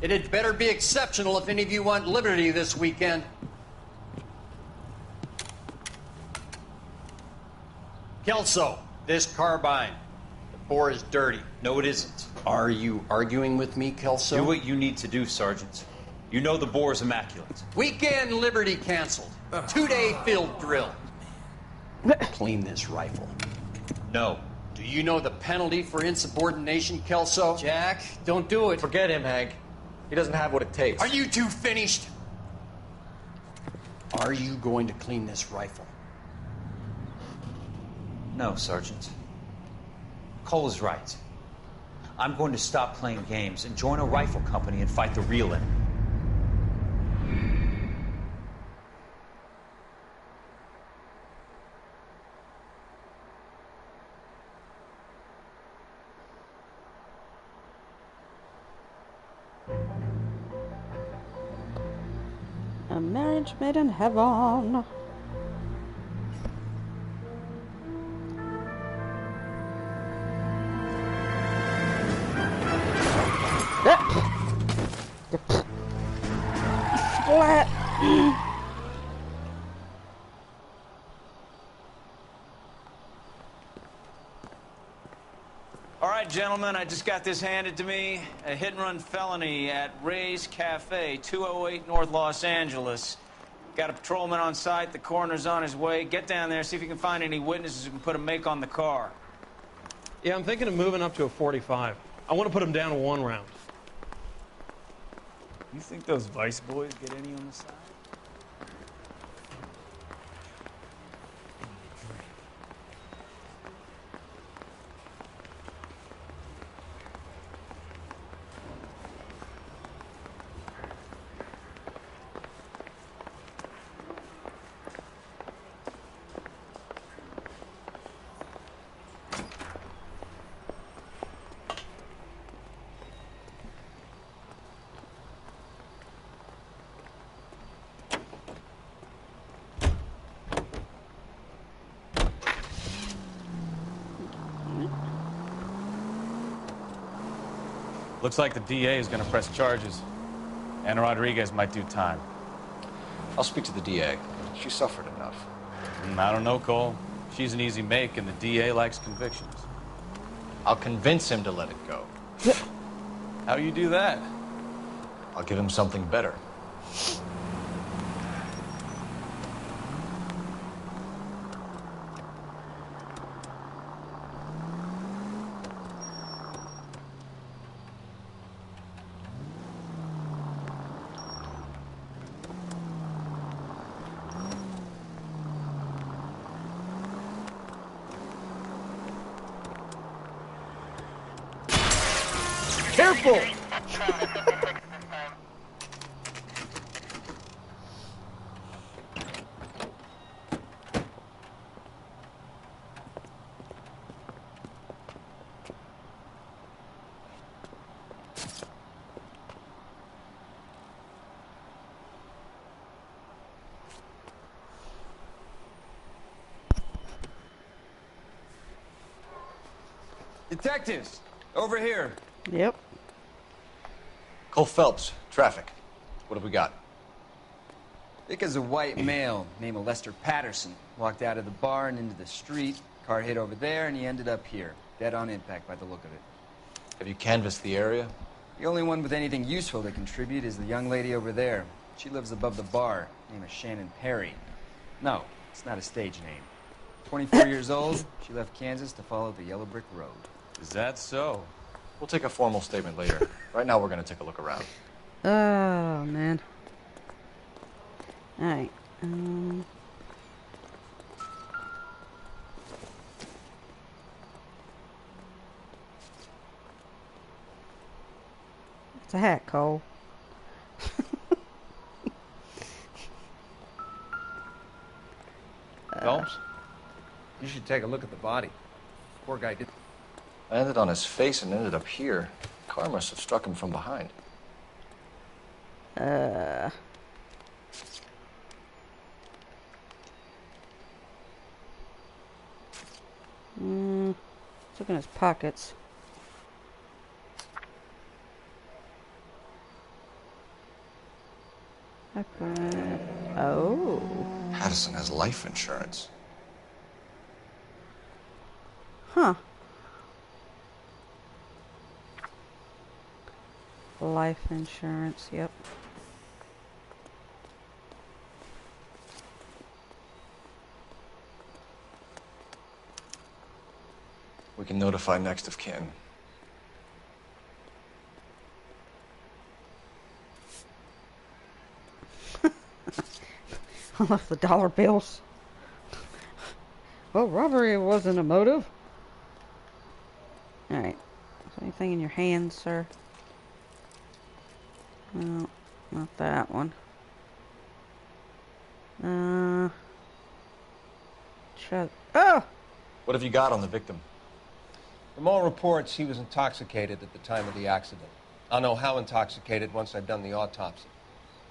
Speaker 14: It had better be exceptional if any of you want liberty this weekend. Kelso, this carbine. The bore is dirty.
Speaker 23: No, it isn't.
Speaker 14: Are you arguing with me, Kelso?
Speaker 23: Do what you need to do, Sergeant. You know the bore is immaculate.
Speaker 14: Weekend liberty canceled. 2-day field drill. Clean this rifle.
Speaker 23: No.
Speaker 14: Do you know the penalty for insubordination, Kelso? Jack, don't do it.
Speaker 11: Forget him, Hank. He doesn't have what it takes.
Speaker 14: Are you two finished? Are you going to clean this rifle?
Speaker 23: No, Sergeant. Cole is right. I'm going to stop playing games and join a rifle company and fight the real enemy.
Speaker 1: A marriage made in heaven. Flat.
Speaker 8: All right, gentlemen, I just got this handed to me. A hit-and-run felony at Ray's Cafe, 208 North Los Angeles. Got a patrolman on site. The coroner's on his way. Get down there, see if you can find any witnesses who can put a make on the car.
Speaker 24: Yeah, I'm thinking of moving up to a 45. I want to put him down to 1 round.
Speaker 8: You think those Vice boys get any on the side?
Speaker 18: Looks like the DA is going to press charges. Anna Rodriguez might do time.
Speaker 11: I'll speak to the DA. She suffered enough.
Speaker 18: I don't know, Cole. She's an easy make, and the DA likes convictions.
Speaker 11: I'll convince him to let it go.
Speaker 18: How do you do that? I'll give him something better.
Speaker 7: Careful!
Speaker 21: Detectives, over here.
Speaker 1: Yep.
Speaker 18: Cole Phelps, traffic. What have we got?
Speaker 22: Because a white male named Lester Patterson walked out of the bar and into the street. Car hit over there, and he ended up here. Dead on impact by the look of it.
Speaker 18: Have you canvassed the area?
Speaker 22: The only one with anything useful to contribute is the young lady over there. She lives above the bar. Name is Shannon Perry. No, it's not a stage name. 24 years old, she left Kansas to follow the yellow brick road.
Speaker 18: Is that so? We'll take a formal statement later. Right now, we're going to take a look around.
Speaker 1: Oh, man. Alright. It's a hat, Cole.
Speaker 14: Phelps, you should take a look at the body. Poor guy did.
Speaker 18: Landed on his face and ended up here. Car must have struck him from behind.
Speaker 1: Look in his pockets. Oh.
Speaker 18: Patterson has life insurance.
Speaker 1: Huh. Life insurance, yep.
Speaker 18: We can notify next of kin.
Speaker 1: I left the dollar bills. Well, robbery wasn't a motive. Alright. Is there anything in your hands, sir? No, not that one. Oh!
Speaker 18: What have you got on the victim?
Speaker 14: From all reports, he was intoxicated at the time of the accident. I'll know how intoxicated once I've done the autopsy.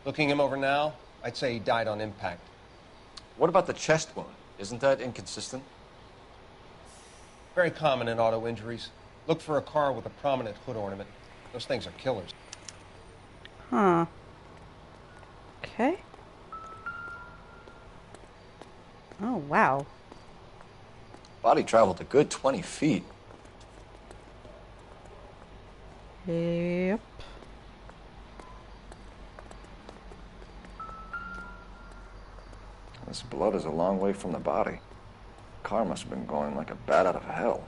Speaker 14: Looking him over now, I'd say he died on impact.
Speaker 18: What about the chest wound? Isn't that inconsistent?
Speaker 14: Very common in auto injuries. Look for a car with a prominent hood ornament. Those things are killers.
Speaker 1: Huh. Okay. Oh, wow.
Speaker 18: Body traveled a good 20 feet.
Speaker 1: Yep.
Speaker 18: This blood is a long way from the body. The car must have been going like a bat out of hell.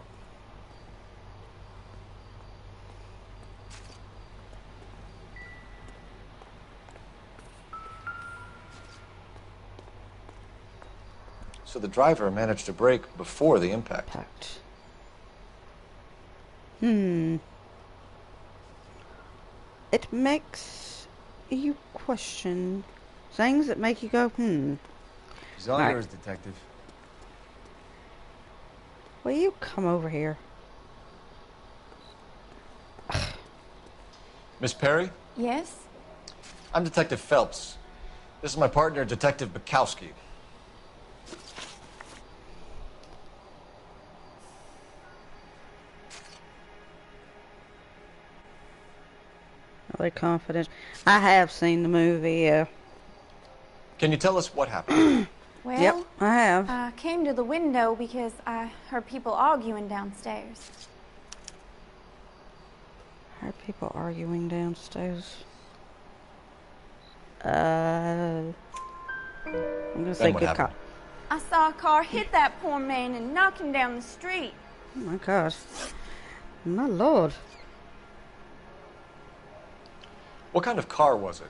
Speaker 18: So the driver managed to brake before the impact.
Speaker 1: It makes you question things that make you go,
Speaker 22: He's all yours, Detective.
Speaker 1: Will you come over here?
Speaker 18: Miss Perry?
Speaker 4: Yes?
Speaker 18: I'm Detective Phelps. This is my partner, Detective Bukowski.
Speaker 1: Really confident. I have seen the movie, yeah.
Speaker 18: Can you tell us what happened?
Speaker 4: Well,
Speaker 1: yep, I have.
Speaker 4: I came to the window because I heard people arguing downstairs.
Speaker 1: Heard people arguing downstairs. I'm gonna say good cop.
Speaker 4: I saw a car hit that poor man and knock him down the street.
Speaker 1: Oh my gosh. My lord.
Speaker 21: What kind of car was it?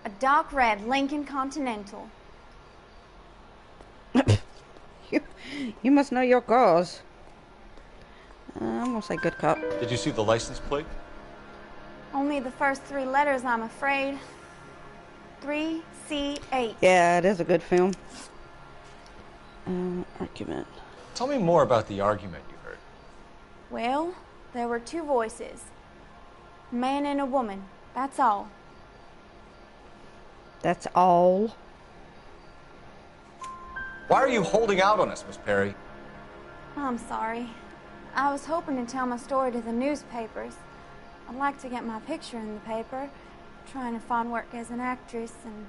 Speaker 4: A dark red Lincoln Continental.
Speaker 1: You must know your cars. I'm gonna say good cop.
Speaker 21: Did you see the license plate?
Speaker 4: Only the first 3 letters, I'm afraid. 3C8.
Speaker 1: Yeah, it is a good film. Argument.
Speaker 21: Tell me more about the argument you heard.
Speaker 4: Well, there were 2 voices. A man and a woman. That's all.
Speaker 1: That's all?
Speaker 21: Why are you holding out on us, Miss Perry?
Speaker 4: I'm sorry. I was hoping to tell my story to the newspapers. I'd like to get my picture in the paper. Trying to find work as an actress, and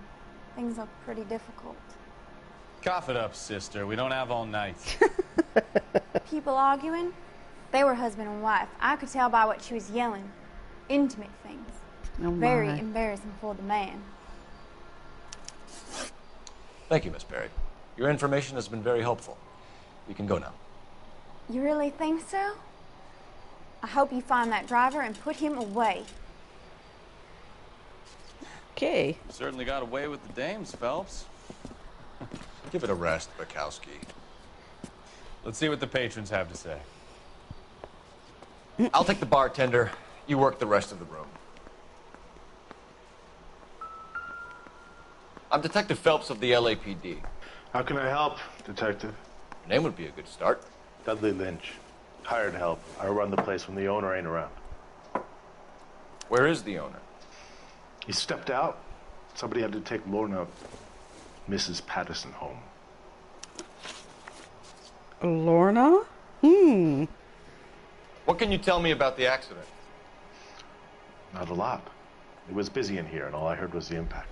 Speaker 4: things look pretty difficult.
Speaker 8: Cough it up, sister. We don't have all night.
Speaker 4: People arguing? They were husband and wife. I could tell by what she was yelling. Intimate things.
Speaker 1: Oh
Speaker 4: Very
Speaker 1: my.
Speaker 4: embarrassing for the man.
Speaker 21: Thank you, Miss Perry. Your information has been very helpful. You can go now.
Speaker 4: You really think so? I hope you find that driver and put him away.
Speaker 1: Okay.
Speaker 18: Certainly got away with the dames, Phelps.
Speaker 21: Give it a rest, Bukowski.
Speaker 8: Let's see what the patrons have to say.
Speaker 21: I'll take the bartender. You work the rest of the room. I'm Detective Phelps of the LAPD.
Speaker 9: How can I help, Detective?
Speaker 21: Your name would be a good start.
Speaker 9: Dudley Lynch. Hired help. I run the place when the owner ain't around.
Speaker 21: Where is the owner?
Speaker 9: He stepped out. Somebody had to take Lorna, Mrs. Patterson, home.
Speaker 1: Lorna?
Speaker 21: What can you tell me about the accident?
Speaker 9: Not a lot. It was busy in here, and all I heard was the impact.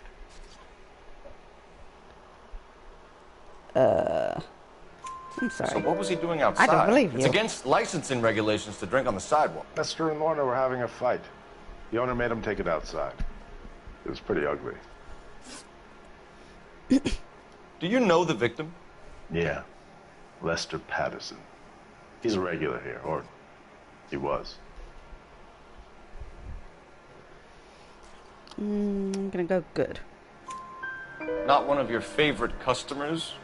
Speaker 1: I'm sorry.
Speaker 21: So what was he doing outside?
Speaker 1: I don't believe you.
Speaker 21: It's against licensing regulations to drink on the sidewalk.
Speaker 9: Lester and Lorna were having a fight. The owner made him take it outside. It was pretty ugly.
Speaker 21: Do you know the victim?
Speaker 9: Yeah. Lester Patterson. He's a regular here, or he was.
Speaker 1: I'm gonna go good.
Speaker 21: Not one of your favorite customers?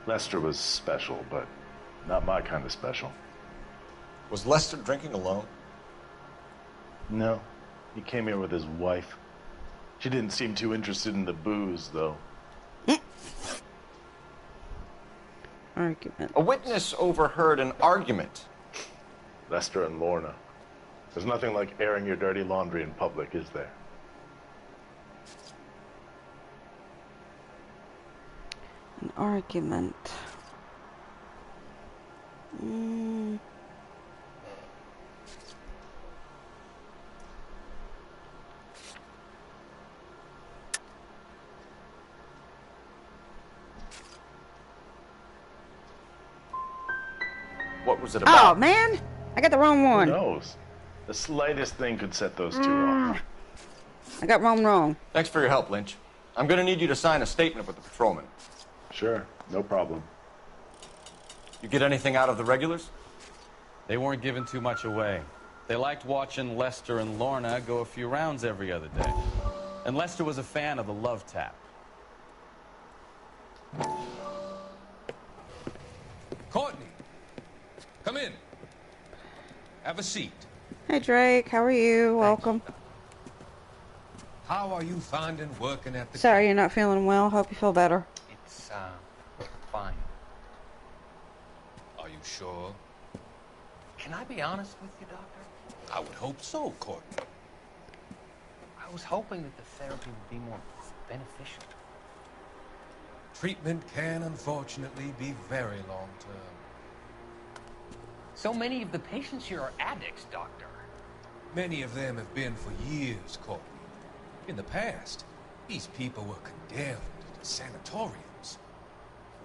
Speaker 9: Lester was special, but not my kind of special.
Speaker 21: Was Lester drinking alone?
Speaker 9: No. He came here with his wife. She didn't seem too interested in the booze, though.
Speaker 1: Argument.
Speaker 21: A witness overheard an argument.
Speaker 9: Lester and Lorna. There's nothing like airing your dirty laundry in public, is there?
Speaker 1: An argument.
Speaker 21: What was it about?
Speaker 1: Oh, man! I got the wrong one.
Speaker 9: Who knows? The slightest thing could set those two off.
Speaker 1: I got wrong.
Speaker 21: Thanks for your help, Lynch. I'm going to need you to sign a statement with the patrolman.
Speaker 9: Sure, no problem.
Speaker 21: You get anything out of the regulars?
Speaker 8: They weren't giving too much away. They liked watching Lester and Lorna go a few rounds every other day. And Lester was a fan of the love tap.
Speaker 14: Courtney, come in. Have a seat.
Speaker 1: Hey, Drake. How are you? Welcome.
Speaker 14: How are you finding working at the...
Speaker 1: Sorry you're not feeling well. Hope you feel better.
Speaker 22: It's, fine.
Speaker 14: Are you sure?
Speaker 22: Can I be honest with you, Doctor?
Speaker 14: I would hope so, Courtney.
Speaker 22: I was hoping that the therapy would be more beneficial.
Speaker 14: Treatment can, unfortunately, be very long-term.
Speaker 22: So many of the patients here are addicts, Doctor.
Speaker 14: Many of them have been for years, Courtney. In the past, these people were condemned to sanatoriums.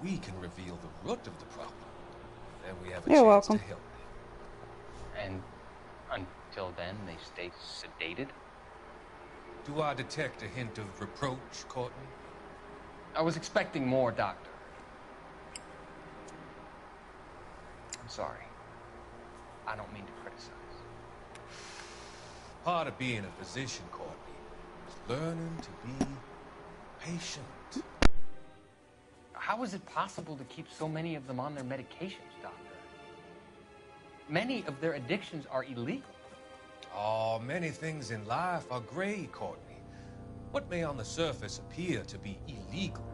Speaker 14: We can reveal the root of the problem. Then we have a
Speaker 1: You're
Speaker 14: chance
Speaker 1: welcome.
Speaker 14: to help them.
Speaker 22: And until then, they stay sedated?
Speaker 14: Do I detect a hint of reproach, Courtney?
Speaker 11: I was expecting more, Doctor. I'm sorry. I don't mean to criticize.
Speaker 14: Part of being a physician, Courtney, is learning to be patient.
Speaker 11: How is it possible to keep so many of them on their medications, Doctor? Many of their addictions are illegal.
Speaker 14: Oh, many things in life are gray, Courtney. What may on the surface appear to be illegal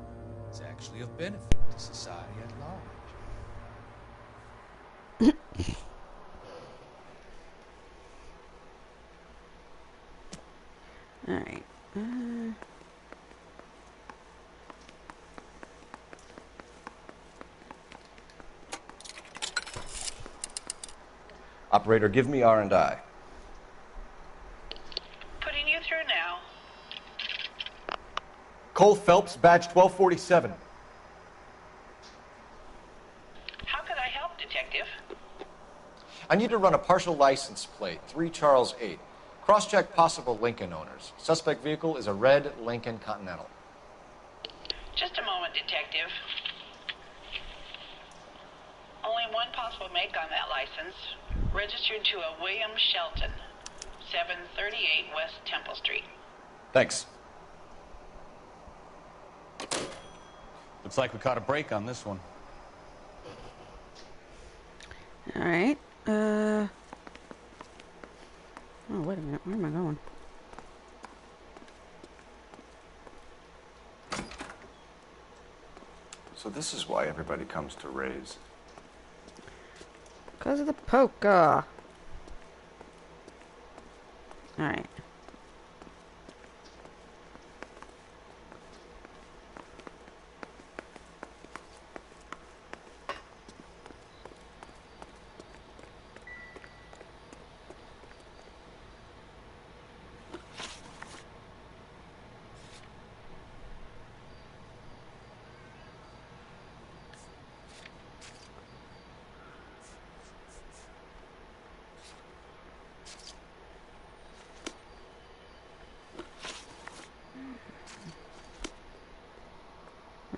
Speaker 14: is actually of benefit to society at large.
Speaker 1: All right.
Speaker 11: Operator, give me R&I.
Speaker 6: Putting you through now.
Speaker 21: Cole Phelps, badge 1247.
Speaker 6: How could I help, Detective?
Speaker 11: I need to run a partial license plate, 3 Charles 8. Cross-check possible Lincoln owners. Suspect vehicle is a red Lincoln Continental.
Speaker 6: Just a moment, Detective. Only one possible make on that license. Registered to a William Shelton, 738 West Temple Street.
Speaker 11: Thanks.
Speaker 7: Looks like we caught a break on this one.
Speaker 1: All right. Oh, wait a minute. Where am I going?
Speaker 18: So this is why everybody comes to Ray's.
Speaker 1: Because of the poker. All right.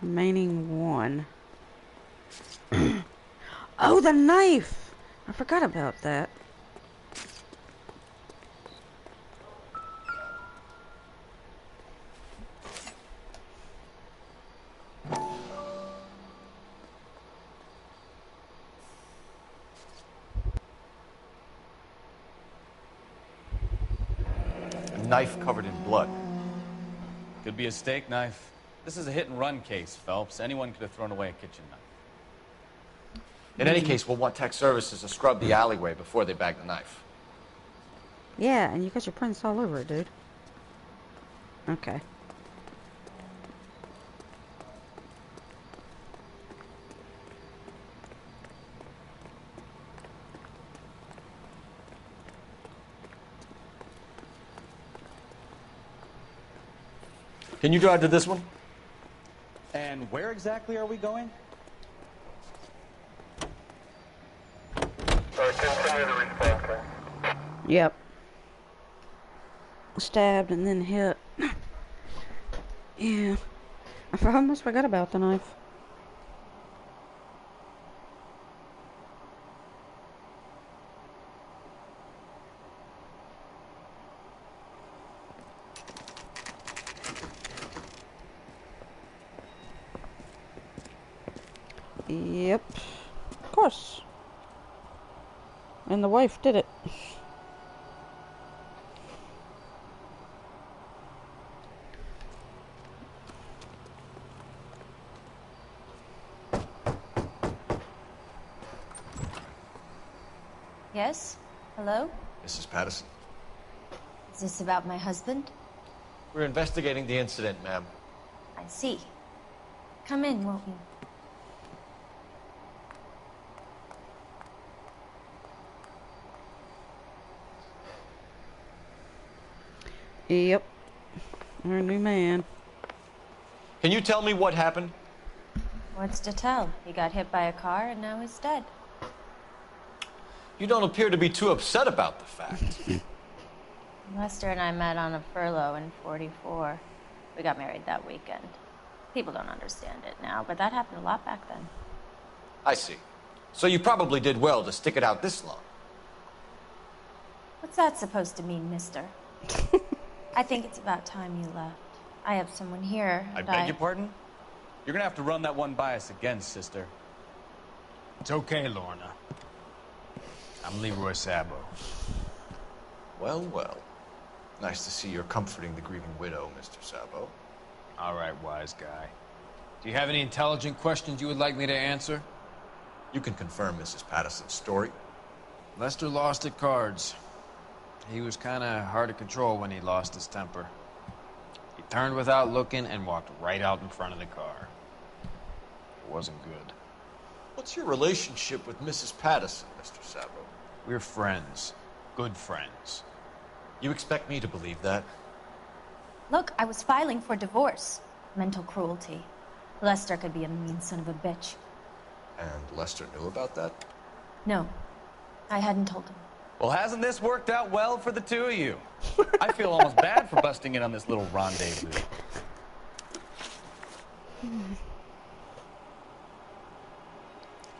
Speaker 1: Remaining one. Oh, the knife! I forgot about that.
Speaker 21: A knife covered in blood.
Speaker 7: Could be a steak knife. This is a hit-and-run case, Phelps. Anyone could have thrown away a kitchen knife.
Speaker 11: In any case, we'll want tech services to scrub the alleyway before they bag the knife.
Speaker 1: Yeah, and you got your prints all over it, dude. Okay.
Speaker 21: Can you drive to this one?
Speaker 7: And where exactly are we going?
Speaker 1: Yep. Stabbed and then hit. Yeah. I almost forgot about the knife. Yep. Of course. And the wife did it.
Speaker 10: Yes? Hello?
Speaker 11: Mrs. Patterson.
Speaker 10: Is this about my husband?
Speaker 11: We're investigating the incident, ma'am.
Speaker 10: I see. Come in, won't you?
Speaker 1: Yep. Our new man.
Speaker 11: Can you tell me what happened?
Speaker 10: What's to tell? He got hit by a car and now he's dead.
Speaker 11: You don't appear to be too upset about the fact.
Speaker 10: Lester and I met on a furlough in '44. We got married that weekend. People don't understand it now, but that happened a lot back then.
Speaker 21: I see. So you probably did well to stick it out this long.
Speaker 10: What's that supposed to mean, mister? I think it's about time you left. I have someone here.
Speaker 7: I beg your pardon? You're gonna have to run that one by us again, sister.
Speaker 8: It's okay, Lorna. I'm Leroy Sabo.
Speaker 18: Well, well. Nice to see you're comforting the grieving widow, Mr. Sabo.
Speaker 8: All right, wise guy. Do you have any intelligent questions you would like me to answer?
Speaker 18: You can confirm Mrs. Patterson's story.
Speaker 8: Lester lost at cards. He was kind of hard to control when he lost his temper. He turned without looking and walked right out in front of the car. It wasn't good.
Speaker 18: What's your relationship with Mrs. Patterson, Mr. Sabo?
Speaker 8: We're friends. Good friends.
Speaker 18: You expect me to believe that?
Speaker 10: Look, I was filing for divorce. Mental cruelty. Lester could be a mean son of a bitch.
Speaker 18: And Lester knew about that?
Speaker 10: No, I hadn't told him.
Speaker 7: Well, hasn't this worked out well for the two of you? I feel almost bad for busting in on this little rendezvous.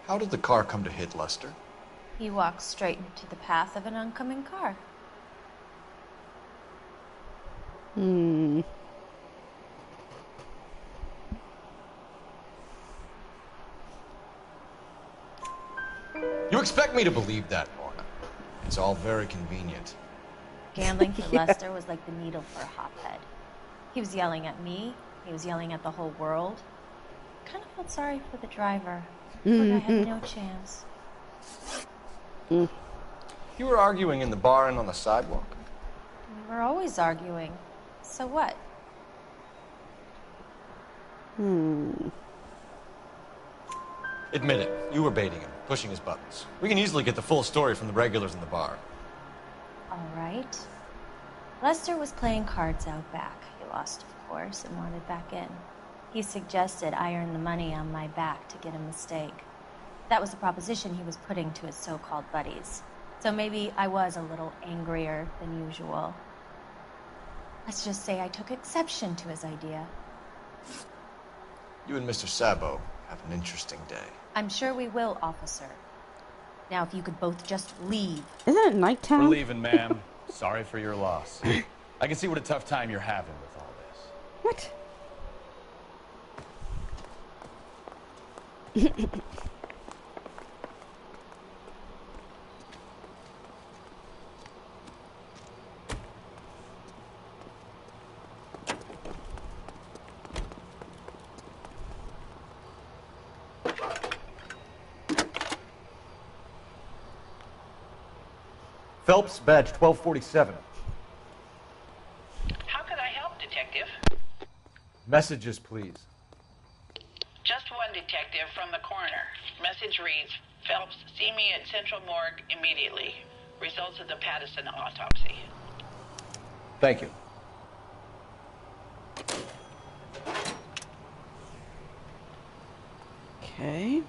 Speaker 18: How did the car come to hit Lester?
Speaker 10: He walks straight into the path of an oncoming car.
Speaker 1: Hmm.
Speaker 18: You expect me to believe that, Lorna? It's all very convenient.
Speaker 10: Gambling for Lester was like the needle for a hotbed. He was yelling at me. He was yelling at the whole world. Kind of felt sorry for the driver. Poor guy had no chance.
Speaker 18: You were arguing in the bar and on the sidewalk?
Speaker 10: We were always arguing. So what?
Speaker 18: Admit it. You were baiting him, pushing his buttons. We can easily get the full story from the regulars in the bar.
Speaker 10: All right. Lester was playing cards out back. He lost, of course, and wanted back in. He suggested I earn the money on my back to get a mistake. That was the proposition he was putting to his so-called buddies. So maybe I was a little angrier than usual. Let's just say I took exception to his idea.
Speaker 18: You and Mr. Sabo have an interesting day.
Speaker 10: I'm sure we will, officer. Now, if you could both just leave.
Speaker 1: Isn't it nighttime?
Speaker 7: We're leaving, ma'am. Sorry for your loss. I can see what a tough time you're having with all this.
Speaker 1: What?
Speaker 21: Phelps, badge 1247.
Speaker 6: How could I help, Detective?
Speaker 21: Messages, please.
Speaker 6: Just one detective from the coroner. Message reads, Phelps, see me at Central Morgue immediately. Results of the Patterson autopsy.
Speaker 21: Thank you.
Speaker 1: Okay.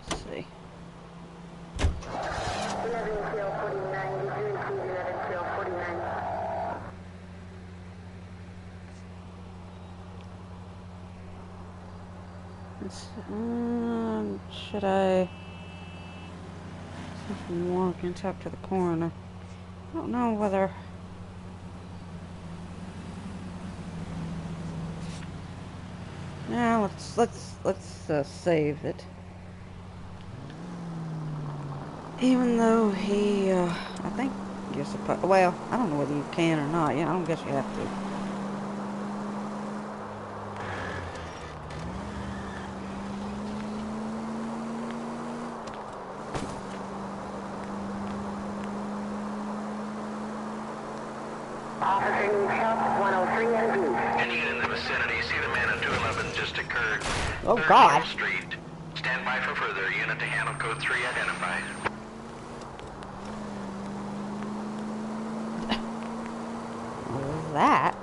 Speaker 1: Let's see. Should I walk and talk to the coroner? I don't know whether. Yeah, let's save it. Even though he, I think you're supposed. Well, I don't know whether you can or not. Yeah, I don't guess you have to.
Speaker 3: Officer needs help, 103 and B. Any in the vicinity, see the man at 211 just occurred.
Speaker 1: Oh, God.
Speaker 3: Street. Stand by for further. Unit to handle code 3 identified.
Speaker 1: What was that?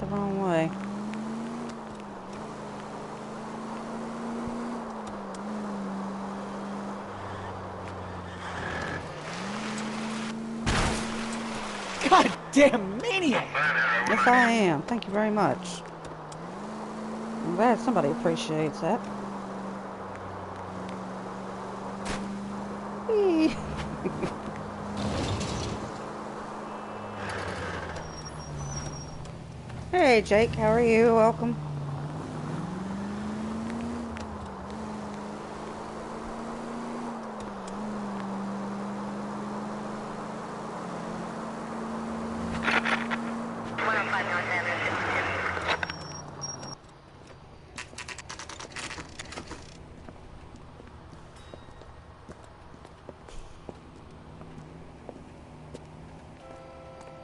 Speaker 1: the wrong way.
Speaker 7: Goddamn maniac!
Speaker 1: Yes, I am. Thank you very much. I'm glad somebody appreciates that. Whee. Hey, Jake. How are you? Welcome.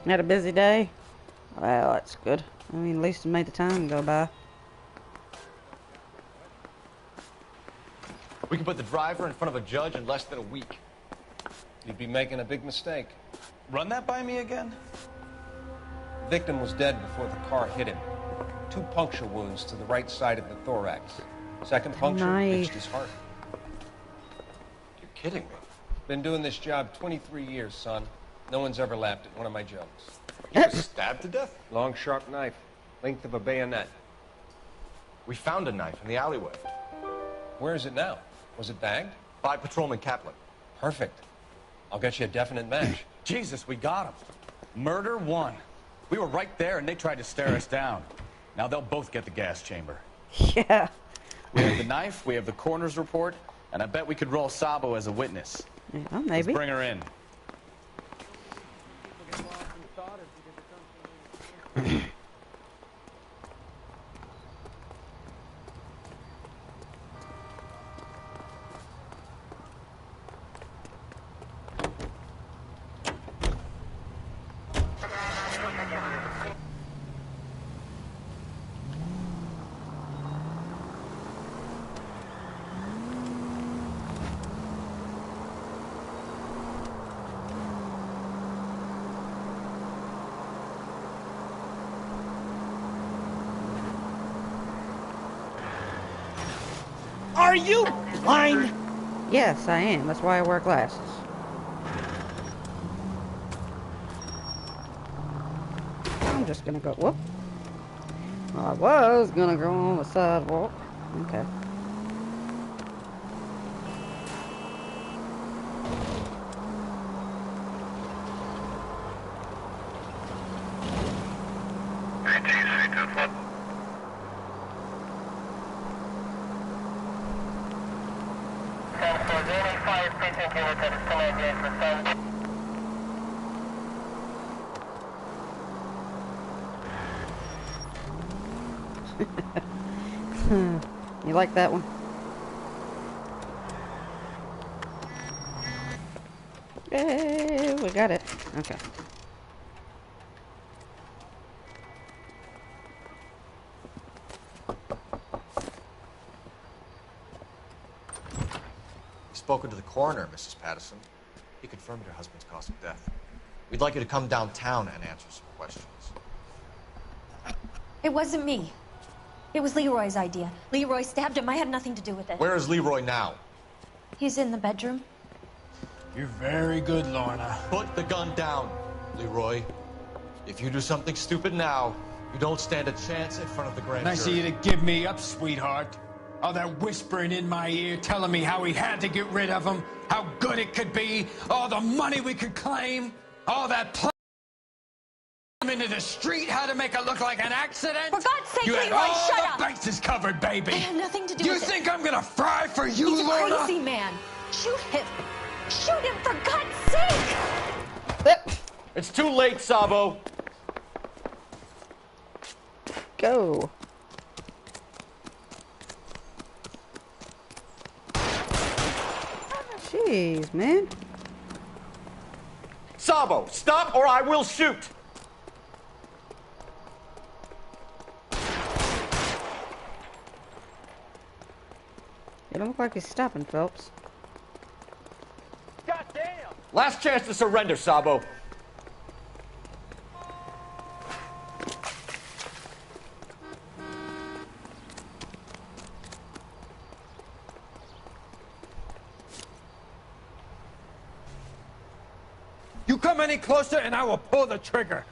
Speaker 1: Had a busy day? Well, that's good. I mean, at least it made the time go by.
Speaker 11: We can put the driver in front of a judge in less than a week.
Speaker 22: You'd be making a big mistake.
Speaker 8: Run that by me again?
Speaker 22: The victim was dead before the car hit him. 2 puncture wounds to the right side of the thorax. Second puncture reached his heart.
Speaker 11: You're kidding me.
Speaker 22: Been doing this job 23 years, son. No one's ever laughed at one of my jokes.
Speaker 11: He was stabbed to death?
Speaker 22: Long, sharp knife. Length of a bayonet.
Speaker 11: We found a knife in the alleyway.
Speaker 22: Where is it now? Was it bagged?
Speaker 11: By Patrolman Kaplan.
Speaker 22: Perfect. I'll get you a definite match.
Speaker 7: Jesus, we got him. Murder 1. We were right there and they tried to stare us down. Now they'll both get the gas chamber.
Speaker 1: Yeah.
Speaker 7: We have the knife, we have the coroner's report, and I bet we could roll Sabo as a witness.
Speaker 1: Yeah, maybe.
Speaker 7: Let's bring her in.
Speaker 2: Are you blind?
Speaker 1: Yes, I am. That's why I wear glasses. I'm just gonna go. Whoop. I was gonna go on the sidewalk. Okay. You like that one? Hey, we got it. Okay.
Speaker 11: Spoken to the coroner, Mrs. Patterson. He confirmed your husband's cause of death. We'd like you to come downtown and answer some questions.
Speaker 10: It wasn't me. It was Leroy's idea. Leroy stabbed him. I had nothing to do with it.
Speaker 11: Where is Leroy now?
Speaker 10: He's in the bedroom.
Speaker 2: You're very good, Lorna.
Speaker 11: Put the gun down, Leroy. If you do something stupid now, you don't stand a chance in front of the grand jury.
Speaker 2: Nice of you to give me up, sweetheart. All that whispering in my ear, telling me how we had to get rid of him, how good it could be, all the money we could claim, all that plan into the street, how to make it look like an accident.
Speaker 10: For God's sake,
Speaker 2: you
Speaker 10: Leroy,
Speaker 2: had all
Speaker 10: shut
Speaker 2: the
Speaker 10: up!
Speaker 2: bases covered, baby.
Speaker 10: I had nothing to do
Speaker 2: you
Speaker 10: with it.
Speaker 2: You think I'm gonna fry for you,
Speaker 10: He's
Speaker 2: Lorna?
Speaker 10: a crazy man. Shoot him. Shoot him, for God's sake!
Speaker 11: It's too late, Sabo.
Speaker 1: Go. Jeez, man.
Speaker 11: Sabo, stop or I will shoot.
Speaker 1: It don't look like he's stopping, Phelps.
Speaker 11: Goddamn! Last chance to surrender, Sabo.
Speaker 20: any closer and I will pull the trigger.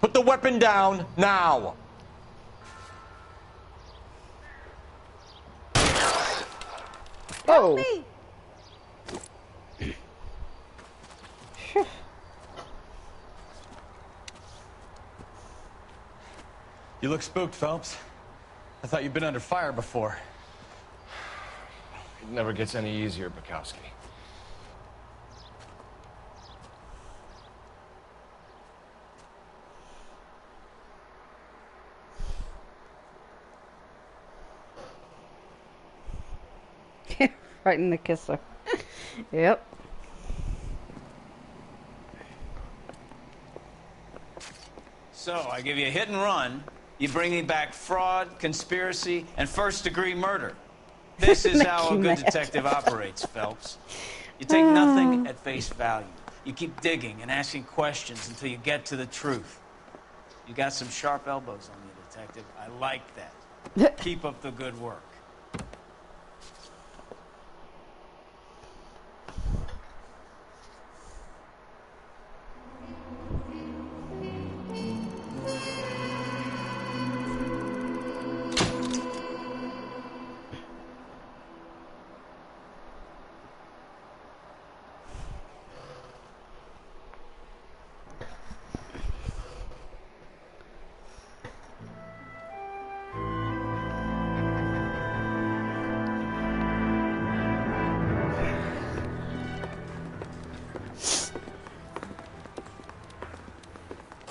Speaker 11: Put the weapon down now.
Speaker 1: Oh.
Speaker 18: You look spooked, Phelps. I thought you'd been under fire before.
Speaker 11: It never gets any easier, Bukowski.
Speaker 1: Right in the kisser. Yep.
Speaker 8: So, I give you a hit and run. You bring me back fraud, conspiracy, and first-degree murder. This is how a good detective operates, Phelps. You take nothing at face value. You keep digging and asking questions until you get to the truth. You got some sharp elbows on you, detective. I like that. Keep up the good work.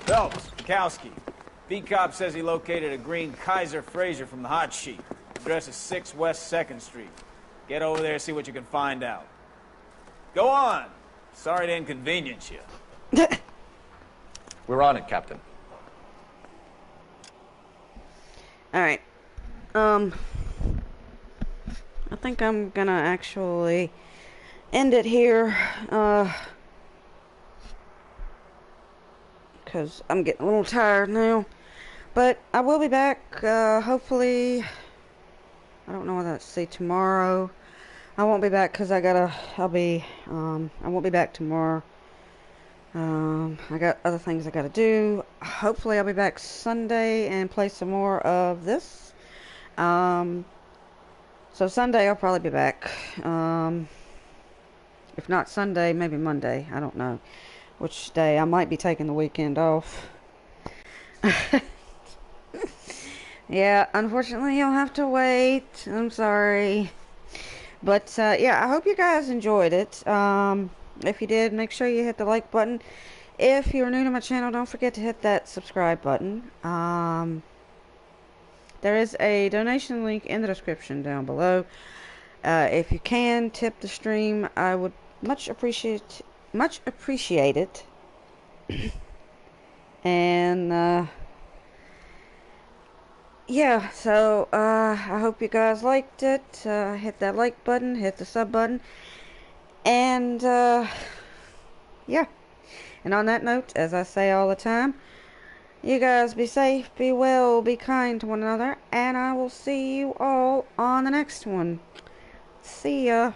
Speaker 8: Phelps, Bukowski. V-Cop says he located a green Kaiser Fraser from the hot sheet. Address is 6 West 2nd Street. Get over there and see what you can find out. Go on. Sorry to inconvenience you.
Speaker 11: We're on it, Captain.
Speaker 1: Alright. I think I'm gonna actually end it here. Because I'm getting a little tired now. But I will be back, hopefully, I don't know what I'll see tomorrow. I won't be back because I won't be back tomorrow. I got other things I gotta do. Hopefully I'll be back Sunday and play some more of this. So Sunday I'll probably be back. If not Sunday, maybe Monday. I don't know which day. I might be taking the weekend off. Yeah, unfortunately you'll have to wait. I'm sorry. But yeah, I hope you guys enjoyed it. If you did, make sure you hit the like button. If you're new to my channel, don't forget to hit that subscribe button. There is a donation link in the description down below. If you can tip the stream, I would much appreciate it. And yeah, so I hope you guys liked it. Hit that like button, hit the sub button, and yeah. And on that note, as I say all the time, you guys be safe, be well, be kind to one another, and I will see you all on the next one. See ya.